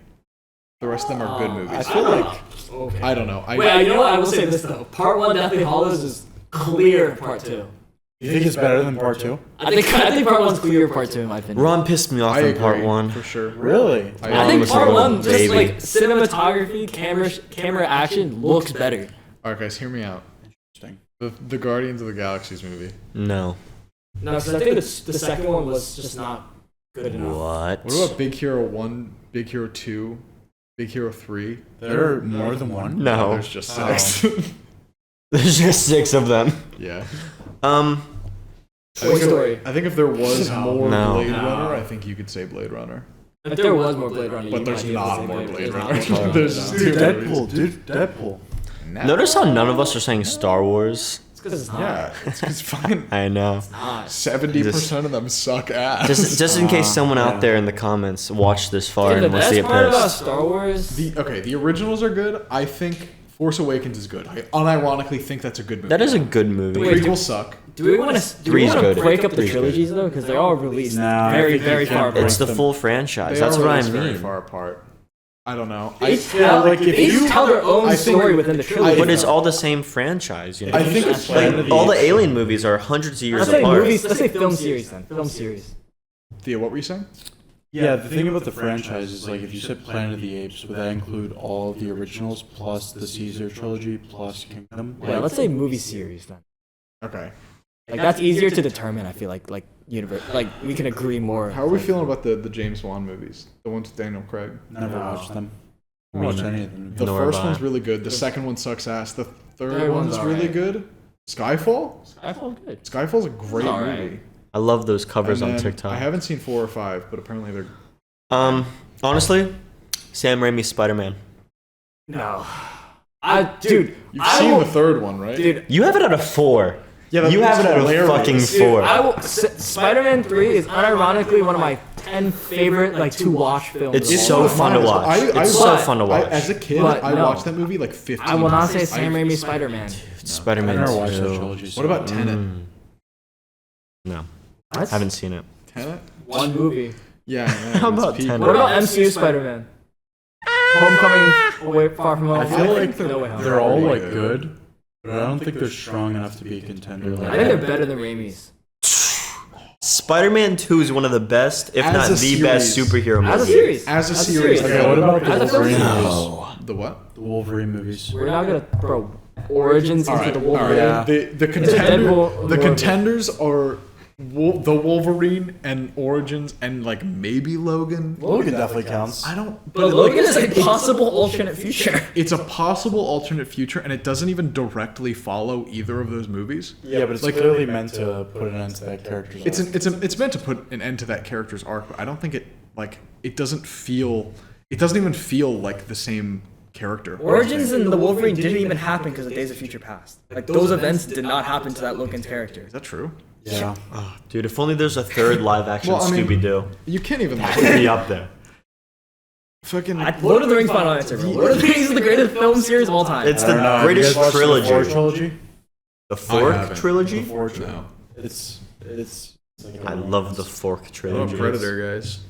S1: The rest of them are good movies.
S2: I feel like
S4: Okay.
S1: I don't know.
S4: Wait, you know what? I will say this though. Part 1 Deathly Hallows is clear. Part 2.
S2: you think it's better than part 2?
S4: I think Part 1's clear. Part 2 in my opinion.
S3: Ron pissed me off
S1: I
S3: in
S1: agree,
S3: part 1.
S1: for sure.
S2: Really?
S4: I think
S3: was a
S4: Part
S3: little
S4: 1 just
S3: baby.
S4: like cinematography, camera action looks better.
S1: All right, guys, hear me out.
S2: Interesting.
S1: The Guardians of the Galaxies movie.
S3: No.
S4: No, because I think the second one was just not good enough.
S3: What?
S1: What about Big Hero 1, Big Hero 2, Big Hero 3?
S2: There are more than one?
S3: No.
S1: There's just 6.
S3: There's just 6 of them.
S1: Yeah.
S4: Toy Story.
S1: I think if there was more
S3: No.
S1: Blade
S4: No.
S1: Runner, I think you could say Blade Runner.
S4: If there was more Blade Runner,
S1: But
S4: you
S1: there's
S4: might be able to
S1: not
S4: say
S1: more Blade
S4: Runner.
S1: Runner. There's just
S2: Dude,
S1: two
S2: Deadpool,
S1: movies.
S2: dude, Deadpool.
S1: Nah.
S3: Notice how none of us are saying Star Wars?
S4: It's because it's not.
S1: Yeah, it's because fucking
S3: I know.
S1: 70% of them suck ass.
S3: Just in case someone out there in the comments watched this far
S4: Dude, the
S3: and will see
S4: best
S3: it
S4: part about
S3: pissed.
S4: Star Wars.
S1: The originals are good. I think Force Awakens is good. I unironically think that's a good movie.
S3: That is a good movie.
S4: Wait,
S1: Prequels suck.
S4: Do we want to
S3: Three's good.
S4: break up the
S3: Three's good.
S4: trilogies though? Because they're all released
S2: Nah,
S4: very,
S2: I think
S4: very
S2: you
S4: far
S2: can't
S4: apart.
S3: It's the
S2: them.
S3: full franchise.
S1: They
S3: That's
S1: are
S3: what I
S1: released very
S3: mean.
S1: far apart. I don't know.
S4: They tell,
S2: like, if
S4: they
S2: you-
S4: tell their own
S1: I think-
S4: story within the trilogy.
S3: But it's all the same franchise, you know.
S1: I think it's like
S3: all the Alien movies are hundreds of years
S4: Let's say
S3: apart.
S4: movies. Let's say film series then. Film series.
S1: Thea, what were you saying?
S2: Yeah, the thing about the franchise is like if you said Planet of the Apes, would that include all the originals plus the Caesar trilogy plus Kingdom?
S4: Yeah, let's say movie series then.
S1: Okay.
S4: Like that's easier to determine. I feel like universe. Like we can agree more.
S1: How are we feeling about the James Wan movies? The ones with Daniel Craig?
S2: Never watched them.
S3: Me
S2: Watched
S3: neither.
S2: any of them.
S1: The
S3: Nor
S1: first
S3: have I.
S1: one's really good. The second one sucks ass. The third
S4: Third one's
S1: one's really
S4: alright.
S1: good. Skyfall?
S4: Skyfall's good.
S1: Skyfall's a great
S4: alright.
S1: movie.
S3: I love those covers
S1: And
S3: on
S1: then
S3: TikTok.
S1: I haven't seen 4 or 5, but apparently they're.
S3: Honestly, Sam Raimi's Spider-Man.
S4: No. Dude.
S1: You've
S4: I
S1: seen
S4: will-
S1: the third one, right?
S4: Dude.
S3: You have it at a 4.
S1: Yeah,
S3: You have it at a fucking
S4: Dude,
S3: 4.
S4: Spider-Man 3 is unironically one of my 10 favorite to watch films.
S3: It's
S4: of all
S3: so
S4: time.
S3: fun to watch. It's so fun to watch.
S1: As a kid,
S4: But
S1: I
S4: no.
S1: watched that movie like 15
S4: I will not say
S1: times.
S4: Sam Raimi's Spider-Man.
S2: I
S3: Spider-Man
S2: never watched that
S3: 2.
S2: trilogy. so-
S1: What about Tenet?
S3: No,
S4: What?
S3: haven't seen it.
S1: Tenet?
S4: One movie.
S1: Yeah.
S3: How about Tenet?
S4: What about MCU Spider-Man? Homecoming, Away Far From Home.
S2: I feel like
S4: No Way Home.
S2: they're all like good, but I don't think they're strong enough to be a contender.
S4: I think they're better than Raimi's.
S3: Spider-Man 2 is one of the best, if
S1: As
S3: not
S1: a
S3: the best
S1: series.
S3: superhero
S4: As a
S3: movie.
S4: series.
S1: As a series.
S2: Okay, what about the
S4: As a film
S2: Wolverine
S4: series.
S2: movies?
S1: The what?
S2: The Wolverine movies.
S4: We're not gonna throw Origins into the Wolverine.
S2: Yeah.
S1: The
S4: Deadpool-
S1: contenders are the Wolverine and Origins and like maybe Logan.
S2: Logan definitely counts.
S1: I don't.
S4: But Logan is a possible alternate future.
S1: It's a possible alternate future, and it doesn't even directly follow either of those movies.
S2: Yeah, but it's
S1: Like-
S2: clearly meant to put an end to that character's arc.
S1: It's meant to put an end to that character's arc, but I don't think it doesn't even feel like the same character.
S4: Origins and the Wolverine didn't even happen because of Days of Future Past. Like those events did not happen to that Logan's character.
S1: Is that true?
S2: Yeah.
S3: Oh, dude, if only there's a third live-action
S1: Well, I mean-
S3: Scooby-Doo.
S1: You can't even
S3: That would be up there.
S1: fucking.
S4: Lord of the Rings final answer. Bro. Lord of the Rings is the greatest film series of all time.
S3: It's
S2: I don't know,
S3: the
S2: have you
S3: greatest
S2: guys watched the
S3: trilogy.
S2: Thor trilogy?
S3: The Fork
S1: haven't.
S3: trilogy?
S2: The Fork
S1: No.
S2: trilogy. It's like a
S3: I love the
S2: romance.
S3: Fork
S1: What about
S3: trilogy.
S1: Predator, guys?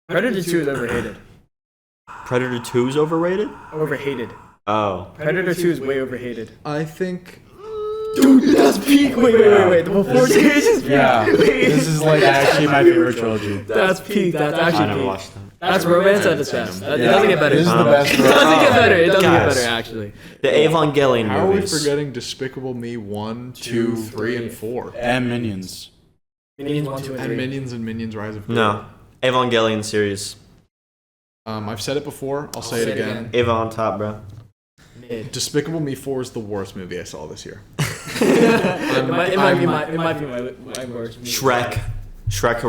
S4: Predator 2 is overrated.
S3: Predator 2 is overrated?
S4: Overhated.
S3: Oh.
S4: Predator 2 is way overhated.
S1: I think.
S4: Dude, that's peak. Wait. The before series is peak.
S2: Yeah, this is like actually my favorite trilogy.
S4: That's peak. That's
S3: I
S4: actually
S3: never
S4: peak.
S3: watched that.
S4: That's romance at its best. It
S2: Yeah,
S4: doesn't get better.
S2: This is the
S3: Um,
S2: best.
S4: It doesn't get better. It doesn't get
S3: Guys.
S4: better, actually.
S3: The Evangelion
S1: How are we
S3: movies.
S1: forgetting Despicable Me 1, 2, 3, and 4?
S2: And Minions.
S4: Minions 1, 2, and 3.
S1: And Minions and Minions Rise of Gru.
S3: No. Evangelion series.
S1: I've said it before. I'll say it again.
S3: Eva on top, bro.
S4: Mid.
S1: Despicable Me 4 is the worst movie I saw this year.
S4: It might be my worst. movie.
S3: Shrek. Shrek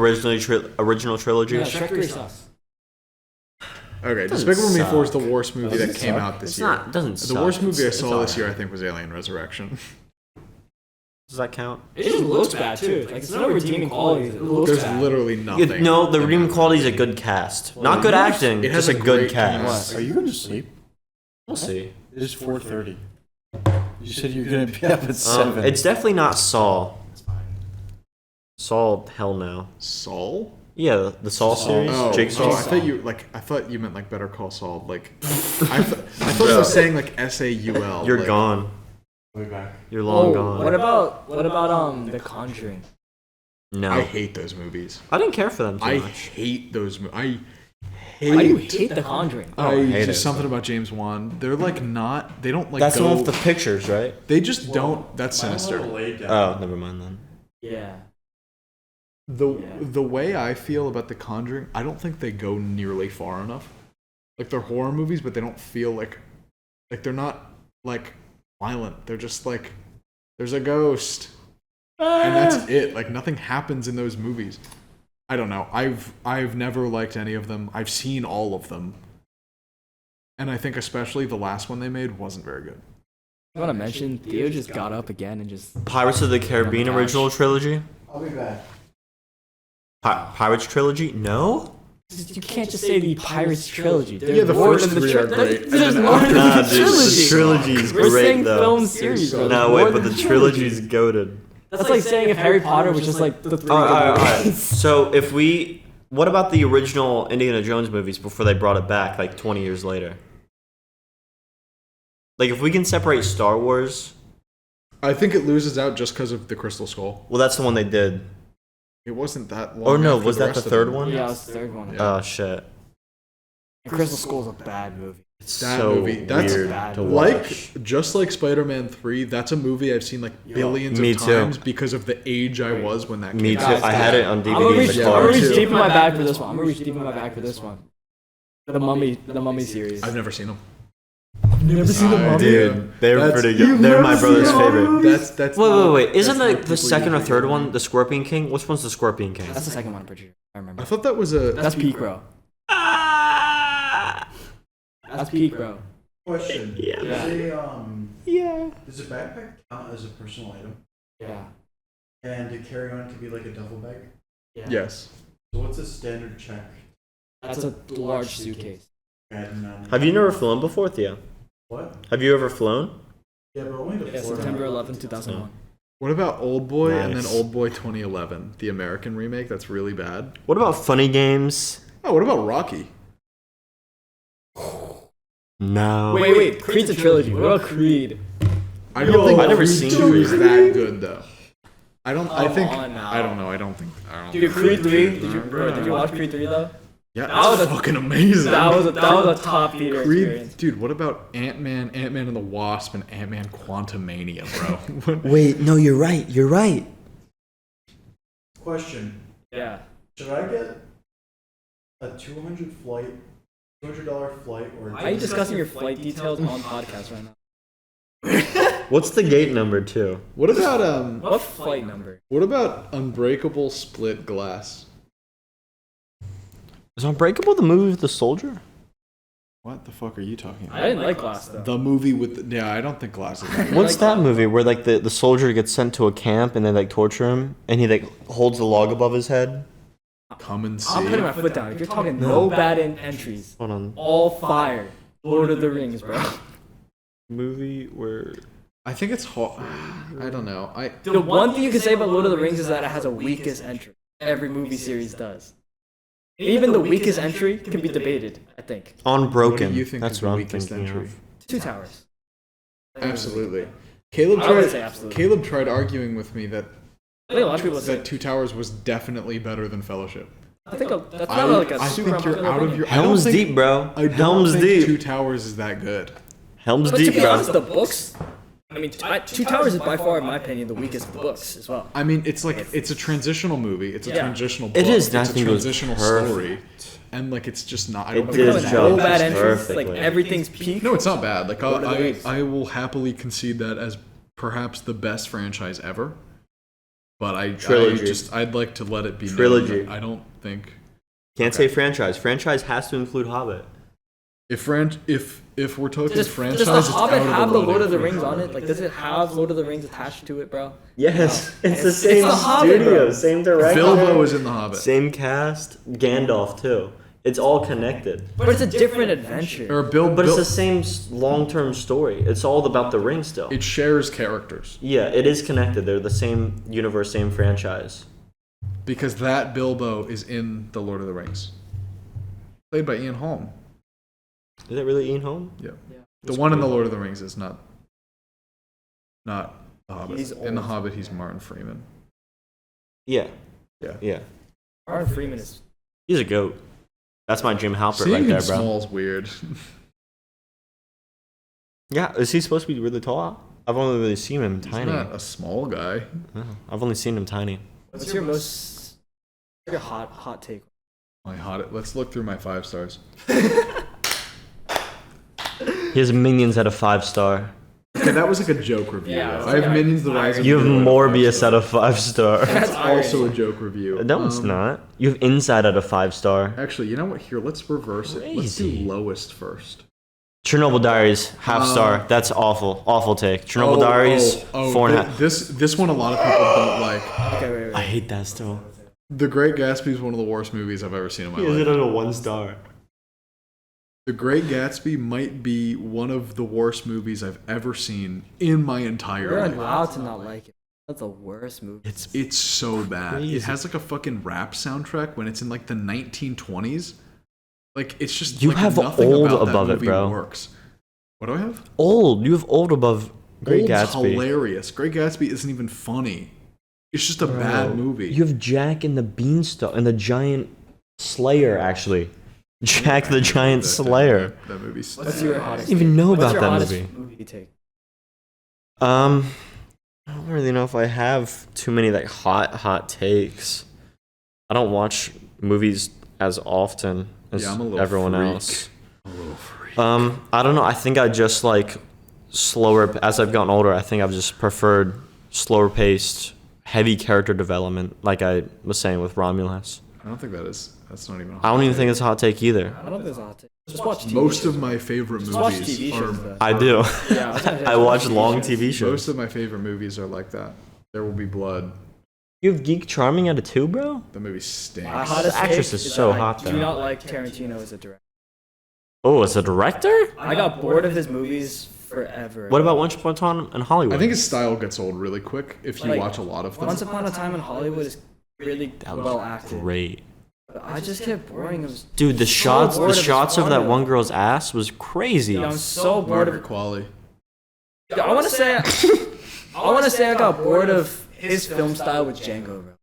S3: original trilogy.
S4: Yeah, Shrek 3 sucks.
S1: Okay,
S3: Doesn't
S1: Despicable Me 4 is
S3: suck.
S1: the worst movie
S2: Doesn't
S1: that came
S2: suck.
S1: out this
S3: It's
S1: year.
S3: not. It doesn't
S1: The
S3: suck.
S1: worst movie I
S3: It's
S1: saw this
S3: alright.
S1: year, I think, was Alien Resurrection.
S3: Does that count?
S4: It just looks bad too. Like it's no redeeming qualities. It looks
S1: There's
S4: bad.
S1: literally nothing.
S3: No, the redeeming quality is a good cast. Not good acting,
S1: It has
S3: just a
S1: a
S3: good
S1: great
S3: cast.
S2: What? Are you going to sleep?
S3: We'll see.
S2: It is 4:30. You said you were going to be up at 7.
S3: It's definitely not Saul. Saul, hell no.
S1: Saul?
S3: Yeah, the Saul series.
S1: Oh,
S3: Jigsaw.
S1: I thought you meant like Better Call Saul. Like, I thought you were saying like SAUL.
S3: You're
S1: like,
S3: gone.
S2: Way back.
S3: You're long
S4: Oh,
S3: gone.
S4: what about The Conjuring?
S3: No,
S1: I hate those movies.
S3: I didn't care for them too
S1: I
S3: much.
S1: hate those movies.
S4: Why do you hate The Conjuring?
S3: I hate
S1: just
S3: it.
S1: something about James Wan. They're like not. They don't like.
S3: That's the
S1: go,
S3: one with the pictures, right?
S1: They just don't. That's sinister.
S3: Oh, never mind then.
S4: Yeah.
S1: The way I feel about The Conjuring, I don't think they go nearly far enough. Like they're horror movies, but they don't feel like they're not like violent. They're just like there's a ghost, and that's it. Like nothing happens in those movies. I don't know. I've never liked any of them. I've seen all of them, and I think especially the last one they made wasn't very good.
S4: I want to mention Theo just got up again and just.
S3: Pirates of the Caribbean
S4: Oh my gosh.
S3: original trilogy.
S2: I'll be back.
S3: Pirates trilogy? No.
S4: You can't just say the Pirates trilogy.
S1: Yeah, the first three are great.
S4: There's
S1: And then
S4: more
S1: after
S4: than
S3: Nah,
S4: the
S3: dude, the trilogy is
S4: We're
S3: great
S4: saying
S3: though.
S4: film series, bro.
S3: No,
S4: There's
S3: wait,
S4: more
S3: but
S4: than
S3: the trilogy's goated.
S4: That's like saying if Harry Potter was just like the three.
S3: Alright. So if we, what about the original Indiana Jones movies before they brought it back, like 20 years later? Like if we can separate Star Wars,
S1: I think it loses out just because of the Crystal Skull.
S3: well, that's the one they did.
S1: It wasn't that long.
S3: Or no,
S1: after
S3: was that the
S1: rest of
S3: third
S1: them.
S3: one?
S4: Yeah, it's the third one.
S1: Yeah.
S3: Oh shit.
S4: And Crystal Skull's a bad movie.
S3: It's
S1: That
S3: so
S1: movie, that's
S3: weird
S4: bad.
S3: to
S1: Like,
S3: watch.
S1: just like Spider-Man 3, that's a movie I've seen like billions
S3: Me
S1: of
S3: too.
S1: times because of the age I was when that came
S3: Me too.
S1: out.
S3: I had it on
S4: I'm gonna
S3: DVD in
S4: reach,
S3: the
S1: yeah,
S4: I'm
S3: car.
S4: gonna
S1: me
S4: reach
S1: too.
S4: deep in my bag for this one. I'm gonna reach deep in my bag for this one. The Mummy series.
S1: I've never seen them.
S4: never seen
S1: The Mummy?
S3: Dude, they're
S1: That's-
S3: pretty
S1: you've
S3: good. They're my
S1: never
S3: brother's
S1: seen
S3: favorite.
S1: That's
S3: Wait. Isn't
S1: that's not
S3: the
S1: people
S3: second or
S1: usually
S3: third
S1: go
S3: one
S1: on.
S3: the Scorpion King? Which one's the Scorpion King?
S4: That's the second one, I'm pretty sure. I remember.
S1: I thought that was a.
S4: That's peak, bro. That's peak, bro.
S2: Question.
S3: Yeah.
S4: Yeah.
S2: Does a backpack count as a personal item?
S4: Yeah.
S2: And to carry on could be like a duffel bag?
S4: Yeah.
S1: Yes.
S2: So what's a standard check?
S4: That's a large suitcase.
S3: Have you never flown before, Thea?
S2: What?
S3: Have you ever flown?
S2: Yeah, but only to
S4: Yeah,
S2: Florida.
S4: September 11, 2001.
S1: What about Old Boy and then
S3: Nice.
S1: Old Boy 2011, the American remake? That's really bad.
S3: What about funny games?
S1: Oh, what about Rocky?
S3: No.
S4: Wait. Creed's a trilogy. What about Creed?
S1: I don't think
S3: I've never
S1: Creed
S3: seen
S1: 2 is
S3: Creed.
S1: that good though. I don't. I
S4: Come
S1: think.
S4: on now.
S1: I don't know. I don't think.
S4: Dude, Creed 3. Did you watch Creed 3 though?
S1: Yeah,
S4: That was
S1: that's
S4: a-
S1: fucking amazing.
S4: That was a top theater experience.
S1: Creed, dude. What about Ant-Man and the Wasp, and Ant-Man Quantumania, bro?
S3: Wait, no, you're right. You're right.
S2: Question.
S4: Yeah.
S2: Should I get a $200 flight or
S4: Why are you discussing your flight details on podcast right now?
S3: What's the gate number, too?
S1: What about
S4: What flight number?
S1: What about Unbreakable Split Glass?
S3: Is Unbreakable the movie with the soldier?
S1: What the fuck are you talking
S4: I didn't like Glass though.
S1: The movie with yeah, I don't think Glass is that good.
S3: What's that movie where like the soldier gets sent to a camp and they like torture him and he like holds the log above his head?
S1: Come and see.
S4: I'm putting my foot down. If you're talking no bad entries,
S3: Hold on.
S4: all fire. Lord of the Rings, bro.
S3: Movie where
S1: I think it's hard. I don't know.
S4: The one thing you can say about Lord of the Rings is that it has a weakest entry. Every movie series does. Even the weakest entry can be debated, I think.
S3: Unbroken.
S1: What do you think
S3: That's
S1: is the
S3: what I'm
S1: weakest
S3: thinking
S1: entry?
S3: of.
S4: Two Towers.
S1: Absolutely. Caleb
S4: I would say absolutely.
S1: Caleb tried arguing with me that
S4: I think a lot of people say.
S1: Two Towers was definitely better than Fellowship.
S4: I think that's not like a
S1: I
S4: super
S1: think you're
S4: popular
S1: out of
S4: opinion.
S1: your. I don't
S3: Helm's
S1: think-
S3: Deep, bro.
S1: I don't
S3: Helm's
S1: think
S3: Deep.
S1: Two Towers is that good.
S3: Helm's
S4: But to
S3: Deep,
S4: be honest,
S3: bro.
S4: the books. I mean, Two Towers is by far, in my opinion, the weakest of the books as well.
S1: I mean, it's like it's a transitional movie. It's a
S4: Yeah.
S1: transitional. Book.
S3: It is.
S1: It's
S3: I
S1: a
S3: think it was
S1: transitional
S3: perfect.
S1: story, and like it's just not. I
S3: It
S1: don't
S3: did
S1: think
S3: its
S1: it's
S4: Like,
S3: job
S4: no bad entries.
S3: perfectly.
S4: Like everything's peak.
S1: No, it's not bad. Like
S4: Lord of the Rings.
S1: I will happily concede that as perhaps the best franchise ever. But
S3: Trilogy.
S1: I'd like to let it be known
S3: Trilogy.
S1: that I don't think
S3: Can't say franchise. Franchise has to include Hobbit.
S1: if we're talking
S4: Does
S1: franchise,
S4: the
S1: it's
S4: Hobbit
S1: out
S4: have
S1: of
S4: the
S1: the
S4: Lord of the
S1: running.
S4: Rings on it? Like, does it have Lord of the Rings attached to it, bro?
S3: Yes, it's the
S4: It's
S3: same
S4: the Hobbit,
S3: studio,
S4: bro.
S3: same director,
S1: Bilbo is in the Hobbit.
S3: same cast, Gandalf too. It's all connected.
S4: But it's a different adventure.
S1: Or
S3: But it's the same long-term story. It's all about the ring still.
S1: it shares characters
S3: Yeah, it is connected. They're the same universe, same franchise.
S1: because that Bilbo is in the Lord of the Rings, played by Ian Holm.
S3: Is that really Ian Holm?
S1: Yeah,
S4: Yeah.
S1: the one in the Lord of the Rings is not the Hobbit.
S4: He's
S1: In the
S4: old.
S1: Hobbit, he's Martin Freeman.
S3: Yeah.
S1: Yeah.
S3: Yeah.
S4: Martin Freeman is.
S3: He's a goat. That's my Jim Halpert
S1: Seeing
S3: right
S1: him
S3: there, bro.
S1: small's weird.
S3: Yeah, is he supposed to be really tall? I've only really seen him
S1: He's
S3: tiny.
S1: not a small guy.
S3: No, I've only seen him tiny.
S4: What's your most your hot take?
S1: Let's look through my 5 stars.
S3: He has Minions at a 5-star.
S1: Okay, that was like a joke review.
S4: Yeah,
S1: though. I have
S4: yeah.
S1: Minions: The Rise of
S3: You have
S1: the Hero
S3: Morbius
S1: at
S3: at a 5-star.
S4: That's
S1: also a joke review.
S3: No, it's not. You have Inside at a 5-star.
S1: Actually, you know what? Here, let's reverse it. Let's do
S3: Crazy.
S1: lowest first.
S3: Chernobyl Diaries, half-star. That's awful. Awful take. Chernobyl Diaries, 4.5.
S1: This one a lot of people don't like.
S4: Okay, wait.
S3: I hate that still.
S1: The Great Gatsby is one of the worst movies I've ever seen in my
S3: He has it
S1: life.
S3: at a 1-star.
S1: The Great Gatsby might be one of the worst movies I've ever seen in my entire
S4: You're
S1: life.
S4: allowed to not like it. That's the worst movie.
S1: It's so bad.
S3: Crazy.
S1: It has like a fucking rap soundtrack when it's in like the 1920s. Like it's just
S3: You
S1: like,
S3: have
S1: nothing
S3: old
S1: about
S3: above
S1: that
S3: it,
S1: movie
S3: bro.
S1: works. What do I have?
S3: Old. You have old above Great
S1: Old's
S3: Gatsby.
S1: hilarious. Great Gatsby isn't even funny. It's just a bad movie.
S3: You have Jack and the Beanstalk and the Giant Slayer, actually. Jack the Giant Slayer.
S1: That movie's.
S4: What's your
S3: I
S4: hottest?
S3: didn't even know
S4: What's
S3: about
S4: your
S3: that
S4: hottest
S3: movie.
S4: take?
S3: I don't really know if I have too many like hot takes. I don't watch movies as often as
S1: Yeah, I'm a little
S3: everyone
S1: freak.
S3: else. I don't know. I think I just like slower as I've gotten older. I think I've just preferred slower paced, heavy character development, like I was saying with Romulus.
S1: I don't think that's not even. A
S3: I don't
S1: hot
S3: even
S1: take.
S3: think it's a hot take either.
S4: I don't think it's a hot take. Just watch TV
S1: Most
S4: shows.
S1: of my favorite
S4: Just watch
S1: movies
S4: TV shows.
S1: are.
S4: Though.
S3: I do.
S4: Yeah, I was gonna say,
S3: I
S4: just
S3: watch
S4: TV
S3: long
S4: shows.
S3: TV shows.
S1: Most of my favorite movies are like that. There Will Be Blood.
S3: You have Geek Charming at a 2, bro?
S1: The movie stinks.
S4: My hottest
S3: actress
S4: take
S3: is so
S4: that
S3: hot,
S4: I do
S3: though.
S4: not like Tarantino as a director.
S3: Oh, as a director?
S4: I got bored of his movies forever.
S3: What about Once Upon a Time in Hollywood?
S1: I think his style gets old really quick if you
S4: Like,
S1: watch a lot of them.
S4: Once Upon a Time in Hollywood is really
S3: that was
S4: well acted.
S3: great.
S4: But I just get boring. It was,
S3: Dude, the
S4: so
S3: shots
S4: bored
S3: the
S4: of
S3: shots
S4: his
S3: of that
S4: formula.
S3: one girl's ass was crazy.
S4: Yeah, I'm so bored
S1: Margaret
S4: of.
S1: Qualley.
S4: I want to say. I want to say I got bored of his film style with Django, bro.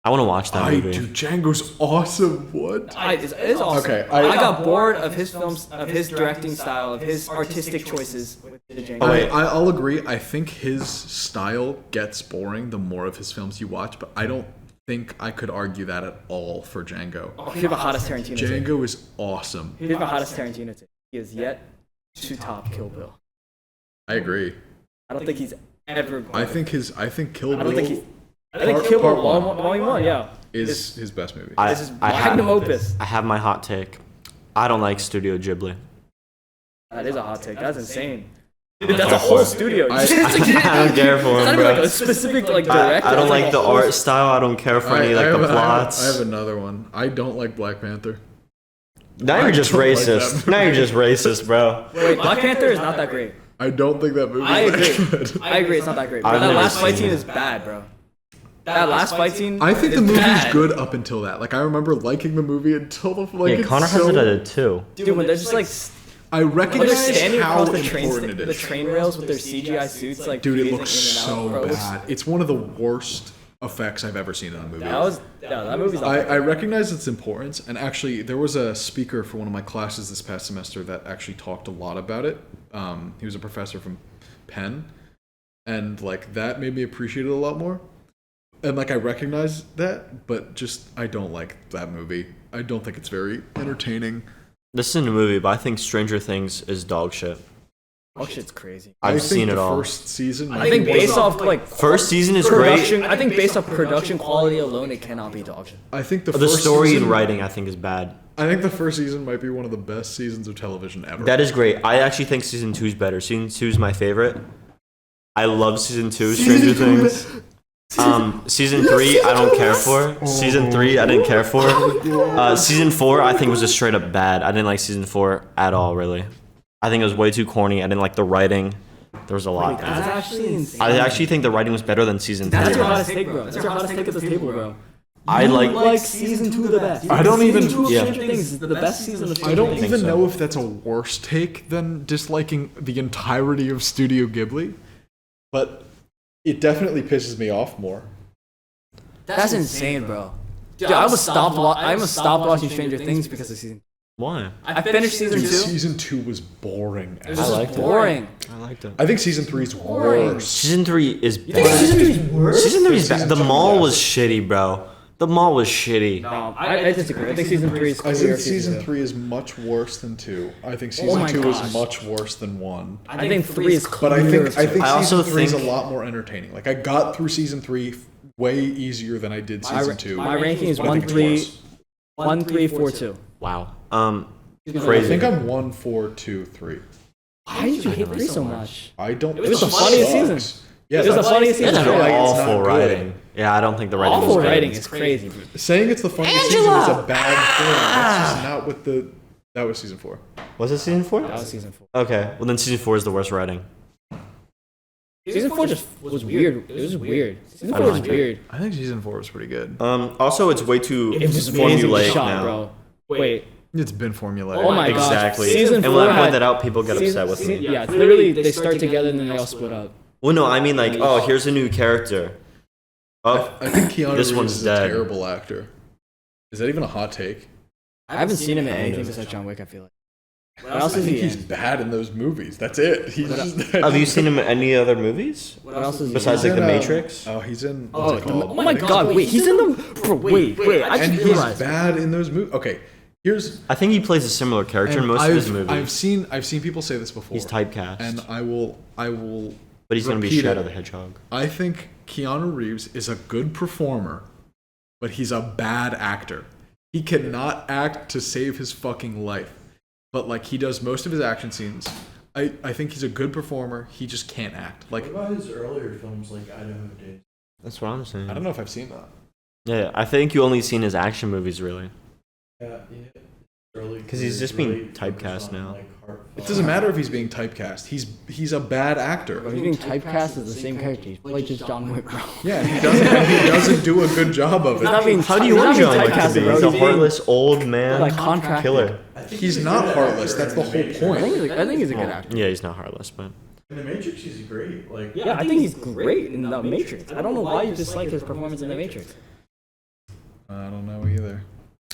S3: I want to watch that movie.
S1: Dude, Django's awesome. What?
S4: It's awesome.
S1: Okay,
S4: I got bored of his films, of his directing style, of his artistic choices with the Django.
S1: I'll agree. I think his style gets boring the more of his films you watch, but I don't think I could argue that at all for Django.
S4: Oh, here's my hottest Tarantino take.
S1: Django is awesome.
S4: Here's my hottest Tarantino take. He is yet to top Kill Bill.
S1: I agree.
S4: I don't think he's ever.
S1: I think Kill
S4: I don't think he's.
S1: Bill
S4: I think
S1: Part-
S4: Kill Bill
S1: Part One.
S4: Volume 1, yeah.
S1: is his best movie.
S3: I,
S4: This is
S3: I
S4: magnum
S3: have,
S4: opus.
S3: I have my hot take. I don't like Studio Ghibli.
S4: That is a hot take. That's insane. Dude, that's a whole studio.
S1: I-
S4: It's
S3: I don't care for
S4: not
S3: him,
S4: even like
S3: bro.
S4: a specific like director.
S3: I don't
S4: It's
S3: like
S4: a
S3: the
S4: whole-
S3: art style. I don't care for any like the plots.
S1: I have another one. I don't like Black Panther.
S3: Now you're just
S1: I don't like
S3: racist.
S1: that
S3: Now you're just racist, bro.
S4: Wait, Black Panther is not that great.
S1: I don't think that movie
S4: I
S1: is
S4: agree.
S1: that good.
S4: I agree, it's not that great.
S3: I've
S4: But that
S3: never
S4: last fight
S3: seen
S4: scene
S3: it.
S4: is bad, bro. That last fight scene.
S1: I think
S4: is
S1: the movie's
S4: bad.
S1: good up until that. Like I remember liking the movie until the like.
S3: Yeah,
S1: it's
S3: Connor has
S1: so,
S3: it at a 2.
S4: Dude, when they're just like
S1: I
S4: when they're
S1: recognize
S4: standing
S1: how
S4: across the
S1: important it is.
S4: train rails with their CGI suits, like
S1: Dude, it
S4: phasing
S1: looks
S4: in and out,
S1: so
S4: bro. It looks-
S1: bad. It's one of the worst effects I've ever seen in a movie.
S4: That movie's not
S1: I recognize its importance, and actually, there was a speaker for one of my classes this past semester that actually talked a lot about it. He was a professor from Penn, and like that made me appreciate it a lot more. And like I recognize that, but just I don't like that movie. I don't think it's very entertaining.
S3: This isn't a movie, but I think Stranger Things is dog shit.
S4: Oh, shit's crazy.
S3: I've
S1: I
S3: seen
S1: think
S3: it
S1: the
S3: all.
S1: first season.
S4: I think based off like
S3: First season is great.
S4: production, I think based off production quality alone, it cannot be dog shit.
S1: I think the
S3: The
S1: first
S3: story
S1: season,
S3: and writing, I think, is bad.
S1: I think the first season might be one of the best seasons of television ever.
S3: That is great. I actually think season 2 is better. Season 2 is my favorite. I love season 2, Stranger Things. Season 3, I don't care for. Season 3, I didn't care for. Season 4, I think was just straight up bad. I didn't like season 4 at all, really. I think it was way too corny. I didn't like the writing. There was a lot.
S4: That's actually insane.
S3: I actually think the writing was better than season 3.
S4: That's your hottest take, bro. That's your hottest take at this table, bro.
S3: I like.
S4: Like season 2 the best.
S1: I don't even-
S4: Season 2 of
S3: yeah.
S4: Stranger Things is the best season of Stranger
S1: I don't
S4: Things.
S1: even
S3: so.
S1: know if that's a worse take than disliking the entirety of Studio Ghibli, but it definitely pisses me off more.
S4: That's insane, bro. Dude, I almost stopped watching Stranger Things because of season.
S3: Why?
S4: I finished season
S1: Dude,
S4: 2.
S1: season 2 was boring.
S4: It was
S3: I
S4: just
S3: liked it.
S4: boring.
S3: I liked it.
S1: I think season 3 is
S4: Boring.
S1: worse.
S3: Season 3 is
S4: You think
S3: bad.
S4: season 3 is worse?
S3: Season 3 is bad.
S1: Season
S3: The
S1: 2,
S3: mall
S1: yes.
S3: was shitty, bro. The mall was shitty.
S4: I disagree. I think season 3 is
S1: I
S4: clear.
S1: think season 3 is much worse than 2. I think
S4: Oh my
S1: season 2
S4: gosh.
S1: is much worse than 1.
S4: I think 3 is
S1: But
S4: clear.
S1: I think
S3: I also
S1: season 3 is a
S3: think-
S1: lot more entertaining. Like I got through season 3 way easier than I did season 2.
S4: my ranking is
S1: But I think it's
S4: 1, 3,
S1: worse.
S4: 1, 3, 4, 2.
S3: Wow.
S1: I
S3: Crazy.
S1: think I'm 1, 4, 2, 3.
S4: Why did you hate 3 so much?
S1: I don't.
S4: It was the
S1: it
S4: funniest
S1: sucks.
S4: season.
S1: Yeah,
S4: It was the
S1: that's-
S4: funniest
S3: That's
S4: season.
S1: I feel like it's
S3: awful
S1: not good.
S3: writing. Yeah, I don't think the writing was
S4: Awful
S3: good.
S4: writing is crazy.
S1: Saying it's the funniest season is a bad thing. That's just not what the. That was season 4.
S3: Was it season 4?
S4: That was season 4.
S3: Okay, well then season 4 is the worst writing.
S4: Season 4 just was weird. It was weird. Season
S3: I
S4: 4
S3: don't
S4: was
S3: like it.
S4: weird.
S1: I think season 4 was pretty good.
S3: Also, it's way too
S4: It was amazing
S3: formulaic
S4: shot,
S3: now.
S4: bro. Wait.
S1: It's been formulated.
S4: Oh my gosh.
S3: Exactly.
S4: Season
S3: and
S4: 4
S3: when I
S4: had-
S3: point that out, people get upset with me.
S4: Yeah, it's literally they start together and then they all split up.
S3: Well, no, I mean like, oh, here's a new character. Oh,
S1: I think Keanu
S3: This
S1: Reeves
S3: one's
S1: is
S3: dead.
S1: a terrible actor. Is that even a hot take?
S4: I haven't seen him in anything besides John Wick, I feel like. What else
S1: I
S4: is
S1: think
S4: he
S1: he's
S4: in?
S1: bad in those movies. That's it. He's just,
S3: have you seen him in any other movies
S4: What else is he
S3: besides
S1: He's
S3: like The
S1: in,
S3: Matrix?
S1: Oh, he's in.
S4: Oh,
S1: What's it called?
S4: oh my god, wait, he's in the. Bro, wait, I
S1: And
S4: just
S1: he's
S4: realized.
S1: bad in those movies. Okay, here's.
S3: I think he plays a similar character in
S1: and
S3: most of his movies.
S1: I've seen people say this before.
S3: He's typecast,
S1: And I will.
S3: but he's gonna be
S1: repeat
S3: Shadow
S1: it.
S3: the Hedgehog.
S1: I think Keanu Reeves is a good performer, but he's a bad actor. He cannot act to save his fucking life. But like he does most of his action scenes. I think he's a good performer. He just can't act. Like
S2: What about his earlier films like Idaho Days?
S3: That's what I'm saying.
S1: I don't know if I've seen that.
S3: Yeah, I think you only seen his action movies really.
S2: Yeah. Early
S3: 'Cause he's just
S2: really
S3: being typecast
S2: focused on,
S3: now.
S2: like, heartfelt-
S1: It doesn't matter if he's being typecast. He's a bad actor.
S4: Bro, he's being typecast as the same character. He's like just John Wick, bro.
S1: Yeah, he doesn't do a good job of
S4: He's not
S1: it.
S4: being.
S3: How do you
S4: he's
S3: want
S4: not
S3: John
S4: being
S3: Wick to
S4: typecasted,
S3: be?
S4: bro.
S3: He's a
S4: being,
S3: heartless old man
S4: like contracted.
S3: killer.
S2: I think
S1: He's
S2: a
S1: not
S2: good
S1: heartless.
S2: actor
S1: That's the
S2: in
S1: whole
S2: Matrix.
S1: point.
S4: I think he's a good actor.
S3: Yeah, he's not heartless, but
S2: In The Matrix, he's great. Like,
S4: Yeah, I think he's great in The Matrix. I don't know why you dislike his performance in The Matrix.
S1: I don't know either.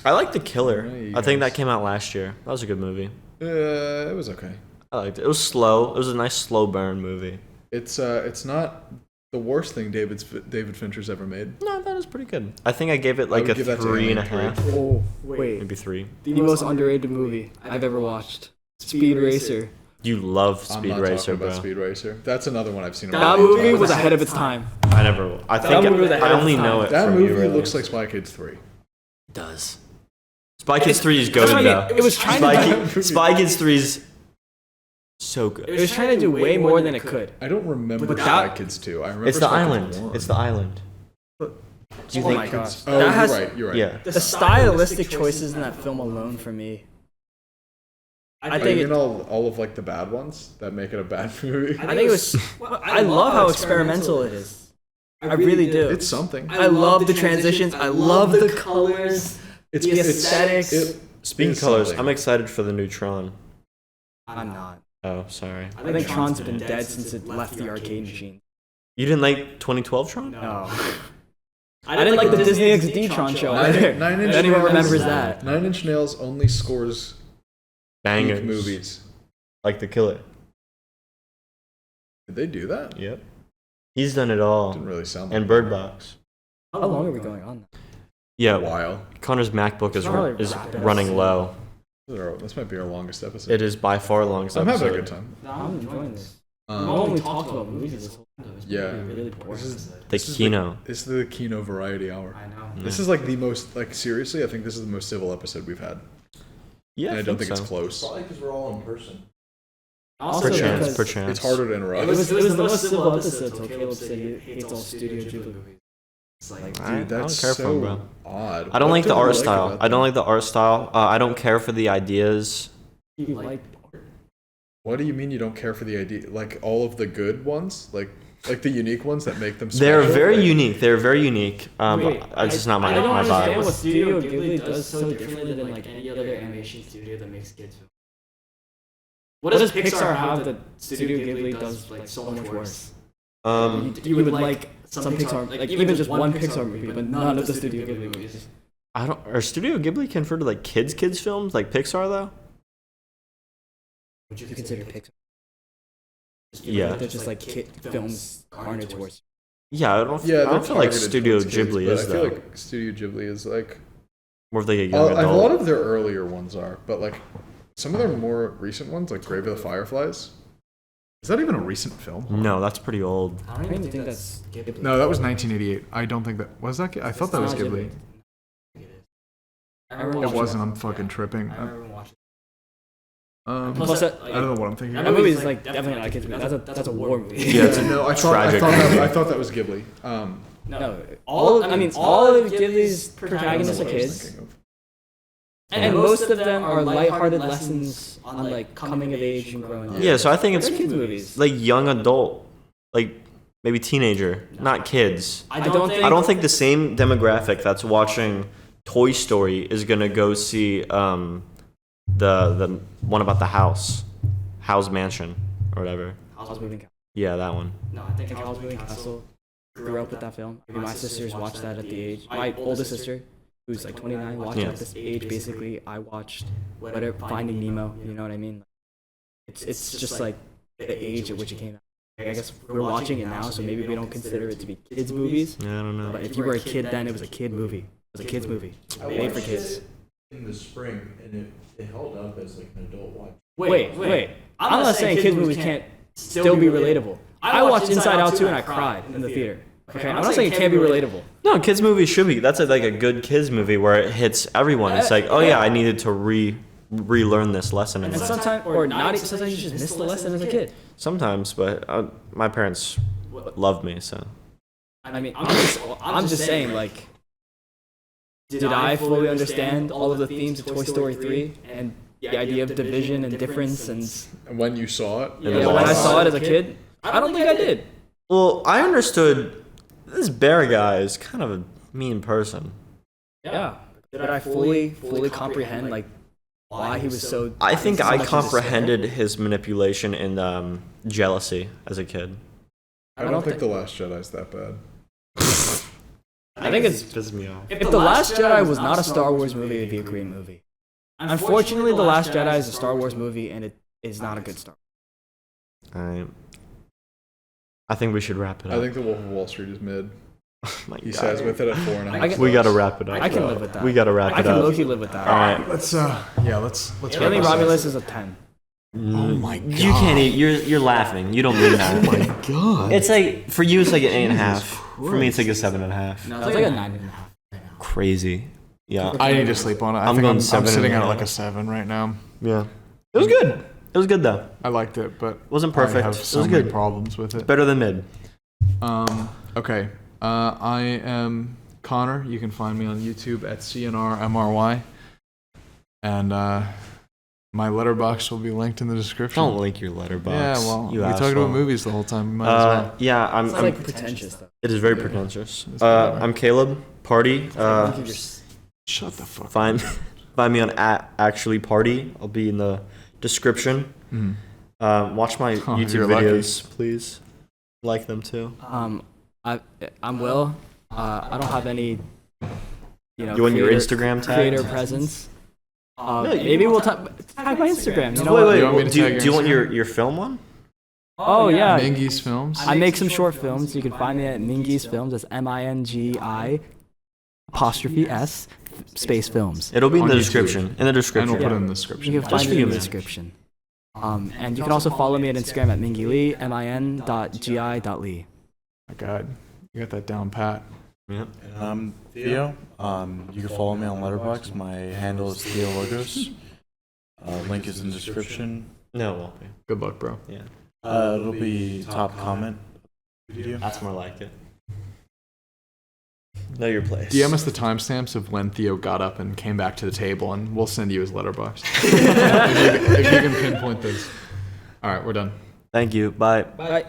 S3: I like The Killer.
S1: Yeah, you
S3: I think that
S1: guys-
S3: came out last year. That was a good movie.
S1: It was okay.
S3: I liked it. It was slow. It was a nice slow burn movie.
S1: It's not the worst thing David Fincher's ever made.
S3: No, that was pretty good. I think I gave it like
S1: would
S3: a
S1: give that to
S3: 3.5,
S4: Oh, wait.
S3: maybe 3.
S4: The most underrated movie I've ever watched. Speed Racer.
S3: You love
S1: I'm
S3: Speed
S1: not
S3: Racer,
S1: talking
S3: bro.
S1: about Speed Racer. That's another one I've seen.
S4: That movie was ahead of its time.
S3: I never. I think
S4: movie was ahead
S3: I
S4: of
S3: only
S4: its
S3: know
S4: time.
S3: it.
S1: That
S3: from
S1: movie
S3: you, really.
S1: looks like Spy Kids 3.
S3: It does. Spy Kids 3 is good
S4: That's what I
S3: though.
S4: mean. It was trying to
S3: Spy Kids 3 is so
S4: It
S3: good.
S4: was trying to do way more than it could.
S1: I don't remember
S4: But
S1: Spy
S4: that-
S1: Kids 2. I remember
S3: It's the
S1: Spy Kids
S3: island.
S1: 1.
S3: It's the island.
S1: Do
S3: you
S4: Oh
S3: think?
S4: my gosh.
S1: Oh,
S4: That has-
S1: you're right.
S3: Yeah.
S4: The stylistic choices in that film alone for me. I
S1: You
S4: think
S1: mean all of like the bad ones that make it a bad movie?
S4: I think it was. I love how experimental it is. I really do.
S1: It's something.
S4: I love the transitions. I love the colors. The aesthetics.
S3: Speaking of
S1: It's
S3: colors,
S1: something.
S3: I'm excited for the new Tron.
S4: I'm not.
S3: Oh, sorry.
S4: I think Tron's been dead since it left the arcade machine.
S3: You didn't like 2012 Tron?
S4: No. I didn't like the Disney XD Tron show either. If anyone remembers that.
S1: 9 Inch Nails only scores
S3: Bangers.
S1: peak movies.
S3: Like The Killer.
S1: Did they do that?
S3: Yep. He's done it all.
S1: Didn't really sound like
S3: And Bird Box.
S4: How long are we going on?
S3: Yeah.
S1: a while.
S3: Connor's MacBook is
S4: Probably
S3: is
S4: wrap it up
S3: running
S4: soon.
S3: low.
S1: This might be our longest episode.
S3: It is by far the longest
S1: I'm
S3: episode.
S1: having a good time.
S4: No, I'm enjoying this. We've
S1: Um,
S4: only talked about movies this whole time. It's
S1: Yeah.
S4: really boring.
S1: This is
S3: The
S1: this is
S3: Kino.
S1: This is the Kino variety hour.
S4: I know.
S1: This is like the most like seriously. I think this is the most civil episode we've had.
S3: Yeah,
S1: And I don't think
S3: so.
S1: it's close.
S2: Probably because we're all in person.
S4: Also
S3: Perchance,
S4: because
S3: perchance.
S1: It's harder to interrupt.
S4: it was the most civil episode until Caleb said he hates all Studio Ghibli movies. It's like,
S3: I
S1: Dude,
S3: don't
S1: that's
S3: care
S1: so
S3: for him, bro.
S1: odd.
S3: I don't
S1: What
S3: like
S1: do
S3: the
S1: you
S3: art
S1: like
S3: style.
S1: about
S3: I don't
S1: them?
S3: like the art style. I don't care for the ideas.
S4: you like
S1: What do you mean you don't care for the idea? Like all of the good ones, like the unique ones that make them.
S3: They're
S1: special?
S3: very
S1: Like,
S3: unique. They're very unique.
S4: Wait,
S3: It's just not my
S4: I don't
S3: my
S4: understand
S3: vibe.
S4: what Studio Ghibli does so differently than like any other animation studio that makes kids films. What does Pixar have that Studio Ghibli does like so much worse? You would like some Pixar, like even just one Pixar movie, but none of the Studio Ghibli movies.
S3: I don't. Are Studio Ghibli considered to like kids films like Pixar though?
S4: Would you consider Pixar?
S3: Yeah.
S4: They're just like kid films carnage towards.
S3: Yeah, I don't.
S1: Yeah,
S3: I don't
S1: they're
S3: feel like
S1: targeted
S3: Studio
S1: towards kids,
S3: Ghibli
S1: but
S3: is
S1: I
S3: though.
S1: feel like Studio Ghibli is like
S3: More of like a young
S1: a
S3: adult.
S1: lot of their earlier ones are, but like some of their more recent ones, like Grave of the Fireflies. Is that even a recent film?
S3: No, that's pretty old.
S4: I don't even think that's Ghibli.
S1: No, that was 1988. I don't think that was that. I thought that was
S4: It's not
S1: Ghibli.
S4: I remember
S1: It
S4: watching
S1: wasn't.
S4: that.
S1: I'm fucking tripping.
S4: I remember watching.
S1: I
S4: Plus,
S1: don't know what I'm thinking.
S4: that
S1: of.
S4: movie is like definitely not a kids movie. That's a war movie.
S3: Yeah, it's a
S1: No, I
S3: tragic
S1: thought
S3: movie.
S1: I thought that was Ghibli.
S4: No, all of Ghibli's protagonists are
S1: What I was
S4: kids,
S1: thinking of.
S4: and most of them are lighthearted lessons on like coming of age and growing up.
S3: Yeah, so I think it's
S4: They're kids movies.
S3: like young adult, like maybe teenager, not kids.
S4: I don't
S3: I don't think the same demographic that's watching Toy Story is gonna go see the one about the House Mansion or whatever.
S4: How's Moving Castle?
S3: Yeah, that one.
S4: No, I think How's Moving Castle grew up with that film. I mean, my sisters watched that at the age. My oldest sister, who's like 29, watched it
S3: Yeah.
S4: at this age. Basically, I watched whatever Finding Nemo. You know what I mean? It's just like the age at which it came out. Like, I guess we're watching it now, so maybe we don't consider it to be kids movies.
S3: Yeah, I don't know.
S4: But if you were a kid then, it was a kid movie. It was a kids movie. Made for kids.
S2: In the spring, and it held up as like an adult watch.
S4: Wait. I'm not saying kids movies can't still be relatable. I watched Inside Out 2 and I cried in the theater. Okay, I'm not saying it can't be relatable.
S3: No, kids movies should be. That's like a good kids movie where it hits everyone. It's like, oh yeah, I needed to relearn this lesson.
S4: And
S3: And
S4: sometimes, or not, sometimes you just miss the lesson as a kid.
S3: sometimes, but my parents loved me, so.
S4: I mean, I'm just saying, like, did I fully understand all of the themes of Toy Story 3 and the idea of division and difference and
S1: And when you saw it,
S3: Yeah,
S4: when I saw it as a kid? I don't think I did.
S3: Well, I understood this bear guy is kind of a mean person.
S4: Yeah. Did I fully comprehend, like, why he was so...
S3: I think
S4: so
S3: I
S4: much
S3: comprehended his manipulation and jealousy as a kid.
S1: I don't think The Last Jedi's that bad.
S4: I think it's...
S3: Pisses me off.
S4: If The Last Jedi was not a Star Wars movie, it'd be a great movie. Unfortunately, The Last Jedi is a Star Wars movie, and it is not a good Star
S3: I think we should wrap it
S1: I
S3: up.
S1: think The Wolf of Wall Street is mid.
S3: My
S1: He
S3: God.
S1: says with it at 4.5.
S3: We gotta wrap it up.
S4: I can live with that.
S3: We gotta wrap
S4: I
S3: it
S4: can
S3: up.
S4: low-key live with that.
S3: All right.
S1: Let's let's
S4: Alien
S1: wrap this up.
S4: Romulus is a 10.
S3: Oh my God. You can't eat. You're laughing. You don't mean that. Oh my
S1: God.
S3: It's like for you, it's like an 8.5. For me, it's like a 7.5.
S4: No, it's like a 9.5.
S3: Crazy. Yeah.
S1: I need to sleep on it.
S3: I'm going 7
S1: I'm sitting
S3: and a
S1: at like
S3: half.
S1: a 7 right now.
S3: Yeah. It was good. It was good though.
S1: I liked it, but
S3: Wasn't
S1: I
S3: perfect.
S1: have
S3: It
S1: so
S3: was
S1: many
S3: good.
S1: problems with it.
S3: Better than mid.
S1: Okay. I am Connor. You can find me on YouTube at CNRMRY. And My letterbox will be linked in the description.
S3: Don't link your letterbox.
S1: Yeah, well,
S3: you
S1: we talked
S3: asshole.
S1: about movies the whole time. We might as well.
S3: Yeah,
S4: It's
S3: I'm
S4: like pretentious though.
S3: it is very pretentious.
S1: It's whatever.
S3: I'm Caleb. Party.
S1: Shut the fuck up.
S3: Find me on actually party. I'll be in the description.
S1: Mhm.
S3: Watch my
S1: Oh,
S3: YouTube
S1: you're lucky.
S3: videos, please. Like them too.
S4: I'm Will. I don't have any,
S3: You want your Instagram tag?
S4: creator presence. Maybe we'll tag my Instagram. You know
S3: Wait,
S4: what?
S1: You want me to
S3: do
S1: tag
S3: you want
S1: Instagram?
S3: your film one?
S4: Oh yeah.
S1: Mingy's Films.
S4: I make some short films. You can find me at Mingy's Films. That's MINGI''S space films.
S3: It'll be in
S1: On
S3: the
S1: YouTube.
S3: description. In the
S1: And
S3: description.
S1: we'll put it in the
S4: You
S1: description.
S4: can
S3: Just
S4: find
S3: for
S4: it in
S3: you,
S4: the
S3: man.
S4: description. And you can also follow me on Instagram at Mingylee, min.gi.lee.
S1: My God, you got that down pat.
S3: Yeah.
S2: And I'm Theo. You can follow me on Letterboxd. My handle is Theo Logos. Link is in the description.
S3: No, it won't be.
S1: Good luck, bro.
S3: Yeah.
S2: It'll be top comment video.
S3: That's more like it. Know your place.
S1: DM us the timestamps of when Theo got up and came back to the table, and we'll send you his letterbox. if you can pinpoint those. All right, we're done.
S3: Thank you. Bye.
S4: Bye.